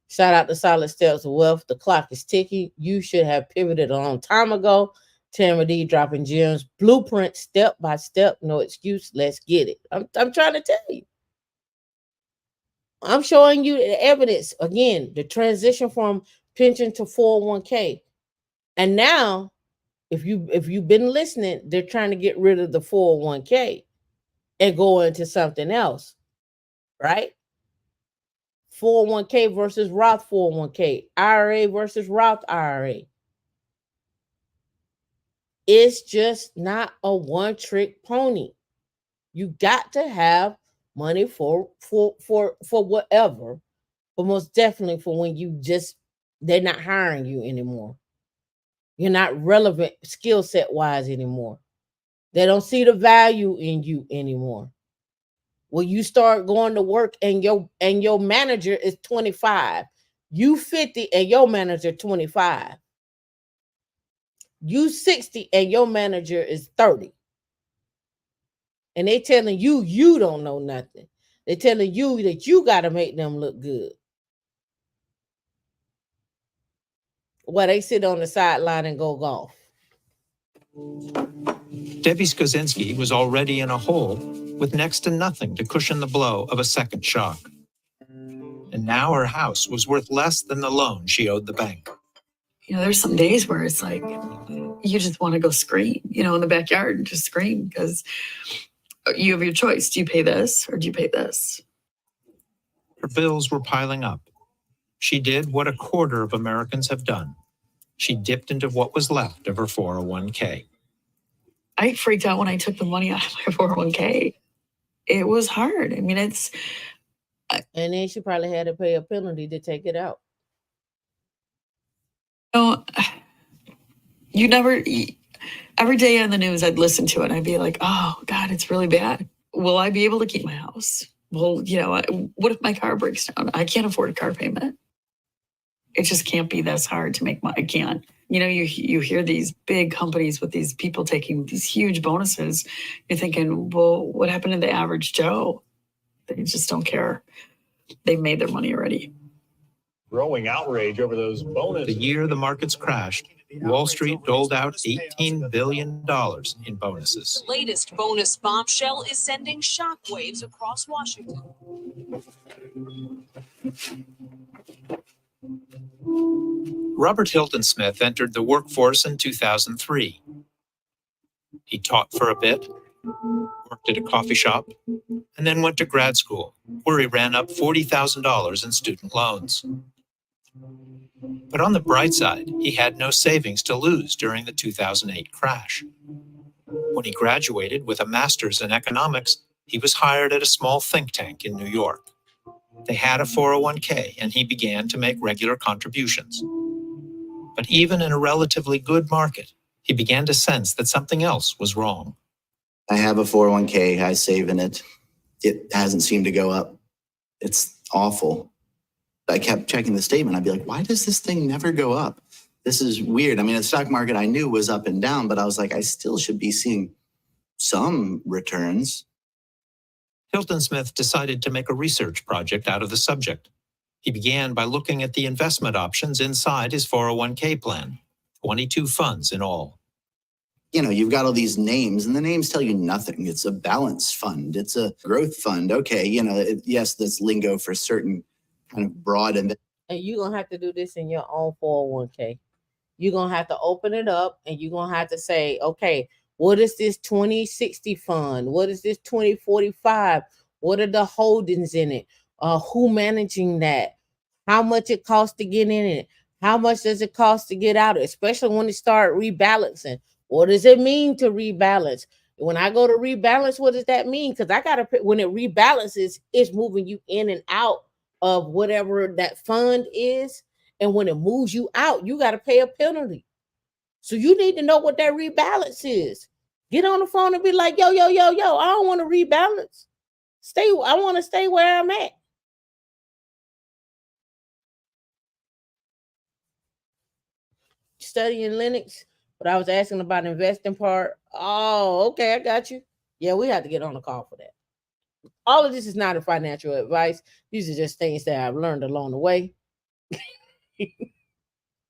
Shout out to Solid Steps of Wealth. The clock is ticking. You should have pivoted a long time ago. Tamara D dropping gems. Blueprint, step by step. No excuse. Let's get it. I'm trying to tell you. I'm showing you the evidence. Again, the transition from pension to 401k. And now, if you've been listening, they're trying to get rid of the 401k and go into something else, right? 401k versus Roth 401k, IRA versus Roth IRA. It's just not a one-trick pony. You got to have money for whatever, but most definitely for when they're not hiring you anymore. You're not relevant skill set wise anymore. They don't see the value in you anymore. When you start going to work and your manager is 25, you 50 and your manager 25. You 60 and your manager is 30. And they telling you don't know nothing. They're telling you that you got to make them look good. Well, they sit on the sideline and go golf. Debbie Skozinski was already in a hole with next to nothing to cushion the blow of a second shock. And now her house was worth less than the loan she owed the bank. There's some days where it's like, you just want to go scream, in the backyard and just scream because you have your choice. Do you pay this or do you pay this? Her bills were piling up. She did what a quarter of Americans have done. She dipped into what was left of her 401k. I freaked out when I took the money out of my 401k. It was hard. I mean, and then she probably had to pay a penalty to take it out. Every day on the news, I'd listen to it and I'd be like, oh God, it's really bad. Will I be able to keep my house? Well, what if my car breaks down? I can't afford a car payment. It just can't be this hard to make money. I can't. You hear these big companies with these people taking these huge bonuses. You're thinking, well, what happened to the average Joe? They just don't care. They've made their money already. Growing outrage over those bonuses. The year the markets crashed, Wall Street doled out $18 billion in bonuses. Latest bonus bombshell is sending shockwaves across Washington. Robert Hilton Smith entered the workforce in 2003. He taught for a bit, worked at a coffee shop, and then went to grad school, where he ran up $40,000 in student loans. But on the bright side, he had no savings to lose during the 2008 crash. When he graduated with a master's in economics, he was hired at a small think tank in New York. They had a 401k, and he began to make regular contributions. But even in a relatively good market, he began to sense that something else was wrong. I have a 401k, I save in it. It hasn't seemed to go up. It's awful. I kept checking the statement. I'd be like, why does this thing never go up? This is weird. I mean, the stock market I knew was up and down, but I was like, I still should be seeing some returns. Hilton Smith decided to make a research project out of the subject. He began by looking at the investment options inside his 401k plan, 22 funds in all. You've got all these names, and the names tell you nothing. It's a balance fund. It's a growth fund. Okay, yes, that's lingo for certain kind of broad. And you're going to have to do this in your own 401k. You're going to have to open it up, and you're going to have to say, okay, what is this 2060 fund? What is this 2045? What are the holdings in it? Who managing that? How much it costs to get in it? How much does it cost to get out of it? Especially when it start rebalancing. What does it mean to rebalance? When I go to rebalance, what does that mean? Because I got to, when it rebalances, it's moving you in and out of whatever that fund is. And when it moves you out, you got to pay a penalty. So you need to know what that rebalance is. Get on the phone and be like, yo, I don't want to rebalance. I want to stay where I'm at. Studying Linux, but I was asking about the investing part. Oh, okay, I got you. Yeah, we have to get on the call for that. All of this is not a financial advice. These are just things that I've learned along the way.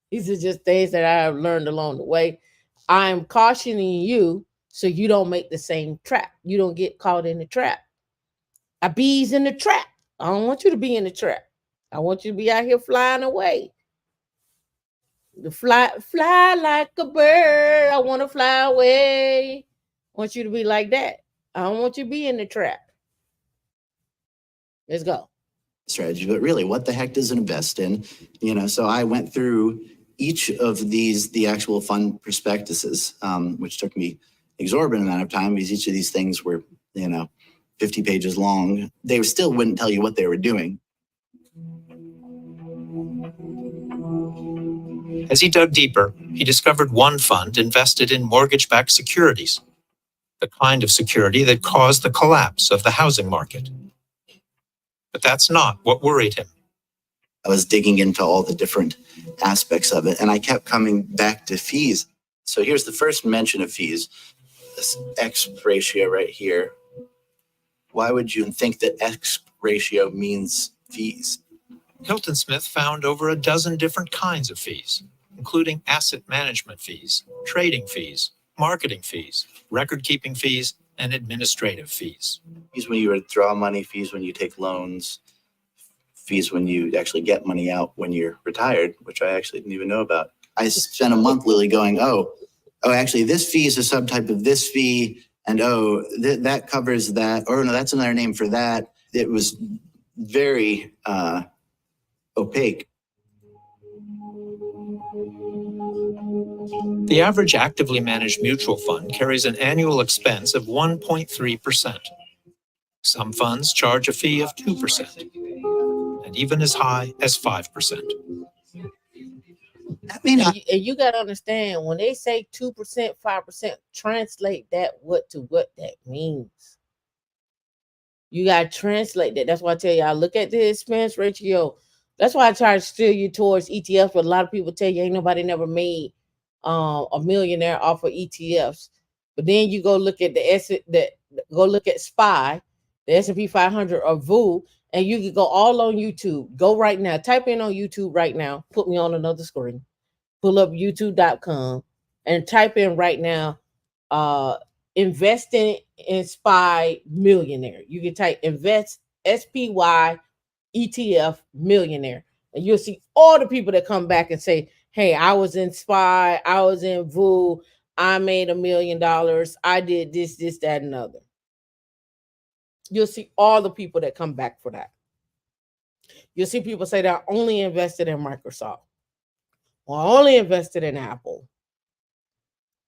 These are just things that I have learned along the way. I'm cautioning you so you don't make the same trap. You don't get caught in the trap. A bee's in the trap. I don't want you to be in the trap. I want you to be out here flying away. The fly like a bird. I want to fly away. I want you to be like that. I don't want you to be in the trap. Let's go. Strategy, but really, what the heck does it invest in? So I went through each of these, the actual fund prospectuses, which took me exorbitant amount of time because each of these things were, 50 pages long. They still wouldn't tell you what they were doing. As he dug deeper, he discovered one fund invested in mortgage-backed securities, the kind of security that caused the collapse of the housing market. But that's not what worried him. I was digging into all the different aspects of it, and I kept coming back to fees. So here's the first mention of fees, this X ratio right here. Why would you think that X ratio means fees? Hilton Smith found over a dozen different kinds of fees, including asset management fees, trading fees, marketing fees, record-keeping fees, and administrative fees. Fees when you withdraw money, fees when you take loans, fees when you actually get money out when you're retired, which I actually didn't even know about. I spent a month literally going, actually this fee is a subtype of this fee, and that covers that, or no, that's another name for that. It was very opaque. The average actively managed mutual fund carries an annual expense of 1.3%. Some funds charge a fee of 2%, and even as high as 5%. And you got to understand, when they say 2%, 5%, translate that what that means. You got to translate that. That's why I tell you, I look at the expense ratio. That's why I try to steer you towards ETFs. But a lot of people tell you ain't nobody never made a millionaire off of ETFs. But then you go look at go look at SPY, the S&P 500 or VOO, and you can go all on YouTube. Go right now. Type in on YouTube right now. Put me on another screen. Pull up youtube.com and type in right now, investing in SPY millionaire. You can type invest SPY ETF millionaire, and you'll see all the people that come back and say, hey, I was in SPY, I was in VOO, I made $1 million, I did this, that, and other. You'll see all the people that come back for that. You'll see people say they're only invested in Microsoft or only invested in Apple.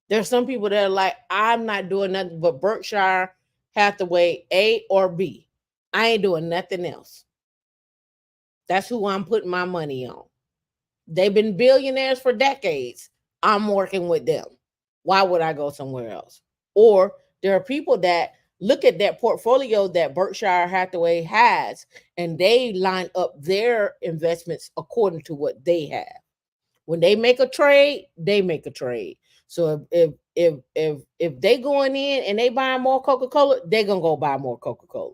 There's some people that are like, I'm not doing nothing but Berkshire Hathaway A or B. I ain't doing nothing else. That's who I'm putting my money on. They've been billionaires for decades. I'm working with them. Why would I go somewhere else? Or there are people that look at that portfolio that Berkshire Hathaway has, and they line up their investments according to what they have. When they make a trade, they make a trade. So if they going in and they buying more Coca-Cola, they're gonna go buy more Coca-Cola.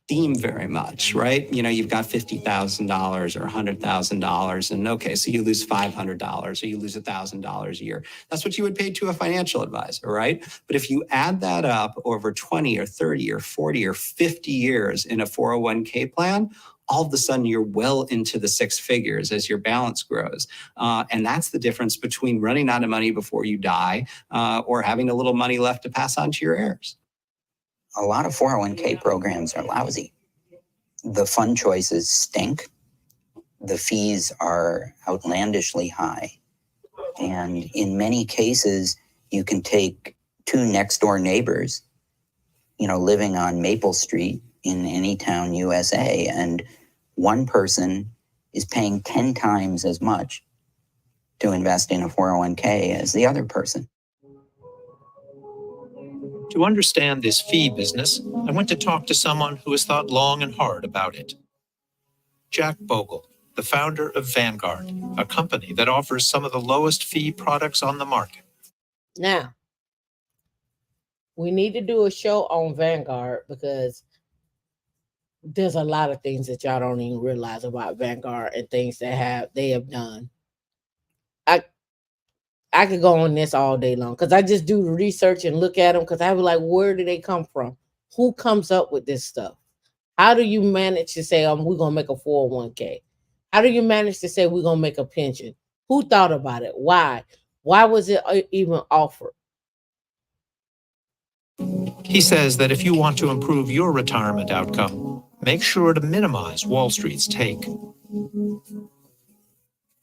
Theme very much, right? You've got $50,000 or $100,000, and okay, so you lose $500 or you lose $1,000 a year. That's what you would pay to a financial advisor, right? But if you add that up over 20 or 30 or 40 or 50 years in a 401k plan, all of a sudden you're well into the six figures as your balance grows. And that's the difference between running out of money before you die or having a little money left to pass on to your heirs. A lot of 401k programs are lousy. The fund choices stink. The fees are outlandishly high. And in many cases, you can take two next door neighbors, living on Maple Street in any town, USA, and one person is paying 10 times as much to invest in a 401k as the other person. To understand this fee business, I went to talk to someone who has thought long and hard about it. Jack Bogle, the founder of Vanguard, a company that offers some of the lowest fee products on the market. Now, we need to do a show on Vanguard because there's a lot of things that y'all don't even realize about Vanguard and things that they have done. I could go on this all day long because I just do the research and look at them because I was like, where do they come from? Who comes up with this stuff? How do you manage to say, we're going to make a 401k? How do you manage to say we're going to make a pension? Who thought about it? Why? Why was it even offered? He says that if you want to improve your retirement outcome, make sure to minimize Wall Street's take.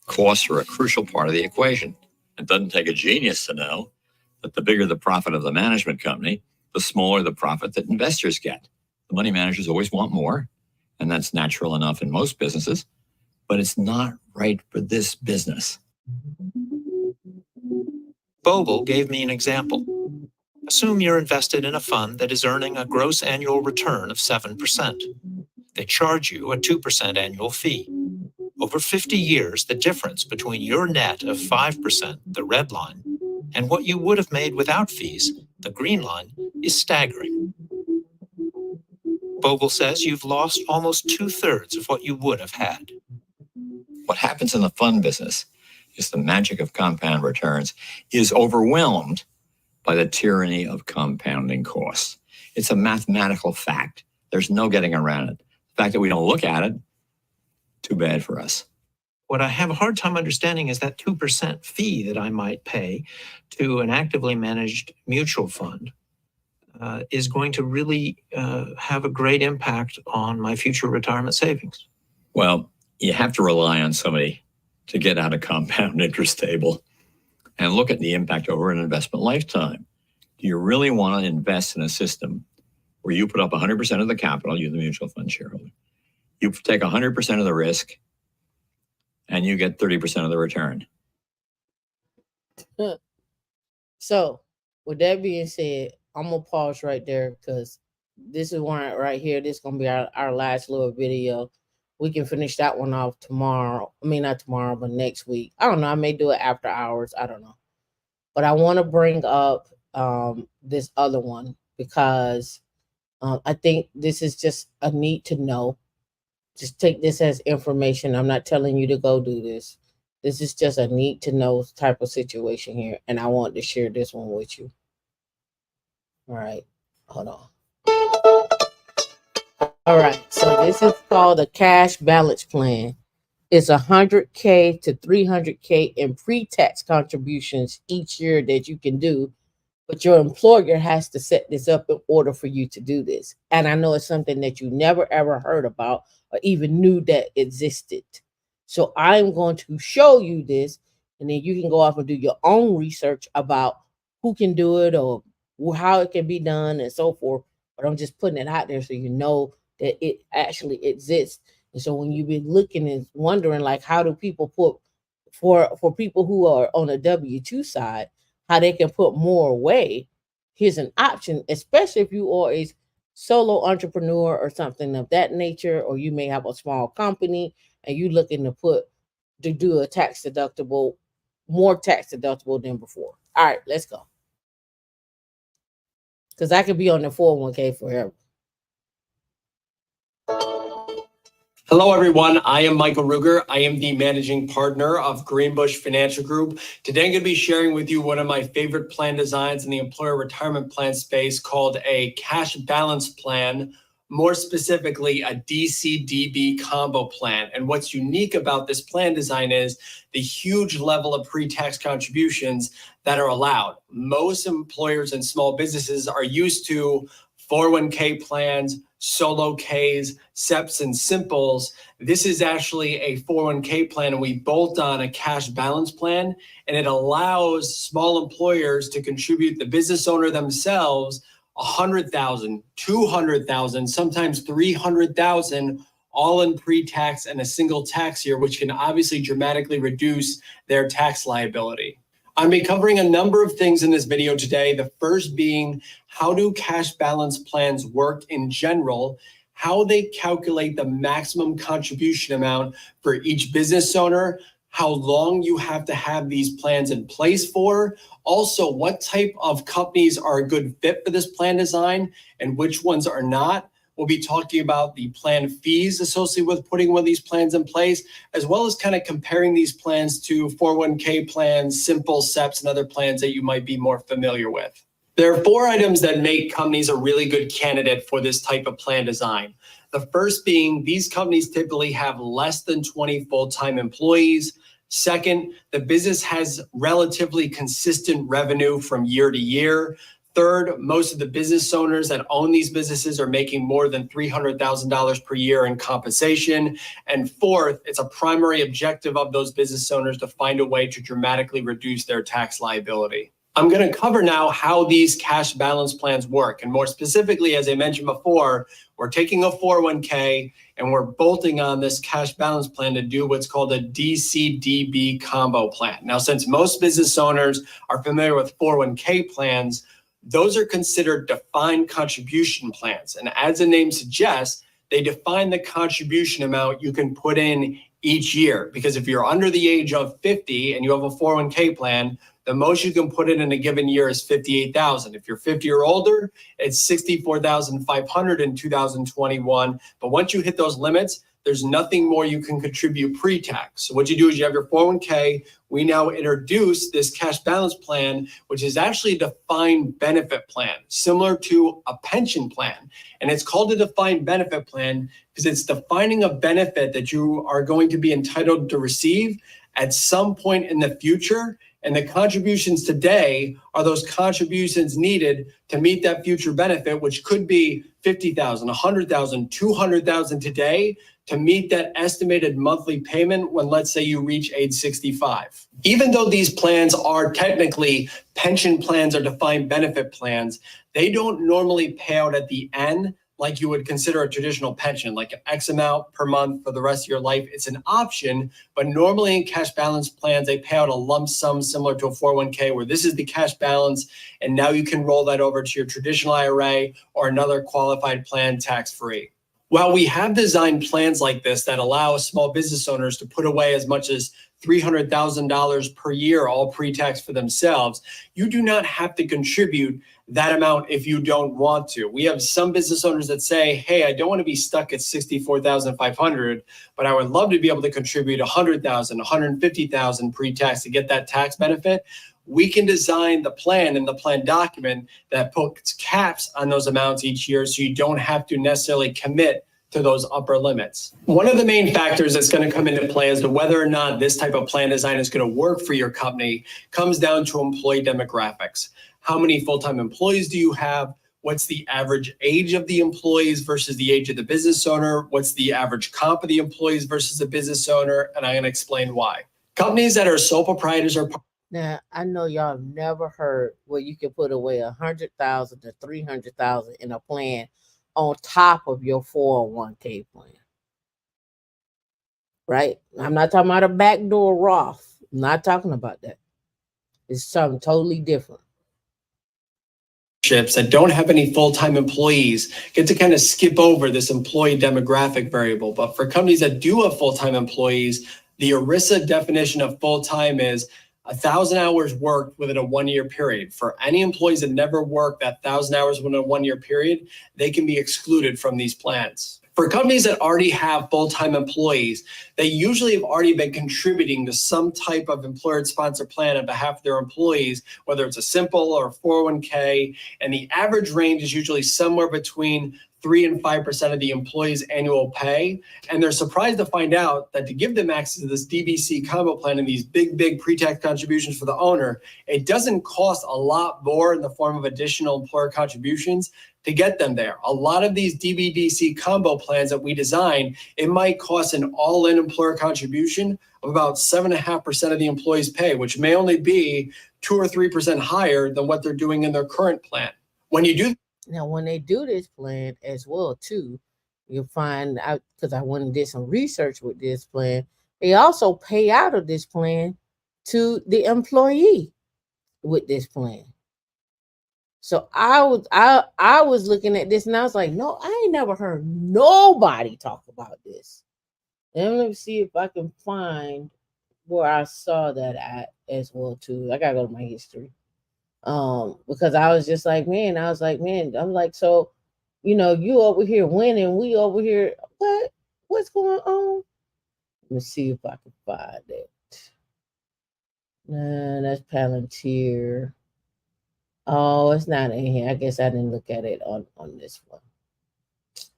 Costs are a crucial part of the equation. It doesn't take a genius to know that the bigger the profit of the management company, the smaller the profit that investors get. The money managers always want more, and that's natural enough in most businesses, but it's not right for this business. Bogle gave me an example. Assume you're invested in a fund that is earning a gross annual return of 7%. They charge you a 2% annual fee. Over 50 years, the difference between your net of 5%, the red line, and what you would have made without fees, the green line, is staggering. Bogle says you've lost almost 2/3 of what you would have had. What happens in the fund business is the magic of compound returns is overwhelmed by the tyranny of compounding costs. It's a mathematical fact. There's no getting around it. The fact that we don't look at it, too bad for us. What I have a hard time understanding is that 2% fee that I might pay to an actively managed mutual fund is going to really have a great impact on my future retirement savings. Well, you have to rely on somebody to get out a compound interest table and look at the impact over an investment lifetime. Do you really want to invest in a system where you put up 100% of the capital, you the mutual fund shareholder, you take 100% of the risk, and you get 30% of the return? So, with that being said, I'm going to pause right there because this is one right here. This is going to be our last little video. We can finish that one off tomorrow. I mean, not tomorrow, but next week. I don't know. I may do it after hours. I don't know. But I want to bring up this other one because I think this is just a need to know. Just take this as information. I'm not telling you to go do this. This is just a need to know type of situation here. And I want to share this one with you. All right. Hold on. All right. So this is called a cash balance plan. It's $100K to $300K in pre-tax contributions each year that you can do. But your employer has to set this up in order for you to do this. And I know it's something that you never, ever heard about or even knew that existed. So I'm going to show you this, and then you can go off and do your own research about who can do it or how it can be done and so forth. But I'm just putting it out there so you know that it actually exists. And so when you've been looking and wondering, like, how do people put for people who are on a W-2 side, how they can put more away, here's an option, especially if you are a solo entrepreneur or something of that nature, or you may have a small company and you're looking to do a tax deductible, more tax deductible than before. All right, let's go. Because I could be on the 401k forever. Hello, everyone. I am Michael Ruger. I am the managing partner of Greenbush Financial Group. Today, I'm going to be sharing with you one of my favorite plan designs in the employer retirement plan space called a cash balance plan, more specifically a DCDB combo plan. And what's unique about this plan design is the huge level of pre-tax contributions that are allowed. Most employers and small businesses are used to 401k plans, solo Ks, SEPs, and Simples. This is actually a 401k plan, and we bolt on a cash balance plan, and it allows small employers to contribute the business owner themselves $100,000, $200,000, sometimes $300,000, all in pre-tax and a single tax year, which can obviously dramatically reduce their tax liability. I'm going to be covering a number of things in this video today. The first being, how do cash balance plans work in general, how they calculate the maximum contribution amount for each business owner, how long you have to have these plans in place for, also what type of companies are a good fit for this plan design and which ones are not. We'll be talking about the plan fees associated with putting one of these plans in place, as well as kind of comparing these plans to 401k plans, simple SEPs, and other plans that you might be more familiar with. There are 4 items that make companies a really good candidate for this type of plan design. The first being these companies typically have less than 20 full-time employees. Second, the business has relatively consistent revenue from year to year. Third, most of the business owners that own these businesses are making more than $300,000 per year in compensation. And fourth, it's a primary objective of those business owners to find a way to dramatically reduce their tax liability. I'm going to cover now how these cash balance plans work. And more specifically, as I mentioned before, we're taking a 401k and we're bolting on this cash balance plan to do what's called a DCDB combo plan. Now, since most business owners are familiar with 401k plans, those are considered defined contribution plans. And as the name suggests, they define the contribution amount you can put in each year. Because if you're under the age of 50 and you have a 401k plan, the most you can put in a given year is $58,000. If you're 50 or older, it's $64,500 in 2021. But once you hit those limits, there's nothing more you can contribute pre-tax. So what you do is you have your 401k. We now introduce this cash balance plan, which is actually a defined benefit plan, similar to a pension plan. And it's called a defined benefit plan because it's defining a benefit that you are going to be entitled to receive at some point in the future. And the contributions today are those contributions needed to meet that future benefit, which could be $50,000, $100,000, $200,000 today to meet that estimated monthly payment when, let's say, you reach age 65. Even though these plans are technically pension plans or defined benefit plans, they don't normally pay out at the end like you would consider a traditional pension, like an X amount per month for the rest of your life. It's an option, but normally in cash balance plans, they pay out a lump sum similar to a 401k, where this is the cash balance, and now you can roll that over to your traditional IRA or another qualified plan tax-free. While we have designed plans like this that allow small business owners to put away as much as $300,000 per year, all pre-tax for themselves, you do not have to contribute that amount if you don't want to. We have some business owners that say, hey, I don't want to be stuck at $64,500, but I would love to be able to contribute $100,000, $150,000 pre-tax to get that tax benefit. We can design the plan and the plan document that puts caps on those amounts each year so you don't have to necessarily commit to those upper limits. One of the main factors that's going to come into play as to whether or not this type of plan design is going to work for your company comes down to employee demographics. How many full-time employees do you have? What's the average age of the employees versus the age of the business owner? What's the average comp of the employees versus the business owner? And I'm going to explain why. Companies that are sole proprietors are... Now, I know y'all have never heard where you can put away $100,000 to $300,000 in a plan on top of your 401k plan, right? I'm not talking about a backdoor Roth. I'm not talking about that. It's something totally different. That don't have any full-time employees get to kind of skip over this employee demographic variable. But for companies that do have full-time employees, the ERISA definition of full-time is 1,000 hours worked within a 1-year period. For any employees that never work that 1,000 hours within a 1-year period, they can be excluded from these plans. For companies that already have full-time employees, they usually have already been contributing to some type of employer-sponsored plan on behalf of their employees, whether it's a simple or a 401k, and the average range is usually somewhere between 3 and 5% of the employee's annual pay. And they're surprised to find out that to give them access to this DBC combo plan and these big pre-tax contributions for the owner, it doesn't cost a lot more in the form of additional employer contributions to get them there. A lot of these DBDC combo plans that we design, it might cost an all-in employer contribution of about 7.5% of the employee's pay, which may only be 2 or 3% higher than what they're doing in their current plan. When you do Now, when they do this plan as well, too, you'll find out, because I went and did some research with this plan, they also pay out of this plan to the employee with this plan. So I was looking at this and I was like, no, I ain't never heard nobody talk about this. And let me see if I can find where I saw that at as well, too. I gotta go to my history. Because I was just like, man, so you over here winning, we over here. What's going on? Let me see if I can find it. Nah, that's Palantir. Oh, it's not in here. I guess I didn't look at it on this one.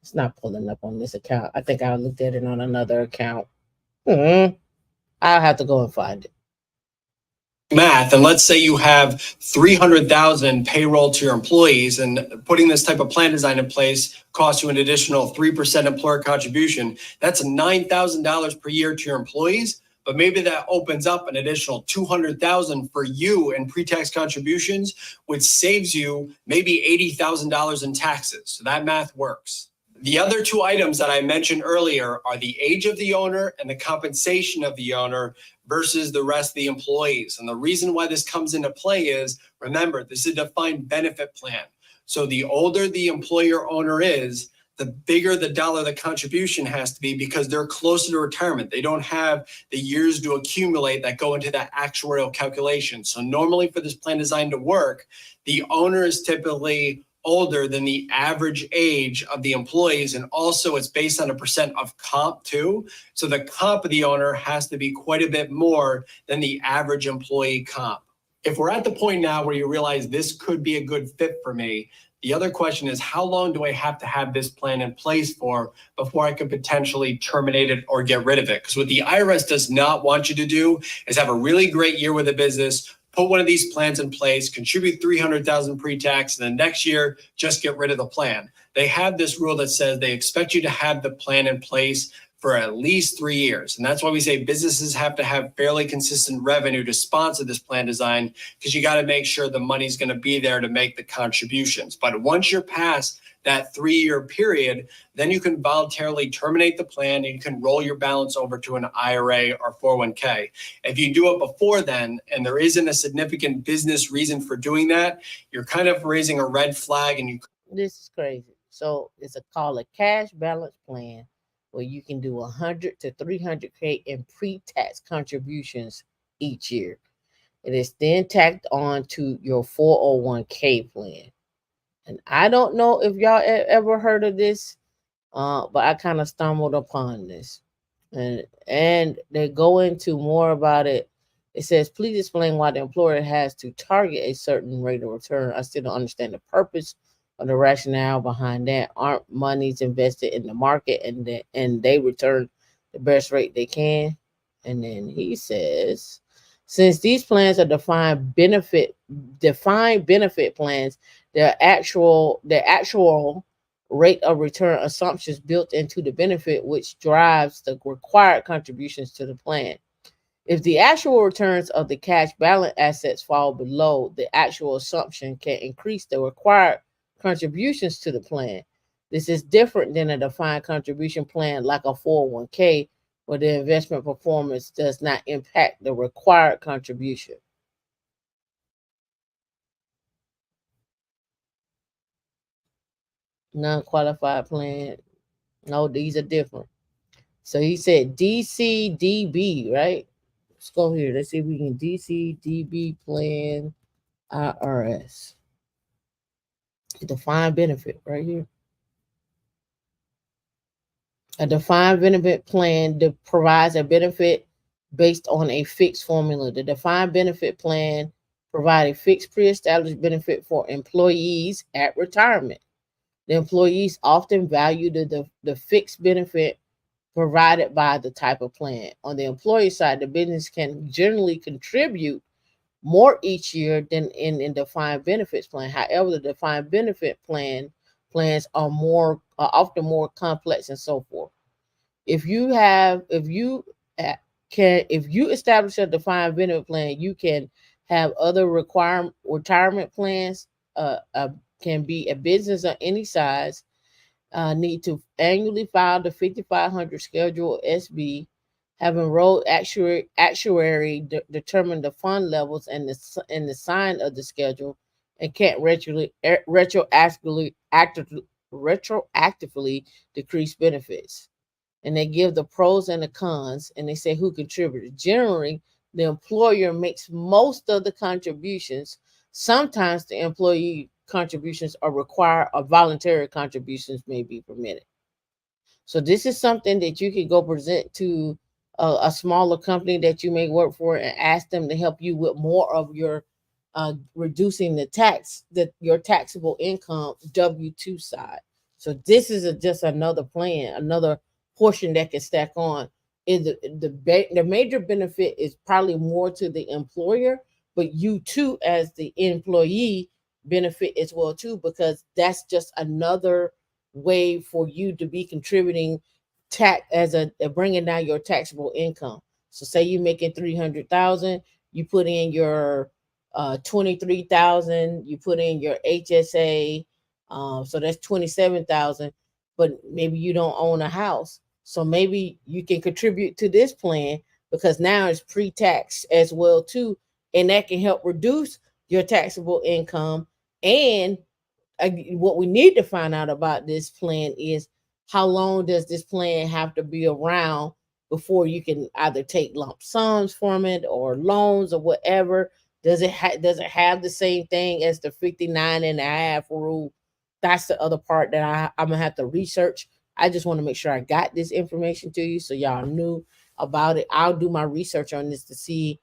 It's not pulling up on this account. I think I looked at it on another account. I'll have to go and find it. Math, and let's say you have 300,000 payroll to your employees, and putting this type of plan design in place costs you an additional 3% employer contribution. That's $9,000 per year to your employees, but maybe that opens up an additional 200,000 for you in pre-tax contributions, which saves you maybe $80,000 in taxes. So that math works. The other two items that I mentioned earlier are the age of the owner and the compensation of the owner versus the rest of the employees. And the reason why this comes into play is, remember, this is a defined benefit plan. So the older the employer owner is, the bigger the dollar the contribution has to be, because they're closer to retirement. They don't have the years to accumulate that go into that actuarial calculation. So normally for this plan design to work, the owner is typically older than the average age of the employees. And also it's based on a percent of comp too. So the comp of the owner has to be quite a bit more than the average employee comp. If we're at the point now where you realize this could be a good fit for me, the other question is, how long do I have to have this plan in place for before I could potentially terminate it or get rid of it? Because what the IRS does not want you to do is have a really great year with a business, put one of these plans in place, contribute 300,000 pre-tax, and then next year, just get rid of the plan. They have this rule that says they expect you to have the plan in place for at least 3 years. And that's why we say businesses have to have fairly consistent revenue to sponsor this plan design, because you got to make sure the money's going to be there to make the contributions. But once you're past that 3-year period, then you can voluntarily terminate the plan and you can roll your balance over to an IRA or 401k. If you do it before then, and there isn't a significant business reason for doing that, you're kind of raising a red flag. And This is crazy. So it's called a cash balance plan, where you can do 100 to 300K in pre-tax contributions each year. It is then tacked on to your 401k plan. And I don't know if y'all ever heard of this, but I kind of stumbled upon this. And they go into more about it. It says, please explain why the employer has to target a certain rate of return. I still don't understand the purpose or the rationale behind that. Aren't monies invested in the market and they return the best rate they can? And then he says, since these plans are defined benefit plans, their actual rate of return assumptions built into the benefit, which drives the required contributions to the plan. If the actual returns of the cash balance assets fall below the actual assumption, can increase the required contributions to the plan. This is different than a defined contribution plan like a 401k, where the investment performance does not impact the required contribution. Non-qualified plan. No, these are different. So he said DCDB, right? Let's go here. Let's see if we can DCDB plan IRS. Defined benefit right here. A defined benefit plan provides a benefit based on a fixed formula. The defined benefit plan provides a fixed pre-established benefit for employees at retirement. The employees often value the fixed benefit provided by the type of plan. On the employee side, the business can generally contribute more each year than in defined benefits plan. However, the defined benefit plans are often more complex and so forth. If you establish a defined benefit plan, you can have other retirement plans. Can be a business of any size. Need to annually file the 5500 Schedule SB, have enrolled actuary determine the fund levels and the sign of the schedule, and can't retroactively decrease benefits. And they give the pros and the cons, and they say who contributed. Generally, the employer makes most of the contributions. Sometimes the employee contributions are required or voluntary contributions may be permitted. So this is something that you can go present to a smaller company that you may work for and ask them to help you with more of your reducing the tax, your taxable income W-2 side. So this is just another plan, another portion that can stack on. Is the major benefit is probably more to the employer, but you too as the employee benefit as well too, because that's just another way for you to be contributing tax as a bringing down your taxable income. So say you're making 300,000, you put in your 23,000, you put in your HSA, so that's 27,000, but maybe you don't own a house. So maybe you can contribute to this plan because now it's pre-tax as well too, and that can help reduce your taxable income. And what we need to find out about this plan is how long does this plan have to be around before you can either take lump sums from it or loans or whatever. Does it have the same thing as the 59.5 rule? That's the other part that I'm gonna have to research. I just want to make sure I got this information to you so y'all knew about it. I'll do my research on this to see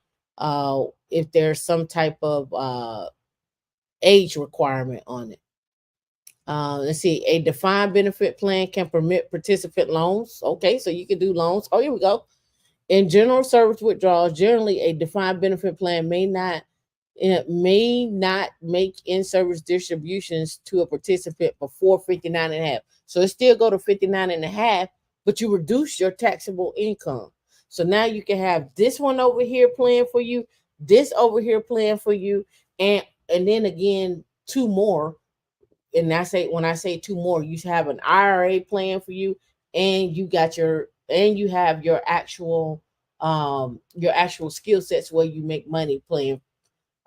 if there's some type of age requirement on it. Let's see. A defined benefit plan can permit participant loans. Okay, so you can do loans. Oh, here we go. In general service withdrawals, generally a defined benefit plan may not make in-service distributions to a participant before 59.5. So it still go to 59.5, but you reduce your taxable income. So now you can have this one over here plan for you, this over here plan for you, and then again 2 more. And when I say 2 more, you have an IRA plan for you, and you have your actual skill sets where you make money playing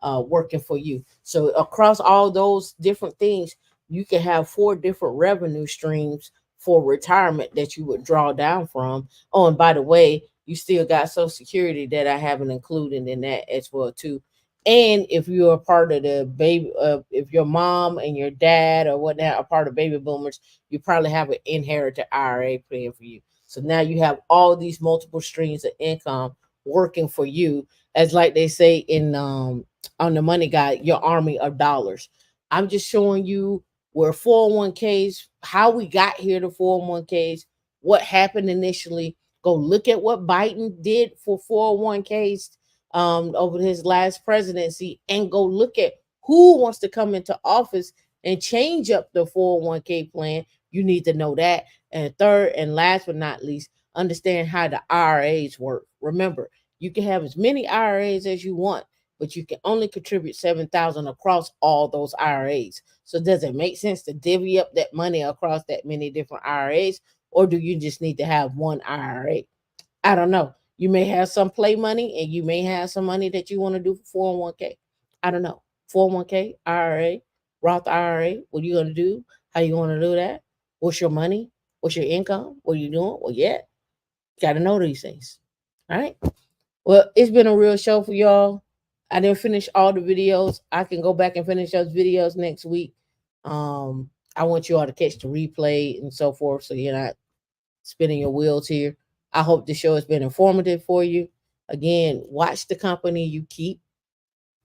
working for you. So across all those different things, you can have 4 different revenue streams for retirement that you would draw down from. Oh, and by the way, you still got Social Security that I haven't included in that as well too. And if you're a part of the baby, if your mom and your dad or whatnot are part of baby boomers, you probably have an inherited IRA plan for you. So now you have all these multiple streams of income working for you, as like they say in on the Money Guide, your army of dollars. I'm just showing you where 401ks, how we got here to 401ks, what happened initially. Go look at what Biden did for 401ks over his last presidency, and go look at who wants to come into office and change up the 401k plan. You need to know that. And third and last but not least, understand how the IRAs work. Remember, you can have as many IRAs as you want, but you can only contribute 7,000 across all those IRAs. So does it make sense to divvy up that money across that many different IRAs, or do you just need to have one IRA? I don't know. You may have some play money, and you may have some money that you want to do for 401k. I don't know. 401k, IRA, Roth IRA. What are you going to do? How you going to do that? What's your money? What's your income? What are you doing? Well, yeah, got to know these things. All right. Well, it's been a real show for y'all. I didn't finish all the videos. I can go back and finish those videos next week. I want you all to catch the replay and so forth, so you're not spinning your wheels here. I hope the show has been informative for you. Again, watch the company you keep.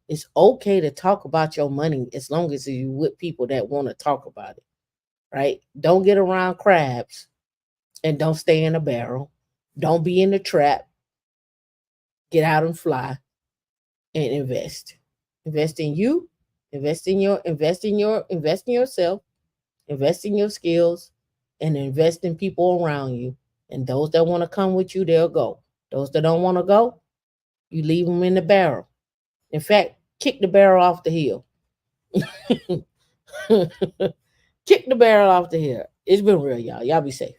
It's okay to talk about your money as long as you're with people that want to talk about it, right? Don't get around crabs, and don't stay in a barrel. Don't be in the trap. Get out and fly and invest. Invest in you, invest in yourself, invest in your skills, and invest in people around you. And those that want to come with you, they'll go. Those that don't want to go, you leave them in the barrel. In fact, kick the barrel off the hill. Kick the barrel off the hill. It's been real, y'all. Y'all be safe.